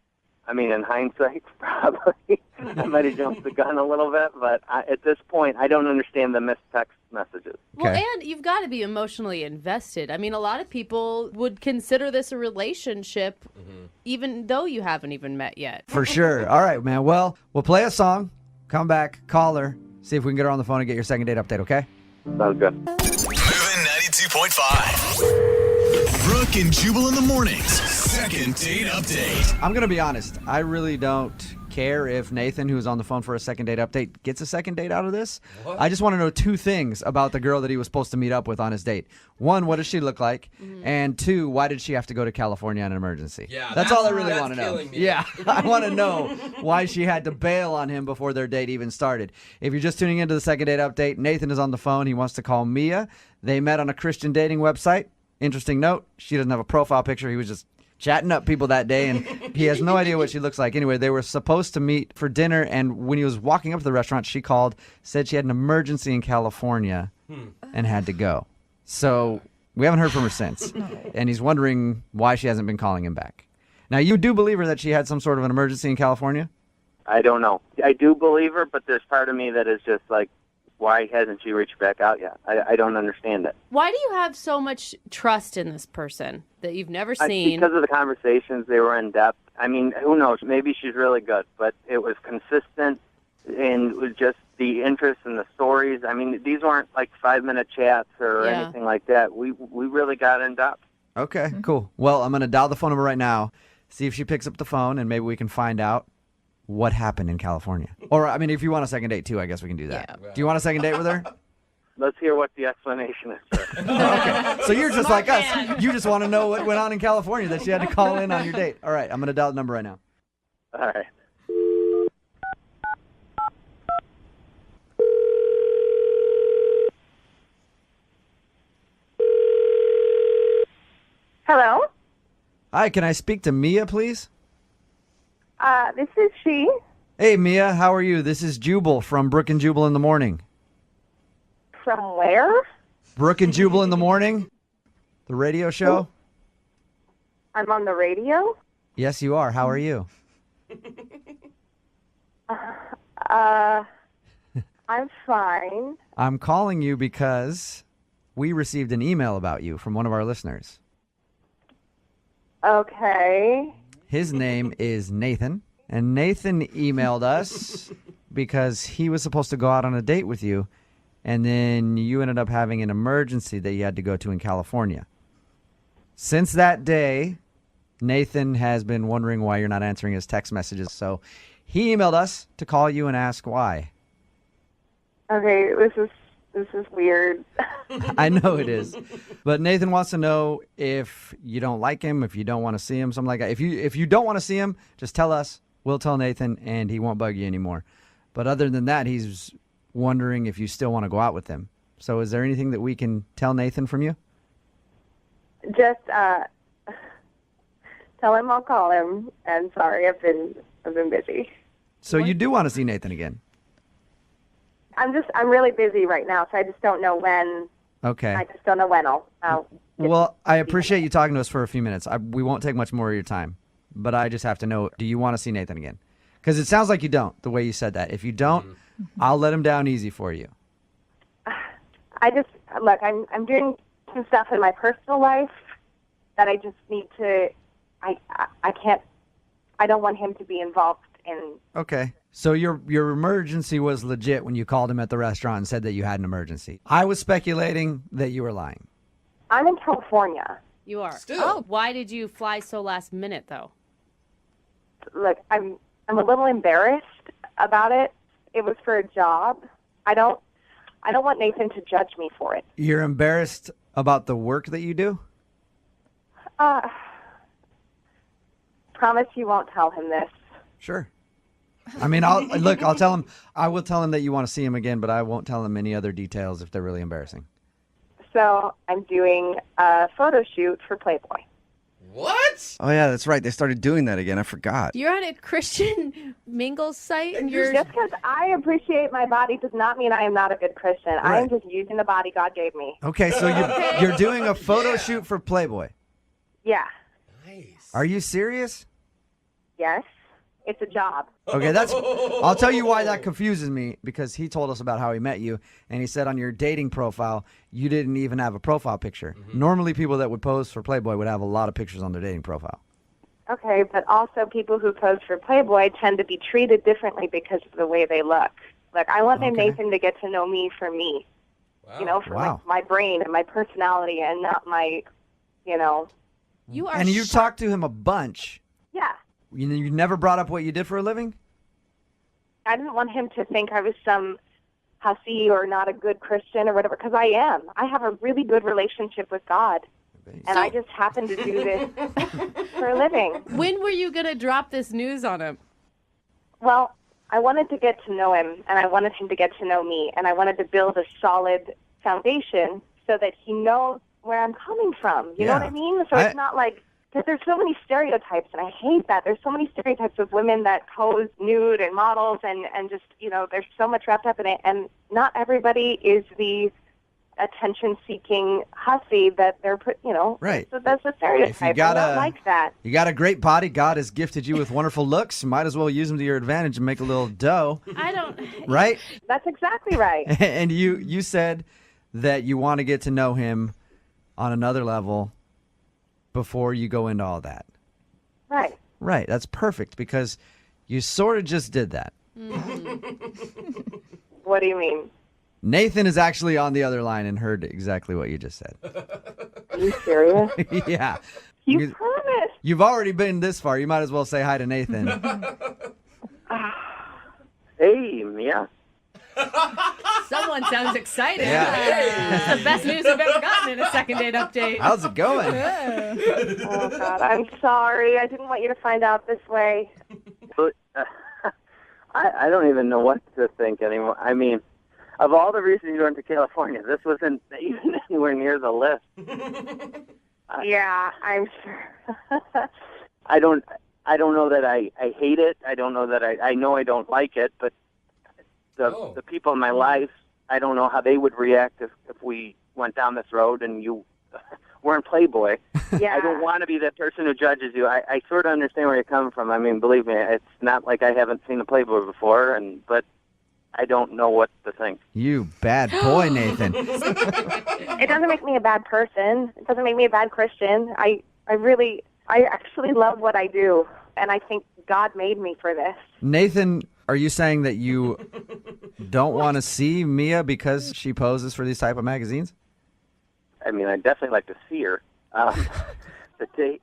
I mean, in hindsight, probably. I might have jumped the gun a little bit, but at this point, I don't understand the missed text messages. Well, and you've got to be emotionally invested. I mean, a lot of people would consider this a relationship, even though you haven't even met yet. For sure. All right, man. Well, we'll play a song, come back, call her, see if we can get her on the phone and get your second date update, okay? Sounds good. Moving 92.5. Brooke and Jubal in the mornings. Second date update. I'm going to be honest. I really don't care if Nathan, who's on the phone for a second date update, gets a second date out of this. What? I just want to know two things about the girl that he was supposed to meet up with on his date. One, what does she look like? And two, why did she have to go to California on an emergency? Yeah, that's all I really that's want to know. killing me. Yeah, I want to know why she had to bail on him before their date even started. If you're just tuning into the second date update, Nathan is on the phone. He wants to call Mia. They met on a Christian dating website. Interesting note, she doesn't have a profile picture. He was just chatting up people that day, and he has no idea what she looks like. Anyway, they were supposed to meet for dinner, and when he was walking up to the restaurant, she called, said she had an emergency in California and had to go. So we haven't heard from her since, and he's wondering why she hasn't been calling him back. Now, you do believe her that she had some sort of an emergency in California? I don't know. I do believe her, but there's part of me that is just like, why hasn't she reached back out yet? I don't understand it. Why do you have so much trust in this person that you've never seen? Because of the conversations, they were in depth. I mean, who knows? Maybe she's really good, but it was consistent, and it was just the interest in the stories. I mean, these weren't like 5-minute chats or anything like that. We really got in depth. Okay, cool. Well, I'm going to dial the phone number right now, see if she picks up the phone, and maybe we can find out what happened in California. Or, I mean, if you want a second date, too, I guess we can do that. Yeah. Do you want a second date with her? Let's hear what the explanation is. Okay, so you're just like us. You just want to know what went on in California that she had to call in on your date. All right, I'm going to dial the number right now. All right. Hello? Hi, can I speak to Mia, please? This is she. Hey, Mia, how are you? This is Jubal from Brooke and Jubal in the Morning. From where? Brooke and Jubal in the Morning? The radio show? I'm on the radio? Yes, you are. How are you? I'm fine. I'm calling you because we received an email about you from one of our listeners. Okay. His name is Nathan, and Nathan emailed us because he was supposed to go out on a date with you, and then you ended up having an emergency that you had to go to in California. Since that day, Nathan has been wondering why you're not answering his text messages, so he emailed us to call you and ask why. Okay, this is weird. I know it is. But Nathan wants to know if you don't like him, if you don't want to see him, something like that. If you don't want to see him, just tell us. We'll tell Nathan, and he won't bug you anymore. But other than that, he's wondering if you still want to go out with him. So is there anything that we can tell Nathan from you? Just tell him I'll call him. And sorry, I've been busy. So you do want to see Nathan again? I'm really busy right now, so I just don't know when Okay. I just don't know when I'll Well, I appreciate you talking to us for a few minutes. We won't take much more of your time, but I just have to know, do you want to see Nathan again? Because it sounds like you don't, the way you said that. If you don't, I'll let him down easy for you. I just look. I'm doing some stuff in my personal life that I just need to. I can't. I don't want him to be involved in. Okay. So your emergency was legit when you called him at the restaurant and said that you had an emergency. I was speculating that you were lying. I'm in California. You are. Still. Oh, why did you fly so last minute, though? Look, I'm a little embarrassed about it. It was for a job. I don't want Nathan to judge me for it. You're embarrassed about the work that you do? Promise you won't tell him this. Sure. I mean, I will tell him that you want to see him again, but I won't tell him any other details if they're really embarrassing. So I'm doing a photo shoot for Playboy. What? Oh, yeah, that's right. They started doing that again. I forgot. You're on a Christian mingles site, and you're Just because I appreciate my body does not mean I am not a good Christian. I am just using the body God gave me. Okay, so you're doing a photo shoot for Playboy. Yeah. Are you serious? Yes. It's a job. Okay, I'll tell you why that confuses me, because he told us about how he met you, and he said on your dating profile, you didn't even have a profile picture. Normally, people that would pose for Playboy would have a lot of pictures on their dating profile. Okay, but also people who pose for Playboy tend to be treated differently because of the way they look. Like, I want Nathan to get to know me for me. Wow. You know, for like, my brain and my personality and not my, you know. You are. And you talked to him a bunch. Yeah. You never brought up what you did for a living? I didn't want him to think I was some hussy or not a good Christian or whatever, because I am. I have a really good relationship with God, and I just happen to do this for a living. When were you going to drop this news on him? Well, I wanted to get to know him, and I wanted him to get to know me, and I wanted to build a solid foundation so that he knows where I'm coming from. You know what I mean? So it's not like... Because there's so many stereotypes, and I hate that. There's so many stereotypes of women that pose nude and models and just, you know, there's so much wrapped up in it. And not everybody is the attention-seeking hussy that they're put, you know. Right. So that's a stereotype. I'm not like that. You got a great body. God has gifted you with wonderful looks. You might as well use them to your advantage and make a little dough. I don't. Right? That's exactly right. And you said that you want to get to know him on another level before you go into all that. Right. Right. That's perfect, because you sort of just did that. What do you mean? Nathan is actually on the other line and heard exactly what you just said. Are you serious? Yeah. You promised. You've already been this far. You might as well say hi to Nathan. Hey, Mia. Someone sounds excited. Yeah. That's the best news I've ever gotten in a second date update. How's it going? Oh, God, I'm sorry. I didn't want you to find out this way. I don't even know what to think anymore. I mean, of all the reasons you went to California, this wasn't even anywhere near the list. Yeah, I'm sure. I don't know that I hate it. I don't know that I know I don't like it, but the people in my life, I don't know how they would react if we went down this road and you were in Playboy. Yeah. I don't want to be that person who judges you. I sort of understand where you're coming from. I mean, believe me, it's not like I haven't seen a Playboy before, but I don't know what to think. You bad boy, Nathan. It doesn't make me a bad person. It doesn't make me a bad Christian. I actually love what I do, and I think God made me for this. Nathan, are you saying that you don't want to see Mia because she poses for these type of magazines? I mean, I'd definitely like to see her. But this is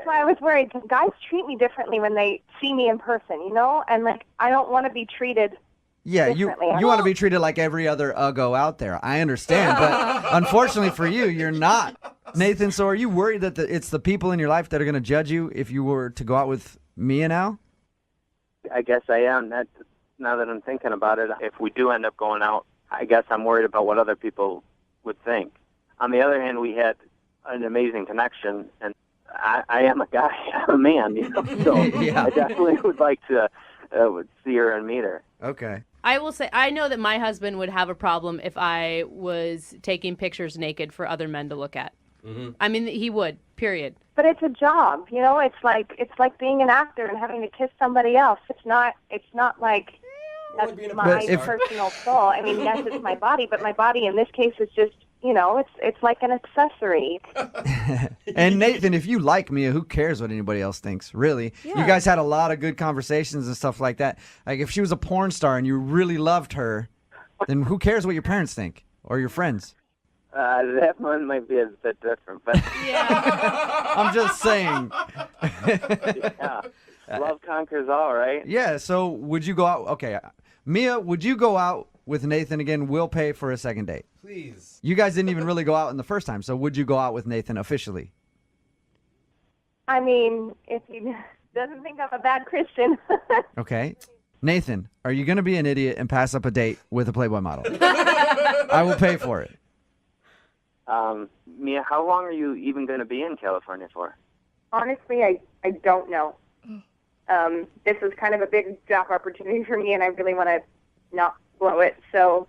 why I was worried, because guys treat me differently when they see me in person, you know? And, like, I don't want to be treated differently. You want to be treated like every other uggo out there. I understand, but unfortunately for you, you're not. Nathan, so are you worried that it's the people in your life that are going to judge you if you were to go out with Mia now? I guess I am. Now that I'm thinking about it, if we do end up going out, I guess I'm worried about what other people would think. On the other hand, we had an amazing connection, and I am a guy. I'm a man, you know, so Yeah. I definitely would like to see her and meet her. Okay. I will say, I know that my husband would have a problem if I was taking pictures naked for other men to look at. Mm-hmm. I mean, he would, period. But it's a job, you know. It's like being an actor and having to kiss somebody else. It's not like that's my personal soul. I mean, yes, it's my body, but my body in this case is just, you know, it's like an accessory. And Nathan, if you like Mia, who cares what anybody else thinks? Really, Yeah. You guys had a lot of good conversations and stuff like that. Like if she was a porn star and you really loved her, then who cares what your parents think or your friends? That one might be a bit different, but I'm just saying. yeah, love conquers all, right? Yeah. So would you go out? Okay, Mia, would you go out with Nathan again? We'll pay for a second date. Please. You guys didn't even really go out in the first time, so would you go out with Nathan officially? I mean, if he doesn't think I'm a bad Christian. Okay. Nathan, are you going to be an idiot and pass up a date with a Playboy model? I will pay for it. Mia, how long are you even going to be in California for? Honestly, I don't know. This is kind of a big job opportunity for me, and I really want to not blow it. So,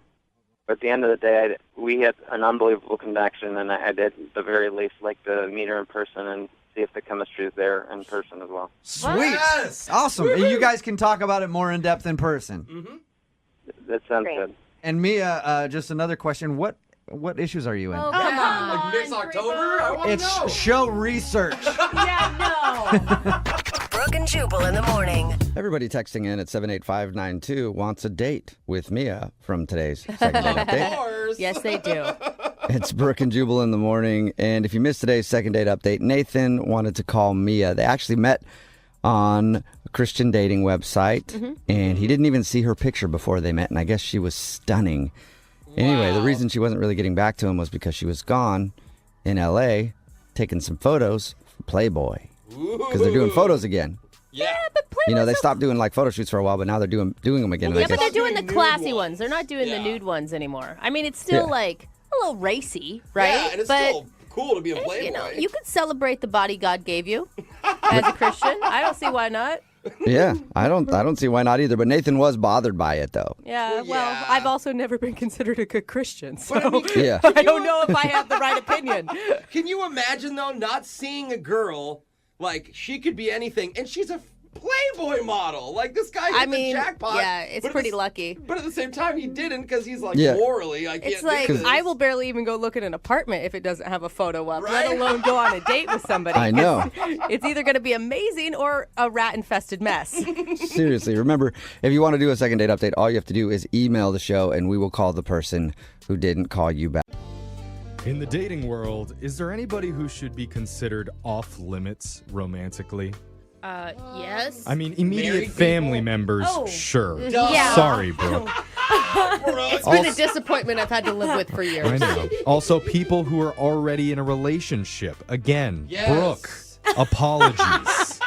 At the end of the day, we had an unbelievable connection, and I did, at the very least, like to meet her in person and see if the chemistry is there in person as well. Sweet. Yes! Awesome. And you guys can talk about it more in depth in person. Mm-hmm. That sounds good. And Mia, just another question. What issues are you in? Oh, come on. Like Miss October? I want to It's know. show research. Brooke and Jubal in the morning. Everybody texting in at 78592 wants a date with Mia from today's second date update. Yes, they do. It's Brooke and Jubal in the morning. And if you missed today's second date update, Nathan wanted to call Mia. They actually met on a Christian dating website, and he didn't even see her picture before they met, and I guess she was stunning. Anyway, the reason she wasn't really getting back to him was because she was gone in L.A. taking some photos for Playboy. Because they're doing photos again. Yeah, but You know, they stopped doing like photo shoots for a while, but now they're doing them again. and I Yeah, but guess- they're doing the classy ones. They're not doing the nude ones anymore. I mean, it's still Yeah. like a little racy, right? Yeah, and it's but still cool to be a Playboy. you know, you could celebrate the body God gave you as a Christian. I don't see why not. Yeah, I don't see why not either. But Nathan was bothered by it, though. Yeah, well, I've also never been considered a good Christian, so Yeah. I don't know if I have the right opinion. Can you imagine, though, not seeing a girl, like, she could be anything, and she's a Playboy model? Like, this guy hit the jackpot. yeah, it's but at pretty the- lucky. But at the same time, he didn't, because he's like, Yeah. morally, I can't It's like, do this. I will barely even go look at an apartment if it doesn't have a photo up, let alone go on a date with somebody. I know. It's either going to be amazing or a rat-infested mess. Seriously, remember, if you want to do a second date update, all you have to do is email the show, and we will call the person who didn't call you back. In the dating world, is there anybody who should be considered off limits romantically? Yes. I mean, immediate Married family members, sure. Yeah. Sorry, Brooke. It's been a disappointment I've had to live with for years. I know. Also, people who are already in a relationship. Again, Yes. Brooke, apologies.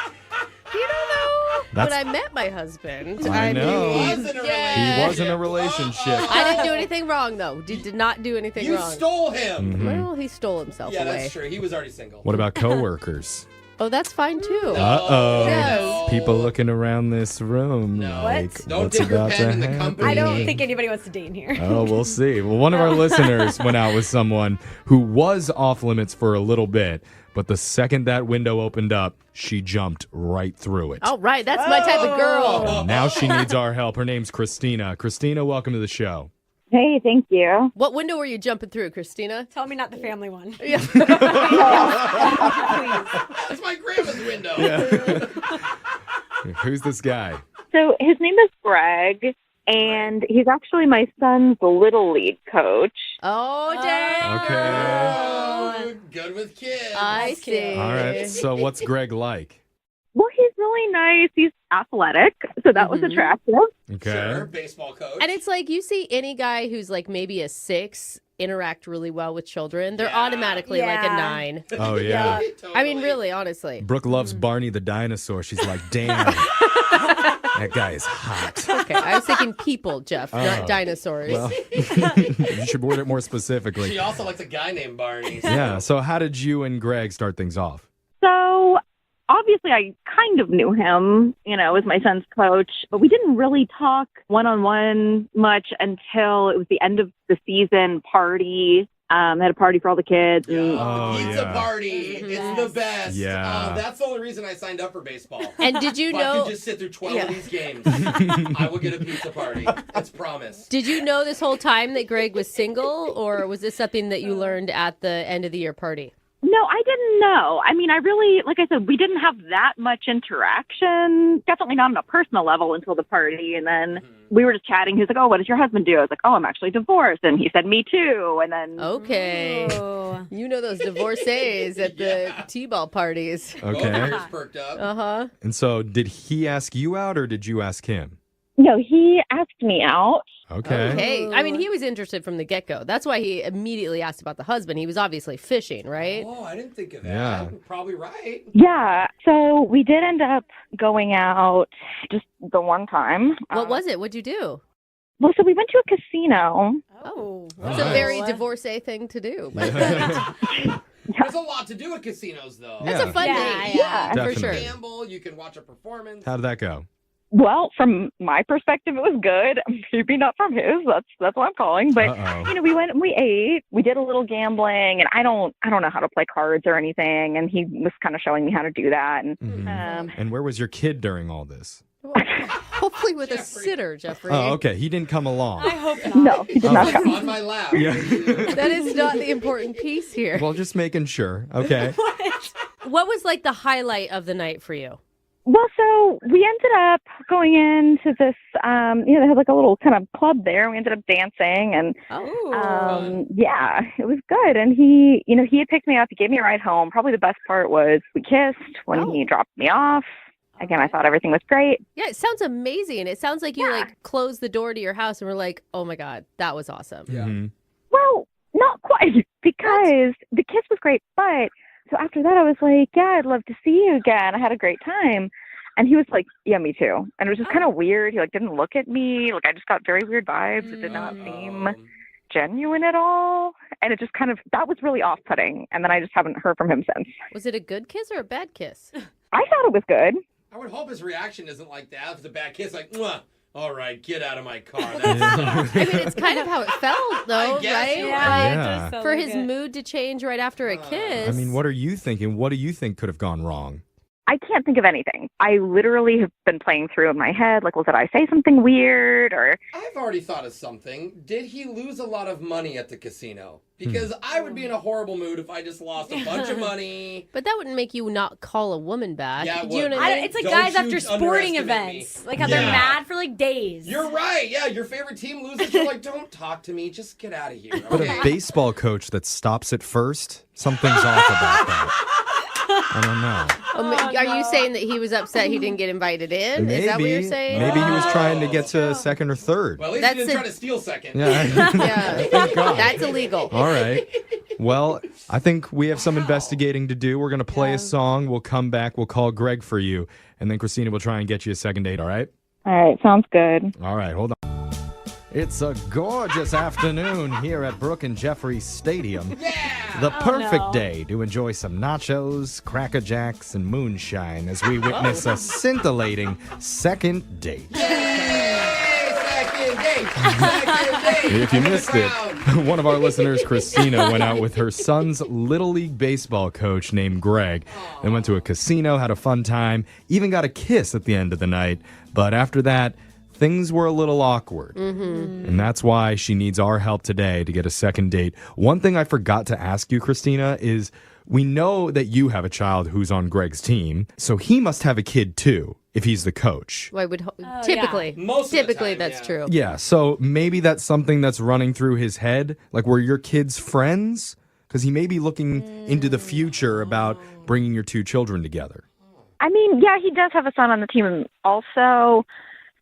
When I met my husband, I know. mean, He was in a relationship. I didn't do anything wrong, though. Did not do anything You wrong. stole him. Mhm. Well, he stole himself Yeah, away. that's true. He was already single. What about coworkers? Oh, that's fine too. Uh-oh. Yes. People looking around this room. Like, Don't what's dip your about pen to in the happen? I don't think anybody wants to date in here. Oh, we'll see. Well, one of our listeners went out with someone who was off limits for a little bit, but the second that window opened up, she jumped right through it. All right, that's my type of girl. Now she needs our help. Her name's Christina. Christina, welcome to the show. Hey, thank you. What window were you jumping through, Christina? Tell me not the family one. Yeah. That's my grandma's window. Who's this guy? So his name is Greg, and he's actually my son's little league coach. Oh, dang. Okay. Good with kids. I see. All right. So what's Greg like? Well, he's really nice. He's athletic, so that was attractive. Okay. Baseball coach. And it's like you see any guy who's like maybe a 6 interact really well with children, they're automatically like a 9. Oh, yeah. I mean, really, honestly. Brooke loves Barney the dinosaur. She's like, damn, that guy is hot. Okay, I was thinking people, Jeff, Oh. not dinosaurs. Well, you should word it more specifically. She also likes a guy named Barney. Yeah. So how did you and Greg start things off? So obviously I kind of knew him, as my son's coach, but we didn't really talk one-on-one much until it was the end of the season party. Had a party for all the kids. And Pizza party. It's the best. Yeah. That's the only reason I signed up for baseball. And did you if know? I can just sit through 12 of these games, I will get a pizza party. It's promised. Did you know this whole time that Greg was single, or was this something that you learned at the end of the year party? No, I didn't know. I mean, I really, like I said, we didn't have that much interaction. Definitely not on a personal level until the party. And then we were just chatting. He was like, "Oh, what does your husband do?" I was like, "Oh, I'm actually divorced." And he said, "Me too." And then... Okay. You know those divorcees at the T-ball parties. Okay. Perked up. Uh-huh. And so did he ask you out or did you ask him? No, he asked me out. Okay. I mean, he was interested from the get-go. That's why he immediately asked about the husband. He was obviously fishing, right? Oh, I didn't think of that. Yeah. You're probably right. Yeah. So we did end up going out just the one time. What was it? What'd you do? Well, so we went to a casino. Oh, that's a very divorcee thing to do. There's a lot to do at casinos, though. That's a fun day. Yeah, for sure. You can gamble, you can watch a performance. How did that go? Well, from my perspective, it was good. Maybe not from his. That's what I'm calling. But we went and we ate. We did a little gambling, and I don't know how to play cards or anything. And he was kind of showing me how to do that. And And where was your kid during all this? Hopefully with a sitter, Jeffrey. Oh, okay. He didn't come along. I hope not. No, he did not come. On my lap. Yeah. That is not the important piece here. Well, just making sure. Okay. What was like the highlight of the night for you? Well, so we ended up going into this, they had like a little kind of club there. We ended up dancing and, yeah, it was good. And he had picked me up. He gave me a ride home. Probably the best part was we kissed when he dropped me off. Again, I thought everything was great. Yeah, it sounds amazing. It sounds like you like closed the door to your house and were like, oh my God, that was awesome. Yeah. Well, not quite because the kiss was great, but so after that I was like, yeah, I'd love to see you again. I had a great time. And he was like, yeah, me too. And it was just kind of weird. He like didn't look at me. Like I just got very weird vibes. It did not seem genuine at all. And it just that was really off-putting. And then I just haven't heard from him since. Was it a good kiss or a bad kiss? I thought it was good. I would hope his reaction isn't like that. If it's a bad kiss, like, mwah. All right, get out of my car. That sucks. I mean, it's kind of how it felt, though, I guess right? you're right. For his mood to change right after a kiss. I mean, what are you thinking? What do you think could have gone wrong? I can't think of anything. I literally have been playing through in my head, like, well, did I say something weird or... I've already thought of something. Did he lose a lot of money at the casino? Because I would be in a horrible mood if I just lost a bunch of money. But that wouldn't make you not call a woman back. Yeah, it Do you know would. what I mean? It's like Don't guys you after sporting underestimate events. me. Like how they're mad for like days. You're right. Yeah, your favorite team loses. You're like, don't talk to me. Just get out of here. But Okay? a baseball coach that stops it first, something's off about that. I don't know. Are you saying that he was upset he didn't get invited in? Maybe, Is that what you're saying? Maybe he was trying to get to second or third. Well, at least he didn't try to steal second. Yeah. Thank God. That's illegal. All right. Well, I think we have some investigating to do. We're going to play a song. We'll come back. We'll call Greg for you. And then Christina will try and get you a second date, all right? All right, sounds good. All right, hold on. It's a gorgeous afternoon here at Brooke and Jeffrey Stadium. Yeah! The perfect day to enjoy some nachos, Cracker Jacks, and moonshine as we witness a scintillating second date. If you missed it, one of our listeners, Christina, went out with her son's Little League baseball coach named Greg. They went to a casino, had a fun time, even got a kiss at the end of the night. But after that, things were a little awkward. And that's why she needs our help today to get a second date. One thing I forgot to ask you, Christina, is we know that you have a child who's on Greg's team, so he must have a kid too, if he's the coach. Well, typically. Typically, that's true. Yeah, so maybe that's something that's running through his head. Like, were your kids friends? Because he may be looking into the future about bringing your two children together. I mean, yeah, he does have a son on the team also.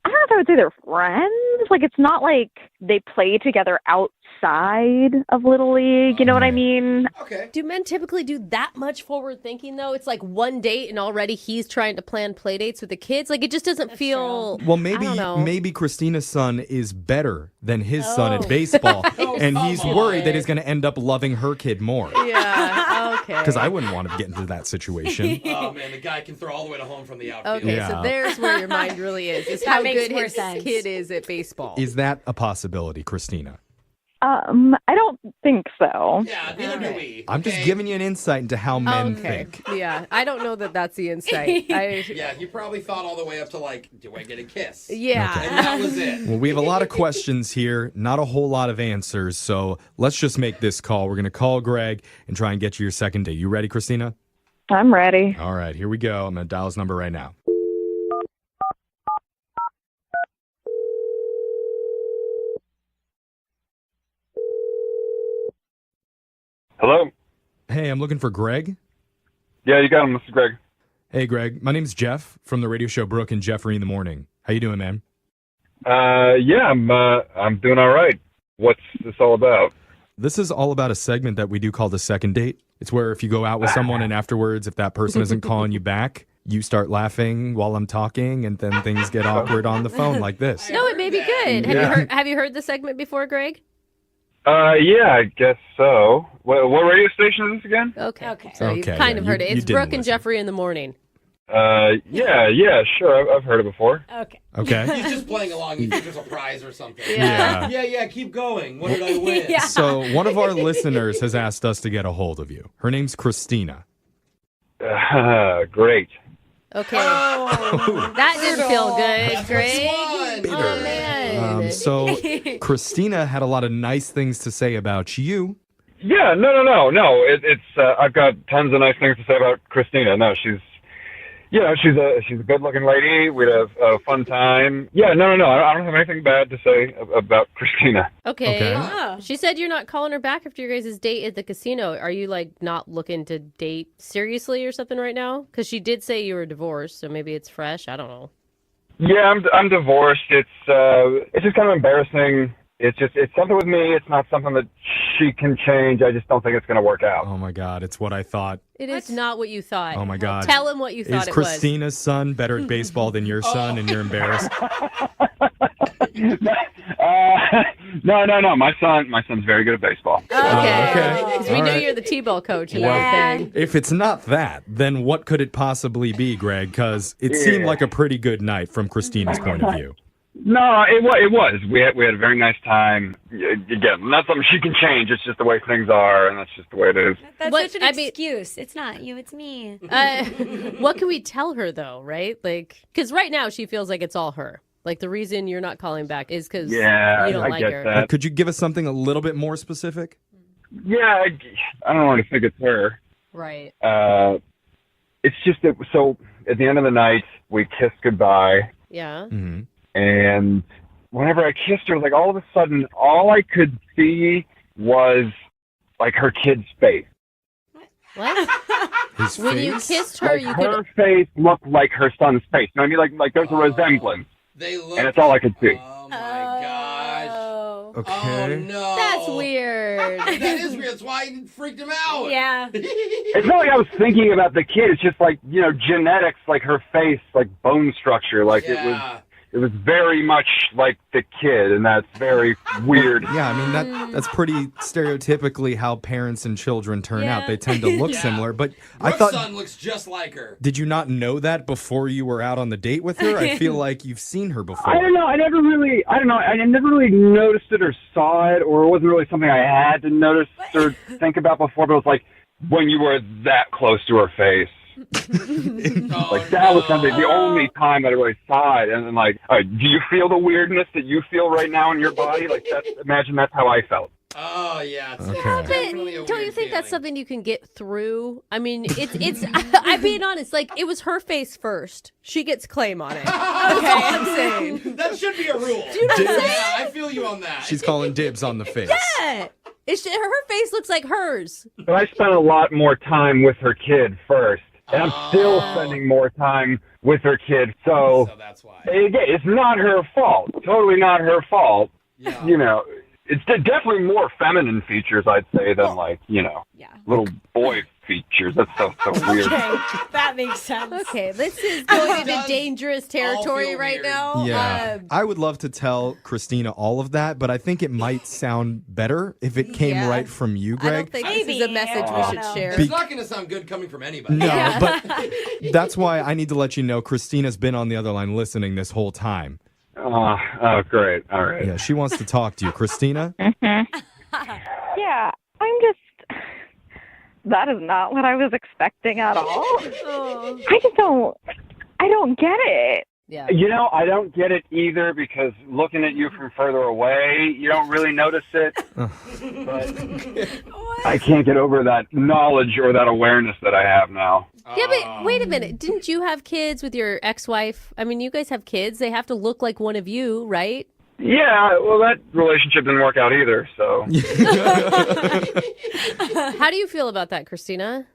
I don't know if I would say they're friends. Like, it's not like they play together outside of Little League. You know what I mean? Okay. Do men typically do that much forward thinking, though? It's like one date and already he's trying to plan play dates with the kids. Like, it just doesn't feel... Well, I don't know. maybe Christina's son is better than his son at baseball, and he's worried that he's going to end up loving her kid more. Yeah. Oh, Okay. Because I wouldn't want to get into that situation. Oh, man, the guy can throw all the way to home from the outfield. Okay, Yeah. so there's where your mind really is That how makes good more his sense. kid is at baseball. Is that a possibility, Christina? I don't think so. Yeah, neither do we. I'm just giving you an insight into how men think. Yeah, I don't know that that's the insight. Yeah, he probably thought all the way up to like, do I get a kiss? Yeah. Okay. And that was it. Well, we have a lot of questions here, not a whole lot of answers. So let's just make this call. We're going to call Greg and try and get you your second date. You ready, Christina? I'm ready. All right, here we go. I'm going to dial his number right now. Hello? Hey, I'm looking for Greg. Yeah, you got him. This is Greg. Hey, Greg. My name's Jeff from the radio show Brooke and Jeffrey in the Morning. How you doing, man? Yeah, I'm doing all right. What's this all about? This is all about a segment that we do called the second date. It's where if you go out with someone and afterwards, if that person isn't calling you back, you start laughing while I'm talking, and then things get awkward on the phone like this. No, it may be good. Have you heard the segment before, Greg? Yeah, I guess so. What radio station is this again? Okay. So you've kind of heard it. It's Brooke and Jeffrey in the Morning. Yeah, sure. I've heard it before. Okay. Okay. He's just playing along. He thinks there's a prize or something. Yeah. Yeah, keep going. What did I win? So one of our listeners has asked us to get a hold of you. Her name's Christina. Great. Okay. That didn't feel good, Greg. Oh, man. So Christina had a lot of nice things to say about you. Yeah, no. It's I've got tons of nice things to say about Christina. No, she's a good-looking lady. We had a fun time. Yeah, no. I don't have anything bad to say about Christina. Okay. She said you're not calling her back after your guys' date at the casino. Are you, like, not looking to date seriously or something right now? Because she did say you were divorced, so maybe it's fresh. I don't know. Yeah, I'm divorced. It's just kind of embarrassing. It's something with me. It's not something that she can change. I just don't think it's going to work out. Oh, my God. It's what I thought. It is not what you thought. Oh, my God. Tell him what you thought Is it Christina's son better at baseball than your son, and you're embarrassed? No. My son's very good at baseball. Okay. Because we All knew right. you're the T-ball coach and Well, everything. if it's not that, then what could it possibly be, Greg? Because it seemed like a pretty good night from Christina's point of view. No, it was. We had a very nice time. Again, not something she can change. It's just the way things are, and that's just the way it is. That's such an excuse. It's not you, it's me. What can we tell her, though, right? Like, because right now she feels like it's all her. Like, the reason you're not calling back is because you don't like her. But could you give us something a little bit more specific? Yeah, I don't want to think it's her. Right. It's just that, so at the end of the night, we kissed goodbye. Yeah. Mm-hmm. And whenever I kissed her, like all of a sudden, all I could see was like her kid's face. What? His when you kissed her, Like, you her could. face looked like her son's face. You know what I mean? Like there's a resemblance. They look. And it's all I could see. Oh my gosh. Okay. Oh no. That's weird. That is weird. That's why it freaked him out. Yeah. It's not like I was thinking about the kid. It's just like, genetics, like her face, like bone structure. Like it was very much like the kid, and that's very weird. Yeah, I mean, that's pretty stereotypically how parents and children turn out. They tend to look similar, but I Brooke's thought... son looks just like her. Did you not know that before you were out on the date with her? I feel like you've seen her before. I don't know. I never really noticed it or saw it, or it wasn't really something I had to notice or think about before, but it was like when you were that close to her face. That was something, the only time that I really saw it. And then do you feel the weirdness that you feel right now in your body? Imagine that's how I felt. Oh yeah. It's Okay. definitely a Don't you weird think that's feeling. something you can get through? I mean, it's. I'm being honest. Like, it was her face first. She gets claim on it. That's all I'm saying. That should be a rule. Do you know what I'm saying? Yeah, I feel you on that. She's calling dibs on the face. Yeah. Her face looks like hers. But I spent a lot more time with her kid first. And I'm still spending more time with her kid. So that's why. Again, it's not her fault. Totally not her fault. Yeah. It's definitely more feminine features, I'd say, than little boy features. That's so weird. Okay, that makes sense. Okay, this is going into dangerous territory right now. Yeah. I would love to tell Christina all of that, but I think it might sound better if it came Yeah. right from you, I Greg. don't think this is a message we should share. It's not going to sound good coming from anybody. No, but that's why I need to let you know Christina's been on the other line listening this whole time. Oh, great. All right. Yeah, she wants to talk to you. Christina? Yeah, I'm just. That is not what I was expecting at all. I just don't. I don't get it. Yeah. You know, I don't get it either because looking at you from further away, you don't really notice it. But I can't get over that knowledge or that awareness that I have now. Yeah, but wait a minute. Didn't you have kids with your ex-wife? I mean, you guys have kids. They have to look like one of you, right? Yeah, well, that relationship didn't work out either, so. How do you feel about that, Christina?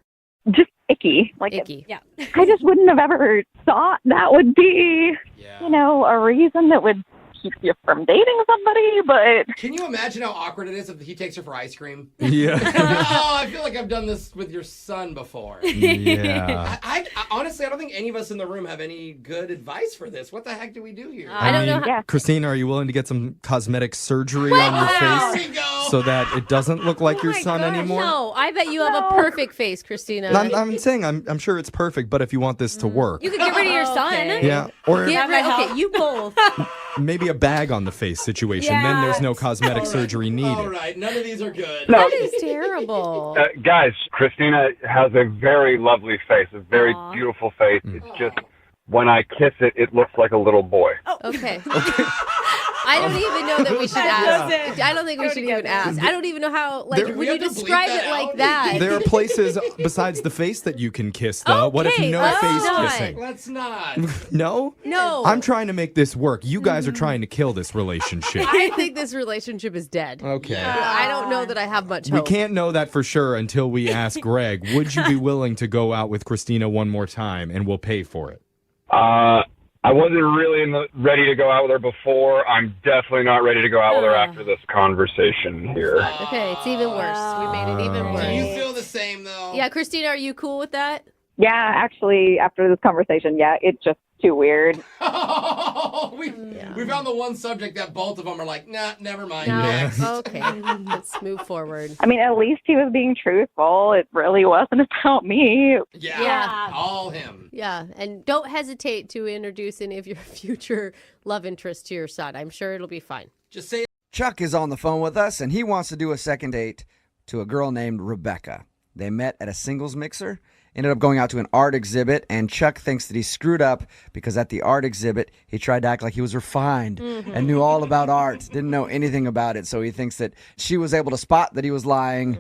Just icky. Like icky. Yeah. I just wouldn't have ever thought that would be, a reason that would keep you from dating somebody, but... Can you imagine how awkward it is if he takes her for ice cream? Yeah. Oh, I feel like I've done this with your son before. Yeah. I honestly, I don't think any of us in the room have any good advice for this. What the heck do we do here? I don't know how... Christina, are you willing to get some cosmetic surgery on your face so that it doesn't look like your son anymore? No, I bet you have a perfect face, Christina. I'm saying I'm sure it's perfect, but if you want this to work, You could get rid of your son. yeah, or Okay, you both. maybe a bag on the face situation. Then there's no cosmetic surgery needed. All right, none of these are good. No. That is terrible. Guys, Christina has a very lovely face, a very beautiful face. It's just, when I kiss it, it looks like a little boy. Okay. I don't even know that we should ask. I don't think we should even ask. I don't even know how, like, when you describe it like that. There are places besides the face that you can kiss, though. What if no face kissing? Let's not. No? No. I'm trying to make this work. You guys are trying to kill this relationship. I think this relationship is dead. Okay. I don't know that I have much We hope. can't know that for sure until we ask Greg, would you be willing to go out with Christina one more time and we'll pay for it? I wasn't really ready to go out with her before. I'm definitely not ready to go out with her after this conversation here. Okay, it's even worse. We made it even worse. Do you feel the same, though? Yeah, Christina, are you cool with that? Yeah, actually, after this conversation, it's just too weird. We found the one subject that both of them are like, nah, never mind. No. Next. Okay, let's move forward. I mean, at least he was being truthful. It really wasn't about me. Yeah, all him. Yeah, and don't hesitate to introduce any of your future love interests to your son. I'm sure it'll be fine. Just say Chuck is on the phone with us, and he wants to do a second date to a girl named Rebecca. They met at a singles mixer, ended up going out to an art exhibit, and Chuck thinks that he screwed up because at the art exhibit, he tried to act like he was refined and knew all about art, didn't know anything about it, so he thinks that she was able to spot that he was lying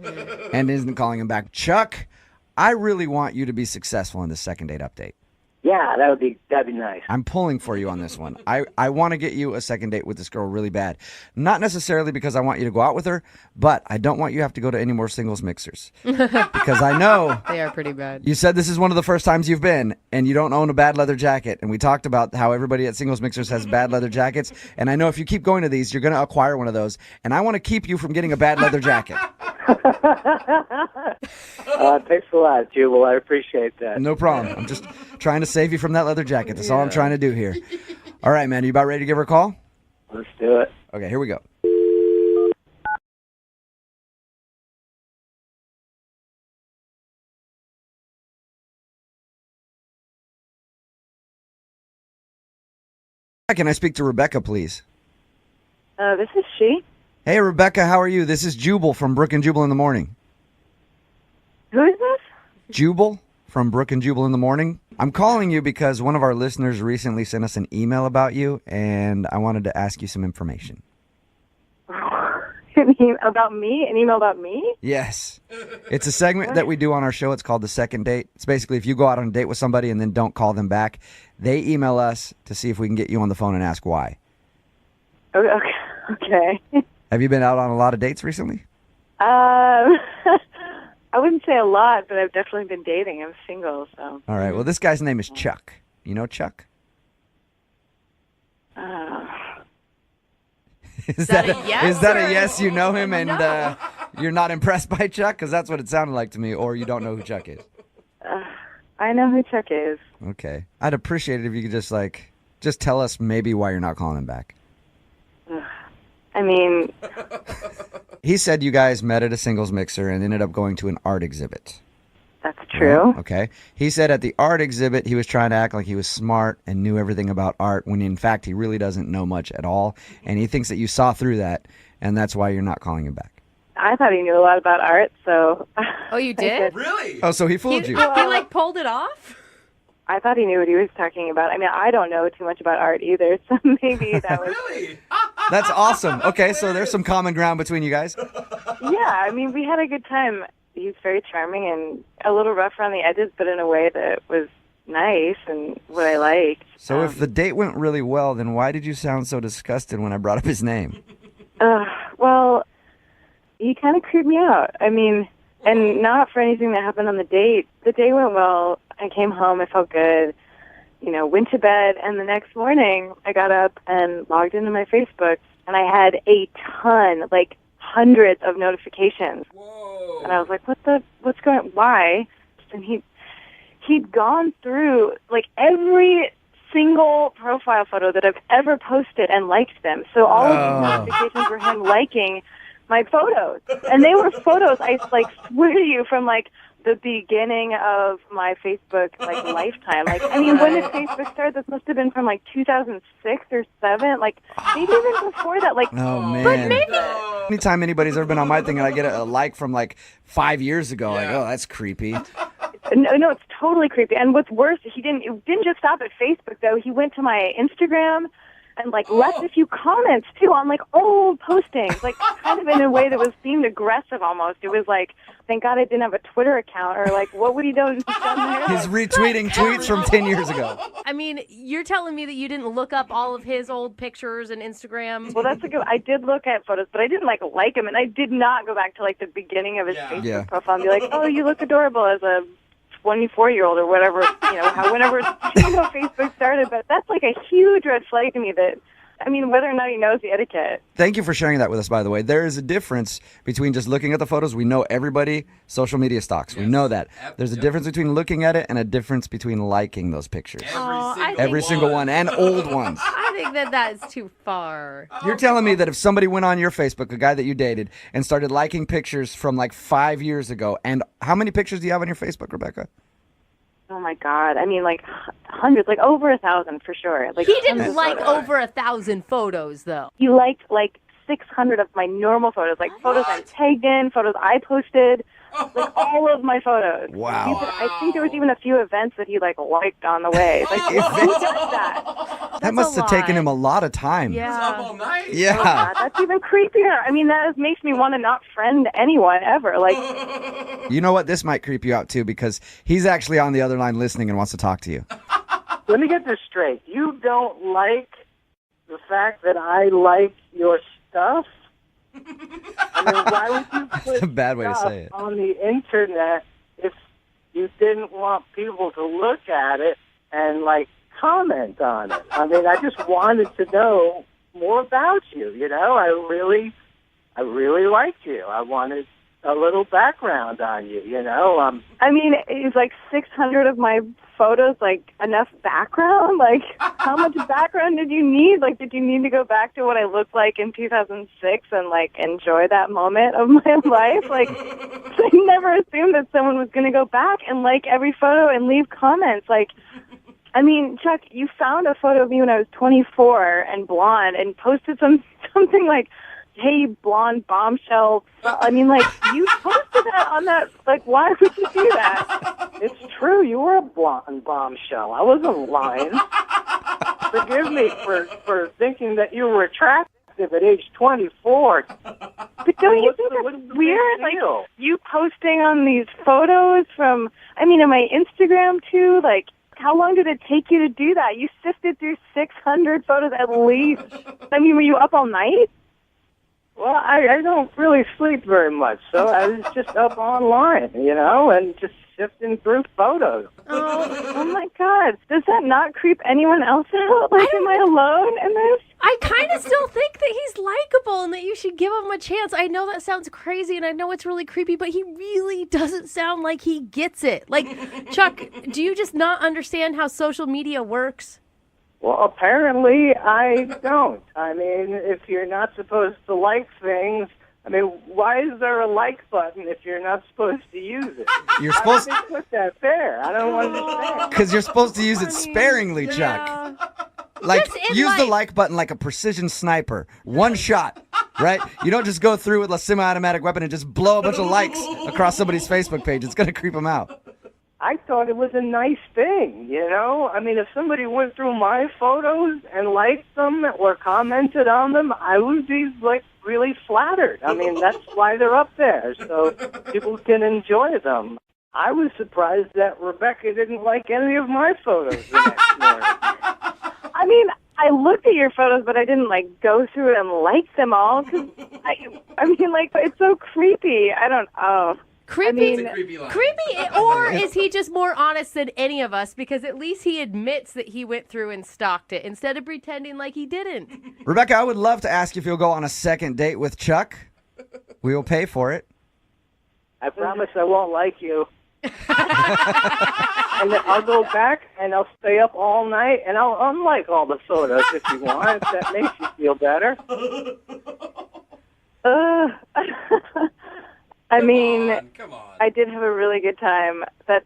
and isn't calling him back. Chuck, I really want you to be successful in this second date update. Yeah, that'd be nice. I'm pulling for you on this one. I want to get you a second date with this girl really bad. Not necessarily because I want you to go out with her, but I don't want you to have to go to any more singles mixers. Because I know they are pretty bad. You said this is one of the first times you've been, and you don't own a bad leather jacket. And we talked about how everybody at singles mixers has bad leather jackets. And I know if you keep going to these, you're going to acquire one of those. And I want to keep you from getting a bad leather jacket. Thanks a lot, Jubal. I appreciate that. No problem. I'm just trying to save you from that leather jacket. That's all I'm trying to do here. All right, man. You about ready to give her a call? Let's do it. Okay, here we go. Can I speak to Rebecca, please? This is she. Hey, Rebecca, how are you? This is Jubal from Brooke and Jubal in the Morning. Who is this? Jubal from Brooke and Jubal in the Morning. I'm calling you because one of our listeners recently sent us an email about you, and I wanted to ask you some information. About me? An email about me? Yes. It's a segment that we do on our show. It's called The Second Date. It's basically if you go out on a date with somebody and then don't call them back, they email us to see if we can get you on the phone and ask why. Okay. Have you been out on a lot of dates recently? I wouldn't say a lot, but I've definitely been dating. I'm single, so. All right. Well, this guy's name is Chuck. You know Chuck? Is that a yes? You know him and You're not impressed by Chuck? Because that's what it sounded like to me. Or you don't know who Chuck is. I know who Chuck is. Okay. I'd appreciate it if you could just tell us maybe why you're not calling him back. I mean, he said you guys met at a singles mixer and ended up going to an art exhibit. That's true. Right? Okay. He said at the art exhibit he was trying to act like he was smart and knew everything about art when in fact he really doesn't know much at all. And he thinks that you saw through that, and that's why you're not calling him back. I thought he knew a lot about art, so... Oh, you did? Really? Oh, so he fooled you. He like pulled it off? I thought he knew what he was talking about. I mean, I don't know too much about art either, so maybe that was... Really? That's awesome. Okay, so there's some common ground between you guys. Yeah, I mean, we had a good time. He's very charming and a little rough around the edges, but in a way that was nice and what I liked. So if the date went really well, then why did you sound so disgusted when I brought up his name? Well, he kind of creeped me out. I mean, and not for anything that happened on the date. The day went well. I came home. I felt good. You know, went to bed, and the next morning I got up and logged into my Facebook, and I had a ton, like hundreds of notifications. Whoa. And I was like, what's going, why? And he'd gone through like every single profile photo that I've ever posted and liked them. So all of these notifications were him liking my photos. And they were photos, I like swear to you, from like the beginning of my Facebook like lifetime. Like, I mean, when did Facebook start? This must have been from like 2006 or 7. Like, maybe even before that. Like, oh man. but maybe. Anytime anybody's ever been on my thing and I get a like from like 5 years ago, like, oh, that's creepy. No, it's totally creepy. And what's worse, it didn't just stop at Facebook though. He went to my Instagram and like left a few comments too on like old postings, like kind of in a way that was seemed aggressive almost. It was like, thank God I didn't have a Twitter account, or like, what would he do? He's retweeting tweets from 10 years ago. I mean, you're telling me that you didn't look up all of his old pictures and Instagram? Well, that's a good. I did look at photos, but I didn't like him, and I did not go back to like the beginning of his Facebook profile and be like, oh, you look adorable as a 24-year-old or whatever, whenever Facebook started. But that's like a huge red flag to me that, I mean, whether or not he knows the etiquette. Thank you for sharing that with us, by the way. There is a difference between just looking at the photos. We know everybody social media stalks. We know that. There's a difference between looking at it and a difference between liking those pictures. Every single one, and old ones. I think that that's too far. You're telling me that if somebody went on your Facebook, a guy that you dated, and started liking pictures from like 5 years ago, and how many pictures do you have on your Facebook, Rebecca? Oh my God! I mean, like hundreds, like over 1,000 for sure. Like he didn't like over 1,000 photos, though. He liked like 600 of my normal photos, like photos I'm tagged in, photos I posted, like all of my photos. Wow! I think there was even a few events that he like liked on the way. Like who does that? That must have taken him a lot of time. He was up all night. Yeah. Oh God, that's even creepier. I mean, that makes me want to not friend anyone ever. Like, you know what? This might creep you out too, because he's actually on the other line listening and wants to talk to you. Let me get this straight. You don't like the fact that I like your stuff? I mean, why would you put That's a bad way to stuff say it. on the internet if you didn't want people to look at it and like comment on it? I mean, I just wanted to know more about you. You know, I really liked you. I wanted a little background on you. You know, I mean, is like 600 of my photos like enough background? Like, how much background did you need? Like, did you need to go back to what I looked like in 2006 and like enjoy that moment of my life? Like, I never assumed that someone was going to go back and like every photo and leave comments. Like, I mean, Chuck, you found a photo of me when I was 24 and blonde and posted something like, hey, blonde bombshell. I mean, like, you posted that on that. Like, why would you do that? it's true. You were a blonde bombshell. I wasn't lying. Forgive me for thinking that you were attractive at age 24. But don't you think that's weird? Like, you posting on these photos from, I mean, on my Instagram, too, like, how long did it take you to do that? You sifted through 600 photos at least. I mean, were you up all night? Well, I don't really sleep very much, so I was just up online, you know, and just sifting through photos. Oh my God. Does that not creep anyone else out? Like, am I alone in this? I kind of still think that he's likable and that you should give him a chance. I know that sounds crazy and I know it's really creepy, but he really doesn't sound like he gets it. Like, Chuck, do you just not understand how social media works? Well, apparently I don't. I mean, if you're not supposed to like things, I mean, why is there a like button if you're not supposed to use it? You're supposed to put that there. I don't understand. Because you're supposed to use it sparingly, Chuck. Like, use the like button like a precision sniper. One shot, right? You don't just go through with a semi-automatic weapon and just blow a bunch of likes across somebody's Facebook page. It's going to creep them out. I thought it was a nice thing, you know? I mean, if somebody went through my photos and liked them or commented on them, I would be, like, really flattered. I mean, that's why they're up there, so people can enjoy them. I was surprised that Rebecca didn't like any of my photos the next morning. I mean, I looked at your photos, but I didn't, like, go through and like them all. Cause I mean, like, it's so creepy. Creepy, or is he just more honest than any of us? Because at least he admits that he went through and stalked it instead of pretending like he didn't. Rebecca, I would love to ask you if you'll go on a second date with Chuck. We will pay for it. I promise I won't like you. And then I'll go back and I'll stay up all night and I'll unlike all the photos if you want, if that makes you feel better. I mean, I did have a really good time. That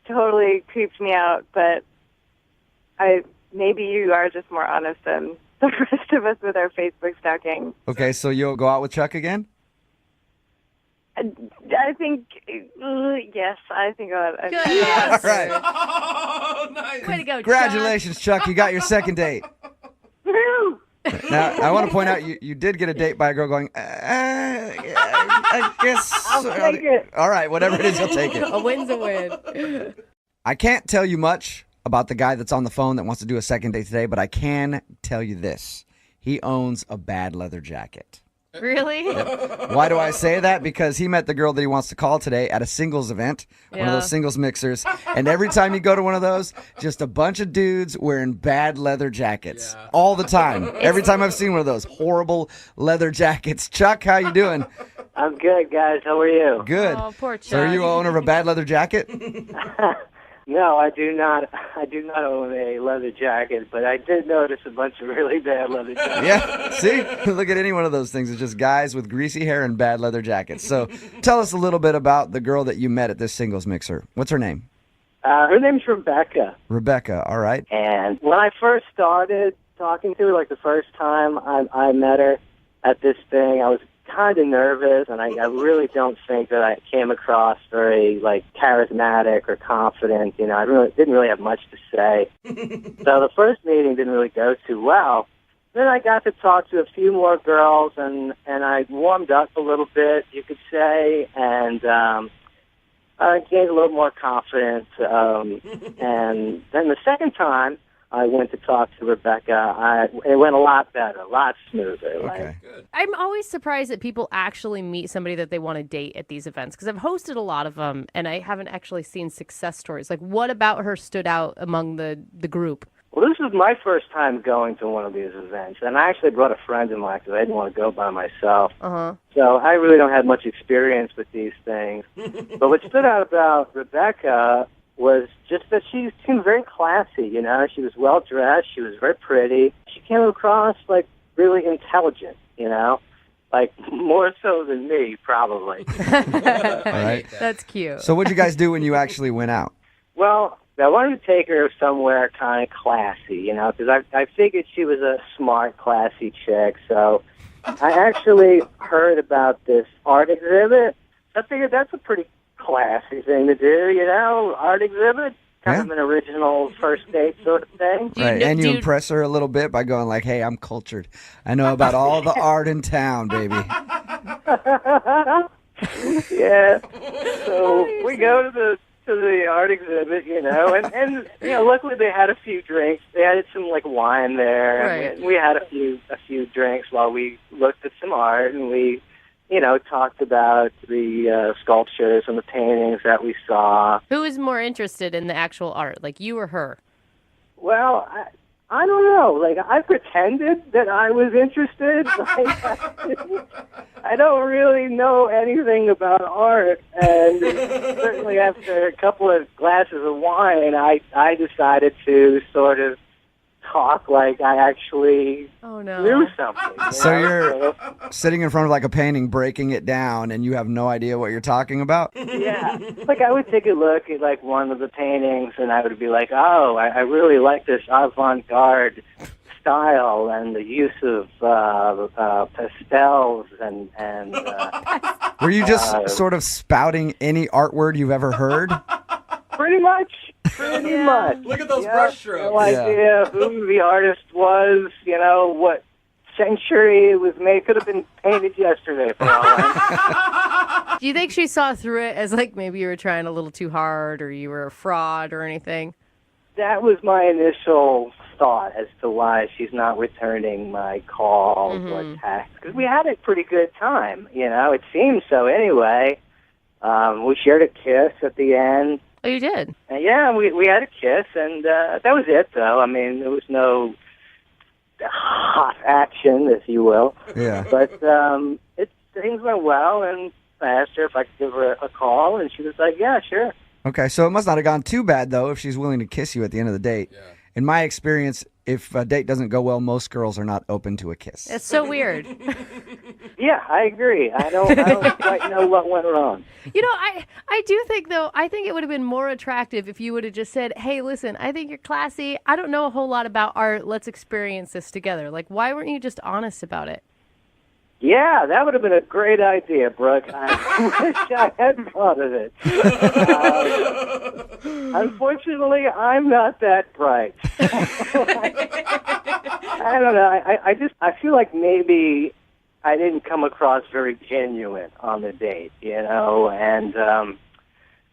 totally creeps me out, but maybe you are just more honest than the rest of us with our Facebook stalking. Okay, so you'll go out with Chuck again? I think, yes, I think I'll. Good. All right. Oh, nice. Way to go, Congratulations, Chuck. You got your second date. Now, I want to point out you did get a date by a girl going, I guess. I'll take it. All right, whatever it is, you'll take it. A win's a win. I can't tell you much about the guy that's on the phone that wants to do a second date today, but I can tell you this. He owns a bad leather jacket. Really? Yep. Why do I say that? Because he met the girl that he wants to call today at a singles event, one of those singles mixers. And every time you go to one of those, just a bunch of dudes wearing bad leather jackets all the time. Every time I've seen one of those horrible leather jackets. Chuck, how you doing? I'm good, guys. How are you? Good. Oh, poor Chuck. So are you owner of a bad leather jacket? No, I do not. I do not own a leather jacket, but I did notice a bunch of really bad leather jackets. Yeah, see? Look at any one of those things. It's just guys with greasy hair and bad leather jackets. So tell us a little bit about the girl that you met at this singles mixer. What's her name? Her name's Rebecca. Rebecca, all right. And when I first started talking to her, like the first time I met her at this thing, I was kind of nervous, and I really don't think that I came across very, like, charismatic or confident. You know, I didn't really have much to say. So the first meeting didn't really go too well. Then I got to talk to a few more girls, and I warmed up a little bit, you could say, and I gained a little more confidence. And then the second time I went to talk to Rebecca, it went a lot better, a lot smoother. Okay. I'm always surprised that people actually meet somebody that they want to date at these events, because I've hosted a lot of them, and I haven't actually seen success stories. Like, what about her stood out among the group? Well, this was my first time going to one of these events, and I actually brought a friend in mine because I didn't want to go by myself. So I really don't have much experience with these things. But what stood out about Rebecca was just that she seemed very classy, you know. She was well-dressed. She was very pretty. She came across, like, really intelligent, you know. Like, more so than me, probably. All right. That's cute. So what'd you guys do when you actually went out? Well, I wanted to take her somewhere kind of classy, you know, because I figured she was a smart, classy chick. So I actually heard about this art exhibit. I figured that's a pretty classy thing to do, you know, art exhibit. Kind of an original first date sort of thing. Right, and you impress her a little bit by going like, hey, I'm cultured. I know about all the art in town, baby. Yeah. So we go to the art exhibit, you know, and you know, luckily they had a few drinks. They had some like wine there, and we had a few drinks while we looked at some art, and we talked about the sculptures and the paintings that we saw. Who is more interested in the actual art, like you or her? Well, I don't know. Like, I pretended that I was interested. I don't really know anything about art, and certainly after a couple of glasses of wine, I decided to sort of talk like I actually knew something. So you're sitting in front of like a painting, breaking it down, and you have no idea what you're talking about? Yeah. Like, I would take a look at, like, one of the paintings, and I would be like, oh, I really like this avant-garde style and the use of pastels and Were you just sort of spouting any art word you've ever heard? Pretty much. Look at those brush strokes. No idea who the artist was, what century it was made. Could have been painted yesterday for all I know. Do you think she saw through it as like maybe you were trying a little too hard or you were a fraud or anything? That was my initial thought as to why she's not returning my calls or texts. Because we had a pretty good time, It seemed so anyway. We shared a kiss at the end. Oh, you did? Yeah, we had a kiss, and that was it, though. I mean, there was no hot action, if you will. Yeah. But things went well, and I asked her if I could give her a call, and she was like, yeah, sure. Okay, so it must not have gone too bad, though, if she's willing to kiss you at the end of the date. Yeah. In my experience, if a date doesn't go well, most girls are not open to a kiss. It's so weird. Yeah, I agree. I don't quite know what went wrong. I do think, though, I think it would have been more attractive if you would have just said, hey, listen, I think you're classy. I don't know a whole lot about art. Let's experience this together. Like, why weren't you just honest about it? Yeah, that would have been a great idea, Brooke. I wish I had thought of it. Unfortunately, I'm not that bright. I don't know. I feel like maybe I didn't come across very genuine on the date, and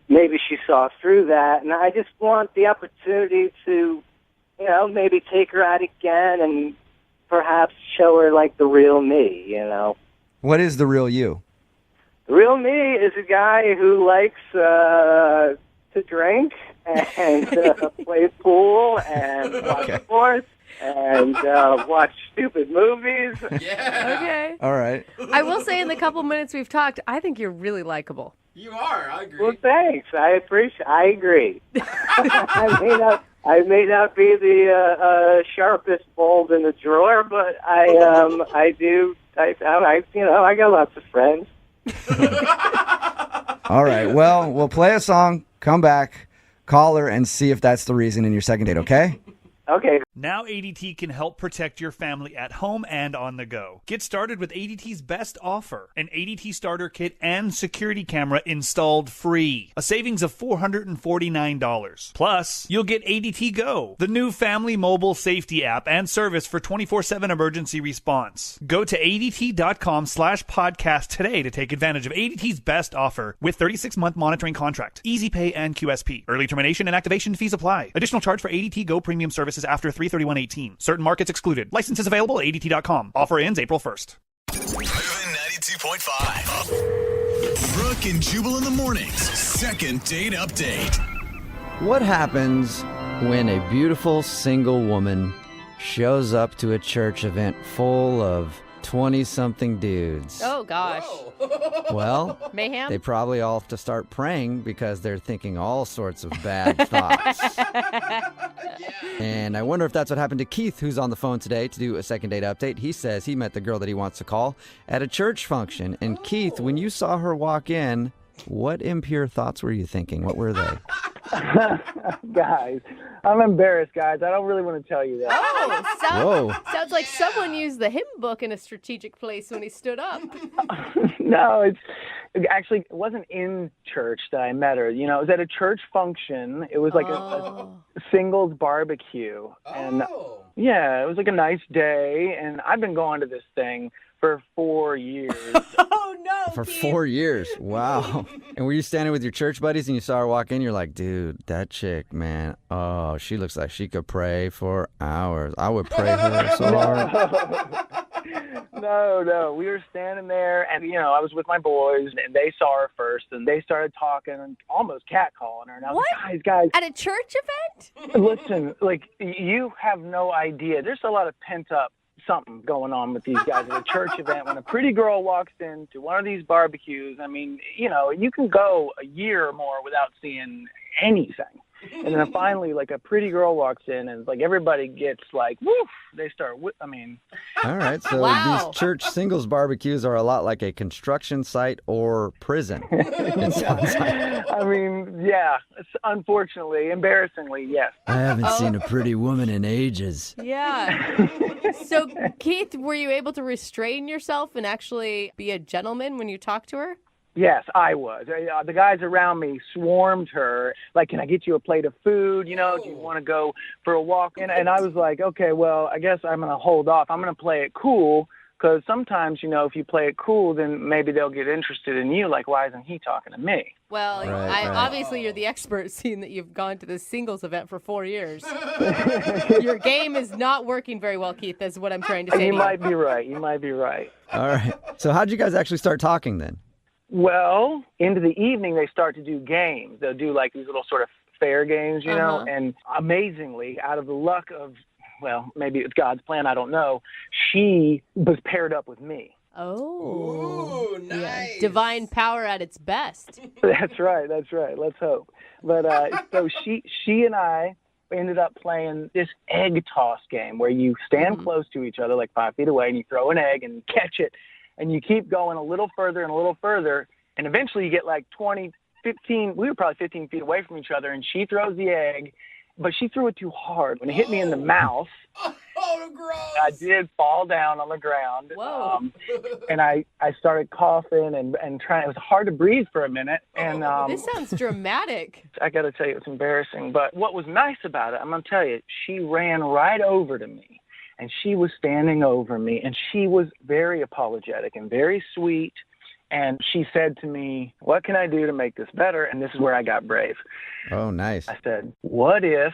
maybe she saw through that, and I just want the opportunity to, maybe take her out again and perhaps show her like the real me, What is the real you? The real me is a guy who likes to drink and play pool and watch sports and watch stupid movies. Yeah. Okay. All right. I will say in the couple minutes we've talked, I think you're really likable. You are. I agree. Well, thanks. I agree. I may not be the sharpest bulb in the drawer, but I got lots of friends. All right. Well, we'll play a song, come back, call her, and see if that's the reason in your second date, okay? Okay. Now ADT can help protect your family at home and on the go. Get started with ADT's best offer, an ADT starter kit and security camera installed free. A savings of $449. Plus, you'll get ADT Go, the new family mobile safety app and service for 24/7 emergency response. Go to ADT.com/podcast today to take advantage of ADT's best offer with 36-month monitoring contract, easy pay and QSP. Early termination and activation fees apply. Additional charge for ADT Go premium services after 3/31/18. Certain markets excluded. Licenses available at ADT.com. Offer ends April 1st. Moving 92.5. Brooke and Jubal in the mornings. Second date update. What happens when a beautiful single woman shows up to a church event full of 20-something dudes? Oh, gosh. Well, mayhem? They probably all have to start praying because they're thinking all sorts of bad thoughts. And I wonder if that's what happened to Keith, who's on the phone today to do a second date update. He says he met the girl that he wants to call at a church function. And Keith, when you saw her walk in, what impure thoughts were you thinking? What were they? Guys, I'm embarrassed, guys. I don't really want to tell you that. Oh, sounds like someone used the hymn book in a strategic place when he stood up. No, it wasn't in church that I met her. It was at a church function. It was like a singles barbecue. And yeah, it was like a nice day. And I've been going to this thing for 4 years. Oh, no. For 4 years. Wow. And were you standing with your church buddies and you saw her walk in? You're like, dude, that chick, man. Oh, she looks like she could pray for hours. I would pray her so hard. No. We were standing there, and I was with my boys, and they saw her first, and they started talking and almost catcalling her. And I was like, guys, At a church event? listen, like you have no idea. There's a lot of pent up something going on with these guys at a church event. When a pretty girl walks into one of these barbecues, I mean, you can go a year or more without seeing anything. And then finally, like, a pretty girl walks in, and like everybody gets like, woof. They start. All right, so these church singles barbecues are a lot like a construction site or prison. It sounds like. I mean, yeah. Unfortunately, embarrassingly, yes. I haven't seen a pretty woman in ages. Yeah. So, Keith, were you able to restrain yourself and actually be a gentleman when you talked to her? Yes, I was. The guys around me swarmed her. Like, can I get you a plate of food? Do you want to go for a walk? And I was like, okay, well, I guess I'm going to hold off. I'm going to play it cool, because sometimes, if you play it cool, then maybe they'll get interested in you. Like, why isn't he talking to me? Well, obviously you're the expert, seeing that you've gone to this singles event for 4 years. Your game is not working very well, Keith, is what I'm trying to say. You might be right. You might be right. All right. So how'd you guys actually start talking then? Well, into the evening, they start to do games. They'll do like these little sort of fair games, and amazingly, out of the luck of, well, maybe it's God's plan, I don't know, she was paired up with me. Oh. Ooh, nice. Yeah. Divine power at its best. That's right. Let's hope. But so she and I ended up playing this egg toss game where you stand close to each other, like 5 feet away, and you throw an egg and catch it. And you keep going a little further and a little further, and eventually you get like 15, we were probably 15 feet away from each other, and she throws the egg, but she threw it too hard. When it hit me in the mouth, gross. I did fall down on the ground. Whoa. And I started coughing and trying. It was hard to breathe for a minute. And this sounds dramatic. I got to tell you, it's embarrassing. But what was nice about it, I'm going to tell you, she ran right over to me. And she was standing over me, and she was very apologetic and very sweet. And she said to me, what can I do to make this better? And this is where I got brave. Oh, nice. I said, what if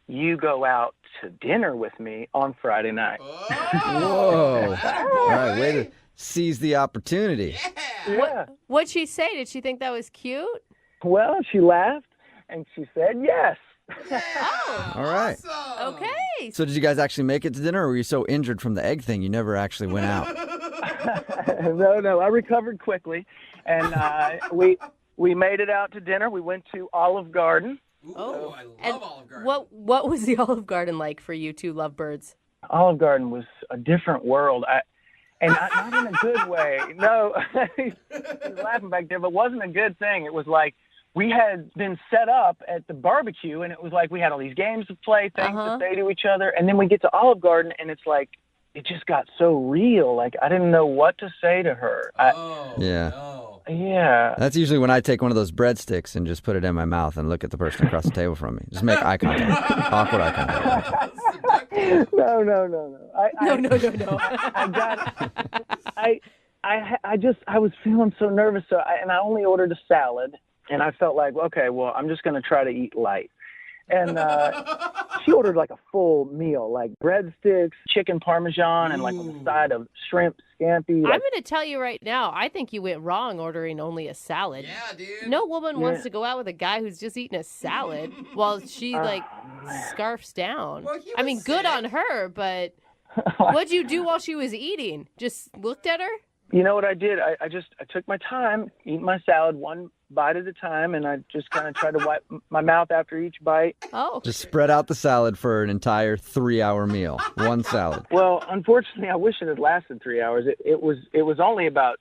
you go out to dinner with me on Friday night? Whoa. All right, way to seize the opportunity. Yeah. What'd she say? Did she think that was cute? Well, she laughed, and she said yes. Oh, all right. Awesome. Okay. So did you guys actually make it to dinner, or were you so injured from the egg thing you never actually went out? No, I recovered quickly, and we made it out to dinner. We went to Olive Garden. Oh, I love Olive Garden. What was the Olive Garden like for you two lovebirds? Olive Garden was a different world. And not in a good way. No, he's laughing back there, but it wasn't a good thing. It was like, we had been set up at the barbecue, and it was like we had all these games to play, things to say to each other, and then we get to Olive Garden, and it's like it just got so real. Like, I didn't know what to say to her. Yeah. No. Yeah. That's usually when I take one of those breadsticks and just put it in my mouth and look at the person across the table from me. Just make eye contact. Awkward eye contact. No. No. I was feeling so nervous, and I only ordered a salad. And I felt like, okay, well, I'm just going to try to eat light. And she ordered like a full meal, like breadsticks, chicken parmesan, and like with a side of shrimp scampi. I'm going to tell you right now, I think you went wrong ordering only a salad. Yeah, dude. No woman wants to go out with a guy who's just eating a salad while she scarfs down. Well, I mean, good on her, but what'd you do while she was eating? Just looked at her? You know what I did? I took my time, eat my salad one bite at a time, and I just kind of tried to wipe my mouth after each bite. Oh. Just spread out the salad for an entire 3-hour meal. One salad. Well, unfortunately, I wish it had lasted 3 hours. It was only about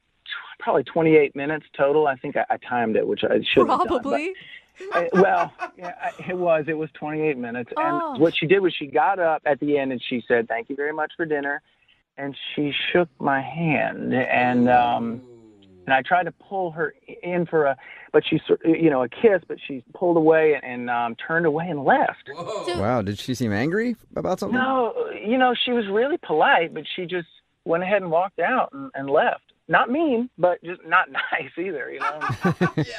probably 28 minutes total. I think I timed it, which I shouldn't have done. Probably. Well, yeah, it was 28 minutes. And what she did was she got up at the end and she said, "Thank you very much for dinner." And she shook my hand, and I tried to pull her in for a kiss, but she pulled away and turned away and left. Wow, did she seem angry about something? No, she was really polite, but she just went ahead and walked out and left. Not mean, but just not nice either,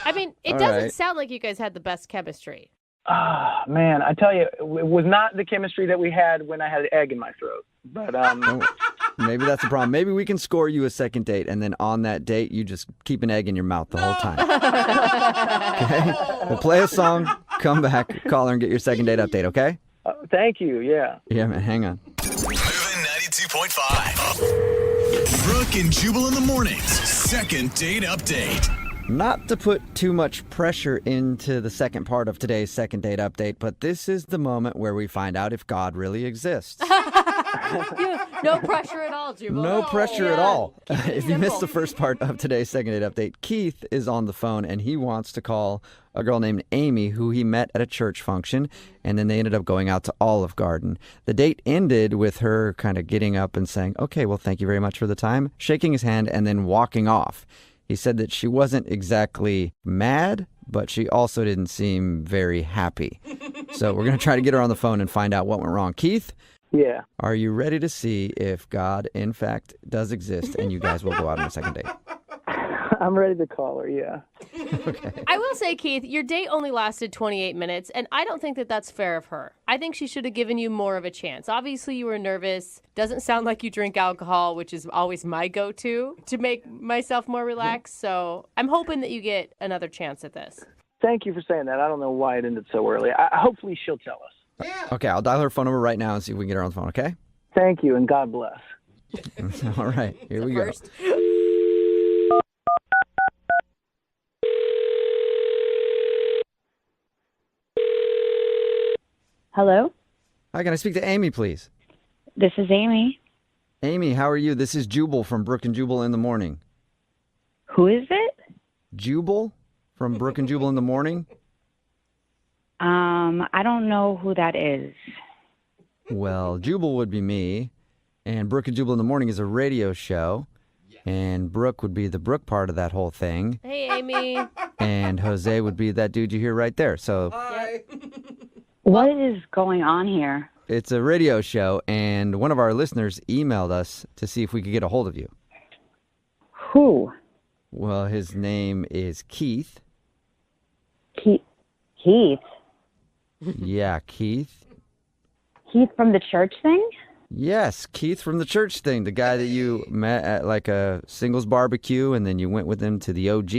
I mean, it doesn't sound like you guys had the best chemistry. Ah, man, I tell you, it was not the chemistry that we had when I had an egg in my throat. But Maybe that's the problem. Maybe we can score you a second date, and then on that date, you just keep an egg in your mouth the whole time. Okay? We'll play a song, come back, call her, and get your second date update, okay? Thank you, yeah. Yeah, man, hang on. Moving 92.5. Brooke and Jubal in the mornings. Second date update. Not to put too much pressure into the second part of today's second date update, but this is the moment where we find out if God really exists. No pressure at all, Jubal. No pressure at all. If you missed the first part of today's second date update, Keith is on the phone and he wants to call a girl named Amy who he met at a church function, and then they ended up going out to Olive Garden. The date ended with her kind of getting up and saying, "Okay, well, thank you very much for the time," shaking his hand and then walking off. He said that she wasn't exactly mad, but she also didn't seem very happy. So we're going to try to get her on the phone and find out what went wrong. Keith? Yeah. Are you ready to see if God, in fact, does exist and you guys will go out on a second date? I'm ready to call her, yeah. I will say, Keith, your date only lasted 28 minutes, and I don't think that that's fair of her. I think she should have given you more of a chance. Obviously, you were nervous. Doesn't sound like you drink alcohol, which is always my go-to to make myself more relaxed. So I'm hoping that you get another chance at this. Thank you for saying that. I don't know why it ended so early. Hopefully she'll tell us. Okay, I'll dial her phone number right now and see if we can get her on the phone, okay? Thank you, and God bless. All right, here we go. Hello? Hi, can I speak to Amy, please? This is Amy. Amy, how are you? This is Jubal from Brooke and Jubal in the Morning. Who is it? Jubal from Brooke and Jubal in the Morning? I don't know who that is. Well, Jubal would be me, and Brooke and Jubal in the Morning is a radio show, and Brooke would be the Brooke part of that whole thing. Hey, Amy. And Jose would be that dude you hear right there. So What is going on here? it's a radio show, and one of our listeners emailed us to see if we could get a hold of you. Who? Well, his name is Keith. Keith? Yeah, Keith. Keith from the church thing? Yes, Keith from the church thing, the guy that you met at like a singles barbecue, and then you went with him to the OG.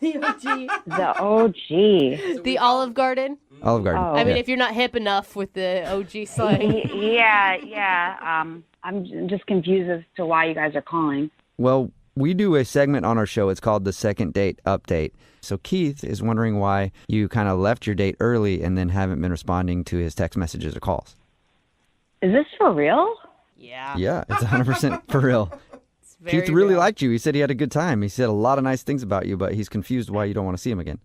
The OG. The OG. The Olive Garden. Olive Garden. Oh. I mean, yeah. if you're not hip enough with the OG slang. Yeah. I'm just confused as to why you guys are calling. Well, we do a segment on our show. It's called the Second Date Update. So Keith is wondering why you kind of left your date early and then haven't been responding to his text messages or calls. Is this for real? Yeah. Yeah, it's 100% for real. Keith really liked you. He said he had a good time. He said a lot of nice things about you, but he's confused why you don't want to see him again.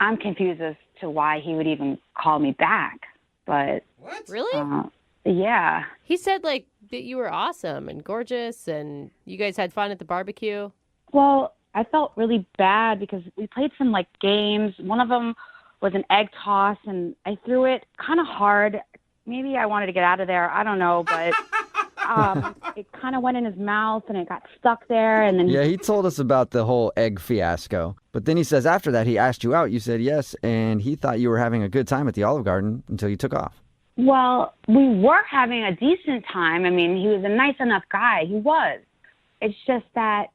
I'm confused as to why he would even call me back. But What? Really? Yeah. He said like that you were awesome and gorgeous and you guys had fun at the barbecue. Well, I felt really bad because we played some like games. One of them was an egg toss, and I threw it kind of hard. Maybe I wanted to get out of there. I don't know, but it kind of went in his mouth and it got stuck there. And then Yeah, he told us about the whole egg fiasco. But then he says after that he asked you out. You said yes, and he thought you were having a good time at the Olive Garden until you took off. Well, we were having a decent time. I mean, he was a nice enough guy. He was. It's just that,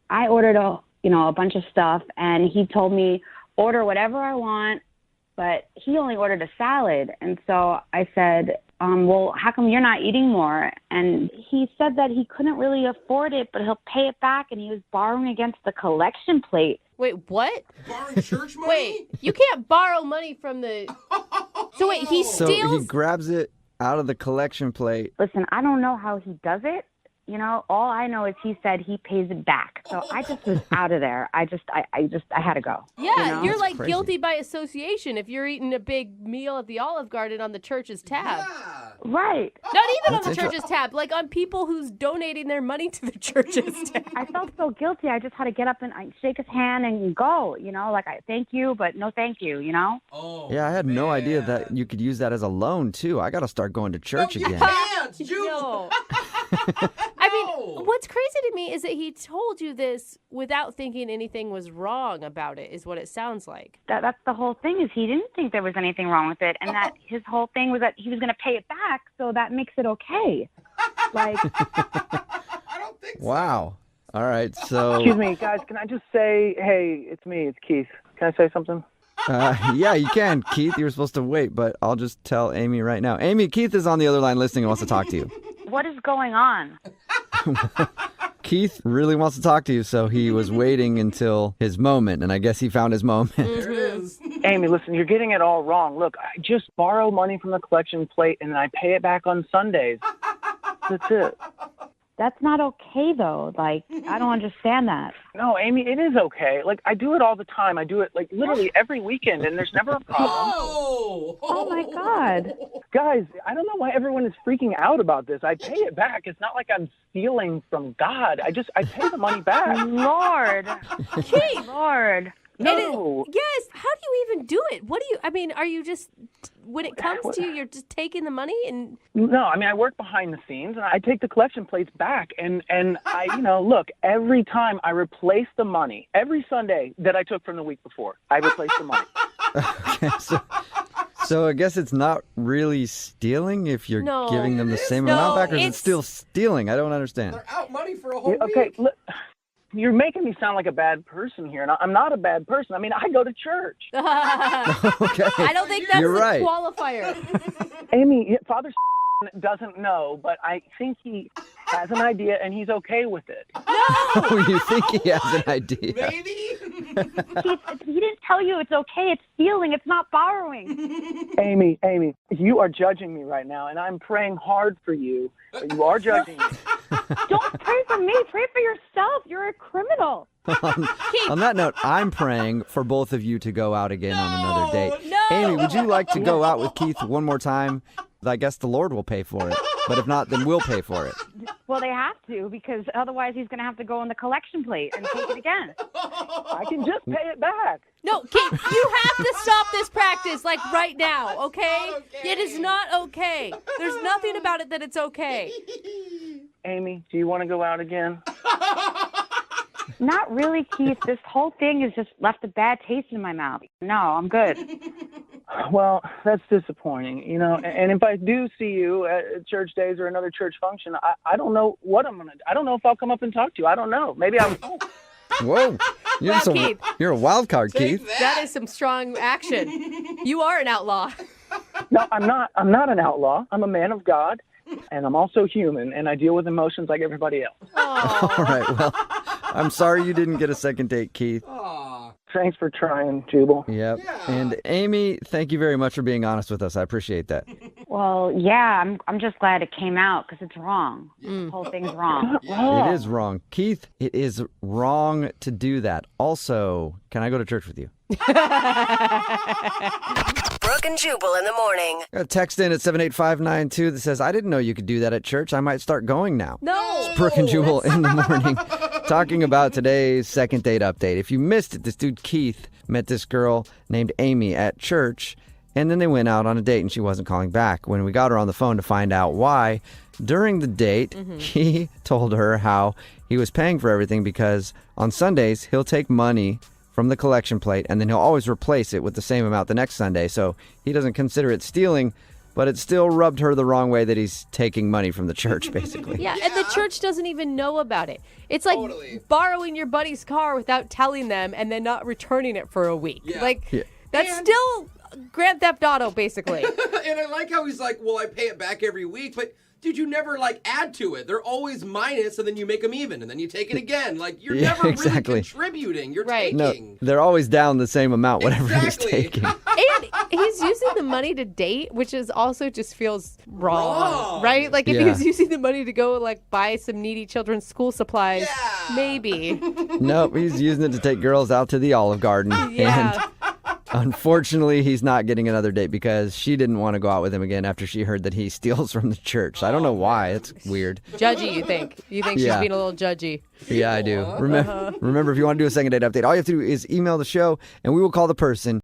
I ordered a bunch of stuff, and he told me order whatever I want, but he only ordered a salad. And so I said, well, how come you're not eating more? And he said that he couldn't really afford it, but he'll pay it back, and he was borrowing against the collection plate. Wait, what? Borrowing church money? Wait, you can't borrow money from the... So wait, he So steals... he grabs it out of the collection plate. Listen, I don't know how he does it. All I know is he said he pays it back. So I just was out of there. I had to go. Yeah, you're like crazy. guilty by association if you're eating a big meal at the Olive Garden on the church's tab. Right. Not even on That's the church's tab, like on people who's donating their money to the church's tab. I felt so guilty. I just had to get up and shake his hand and go, I thank you, but no thank you, Oh, Yeah, I had no idea that you could use that as a loan, too. I got to start going to church again. No. I mean, what's crazy to me is that he told you this without thinking anything was wrong about it, is what it sounds like. That's the whole thing is he didn't think there was anything wrong with it, and that his whole thing was that he was going to pay it back, so that makes it okay. Like, Wow. All right. So. Excuse me, guys. Can I just say, hey, it's me. It's Keith. Can I say something? Yeah, you can, Keith. You were supposed to wait, but I'll just tell Amy right now. Amy, Keith is on the other line listening and wants to talk to you. what is going on? Keith really wants to talk to you, so he was waiting until his moment, and I guess he found his moment. There it is. Amy, listen, you're getting it all wrong. Look, I just borrow money from the collection plate and then I pay it back on Sundays. That's it. That's not okay, though. Like, I don't understand that. No, Amy, it is okay. Like, I do it all the time. I do it, like, literally every weekend, and there's never a problem. Oh my God. Guys, I don't know why everyone is freaking out about this. I pay it back. It's not like I'm stealing from God. I pay the money back. Lord. Keith. Lord. No. Yes. How do you even do it? What do you, I mean, are you just, when it comes to you, you're just taking the money and... No, I mean, I work behind the scenes, and I take the collection plates back, and I, look, every time I replace the money, every Sunday that I took from the week before, I replace the money. Okay, so I guess it's not really stealing if you're No. giving them the same amount back, or is it still stealing? I don't understand. They're out money for a whole Okay, week. look, you're making me sound like a bad person here, and I'm not a bad person. I mean, I go to church. Okay. I don't think that's You're the right. qualifier. Amy, Father doesn't know, but I think he has an idea, and he's okay with it. Oh, you think he has an idea? Maybe. Keith, he didn't tell you it's okay. It's stealing. It's not borrowing. Amy, you are judging me right now, and I'm praying hard for you, but you are judging me. Don't pray for me. Pray for yourself. You're a criminal. On that note, I'm praying for both of you to go out again on another date. No. Amy, would you like to go out with Keith one more time? I guess the Lord will pay for it. But if not, then we'll pay for it. Well, they have to, because otherwise he's going to have to go on the collection plate and take it again. I can just pay it back. No, Keith, you have to stop this practice, like, right now, okay? It is not okay. There's nothing about it that it's okay. Amy, do you want to go out again? Not really, Keith. This whole thing has just left a bad taste in my mouth. No, I'm good. Well, that's disappointing, and if I do see you at church days or another church function, I don't know what I'm going to do. I don't know if I'll come up and talk to you. I don't know. Maybe I will. Whoa. Keith. You're a wild card, Take Keith. That is some strong action. You are an outlaw. No, I'm not. I'm not an outlaw. I'm a man of God, and I'm also human, and I deal with emotions like everybody else. All right, well, I'm sorry you didn't get a second date, Keith. Thanks for trying, Jubal. Yep. And Amy, thank you very much for being honest with us. I appreciate that. Well, yeah, I'm just glad it came out, because it's wrong. This whole thing's wrong. It is wrong. Keith, it is wrong to do that. Also, can I go to church with you? Brooke and Jubal in the morning. Got a text in at 78592 that says, I didn't know you could do that at church. I might start going now. No. It's Brooke and Jubal in the morning talking about today's second date update. If you missed it, this dude Keith met this girl named Amy at church, and then they went out on a date and she wasn't calling back. When we got her on the phone to find out why, during the date, he told her how he was paying for everything because on Sundays he'll take money from the collection plate and then he'll always replace it with the same amount the next Sunday. So he doesn't consider it stealing, but it still rubbed her the wrong way that he's taking money from the church, basically. Yeah, and the church doesn't even know about it. It's like borrowing your buddy's car without telling them and then not returning it for a week. That's still Grand Theft Auto, basically. And I like how he's like, well, I pay it back every week, but dude, you never add to it. They're always minus, and then you make them even, and then you take it again. You're never really contributing. You're taking. No, they're always down the same amount, whatever he's taking. And he's using the money to date, which is also just feels wrong. Right? Like if he was using the money to go buy some needy children's school supplies, maybe. Nope, he's using it to take girls out to the Olive Garden. Yeah. And unfortunately, he's not getting another date because she didn't want to go out with him again after she heard that he steals from the church. I don't know why. It's weird. Judgy, you think? You think she's being a little judgy? Yeah, I do. Remember, if you want to do a second date update, all you have to do is email the show, and we will call the person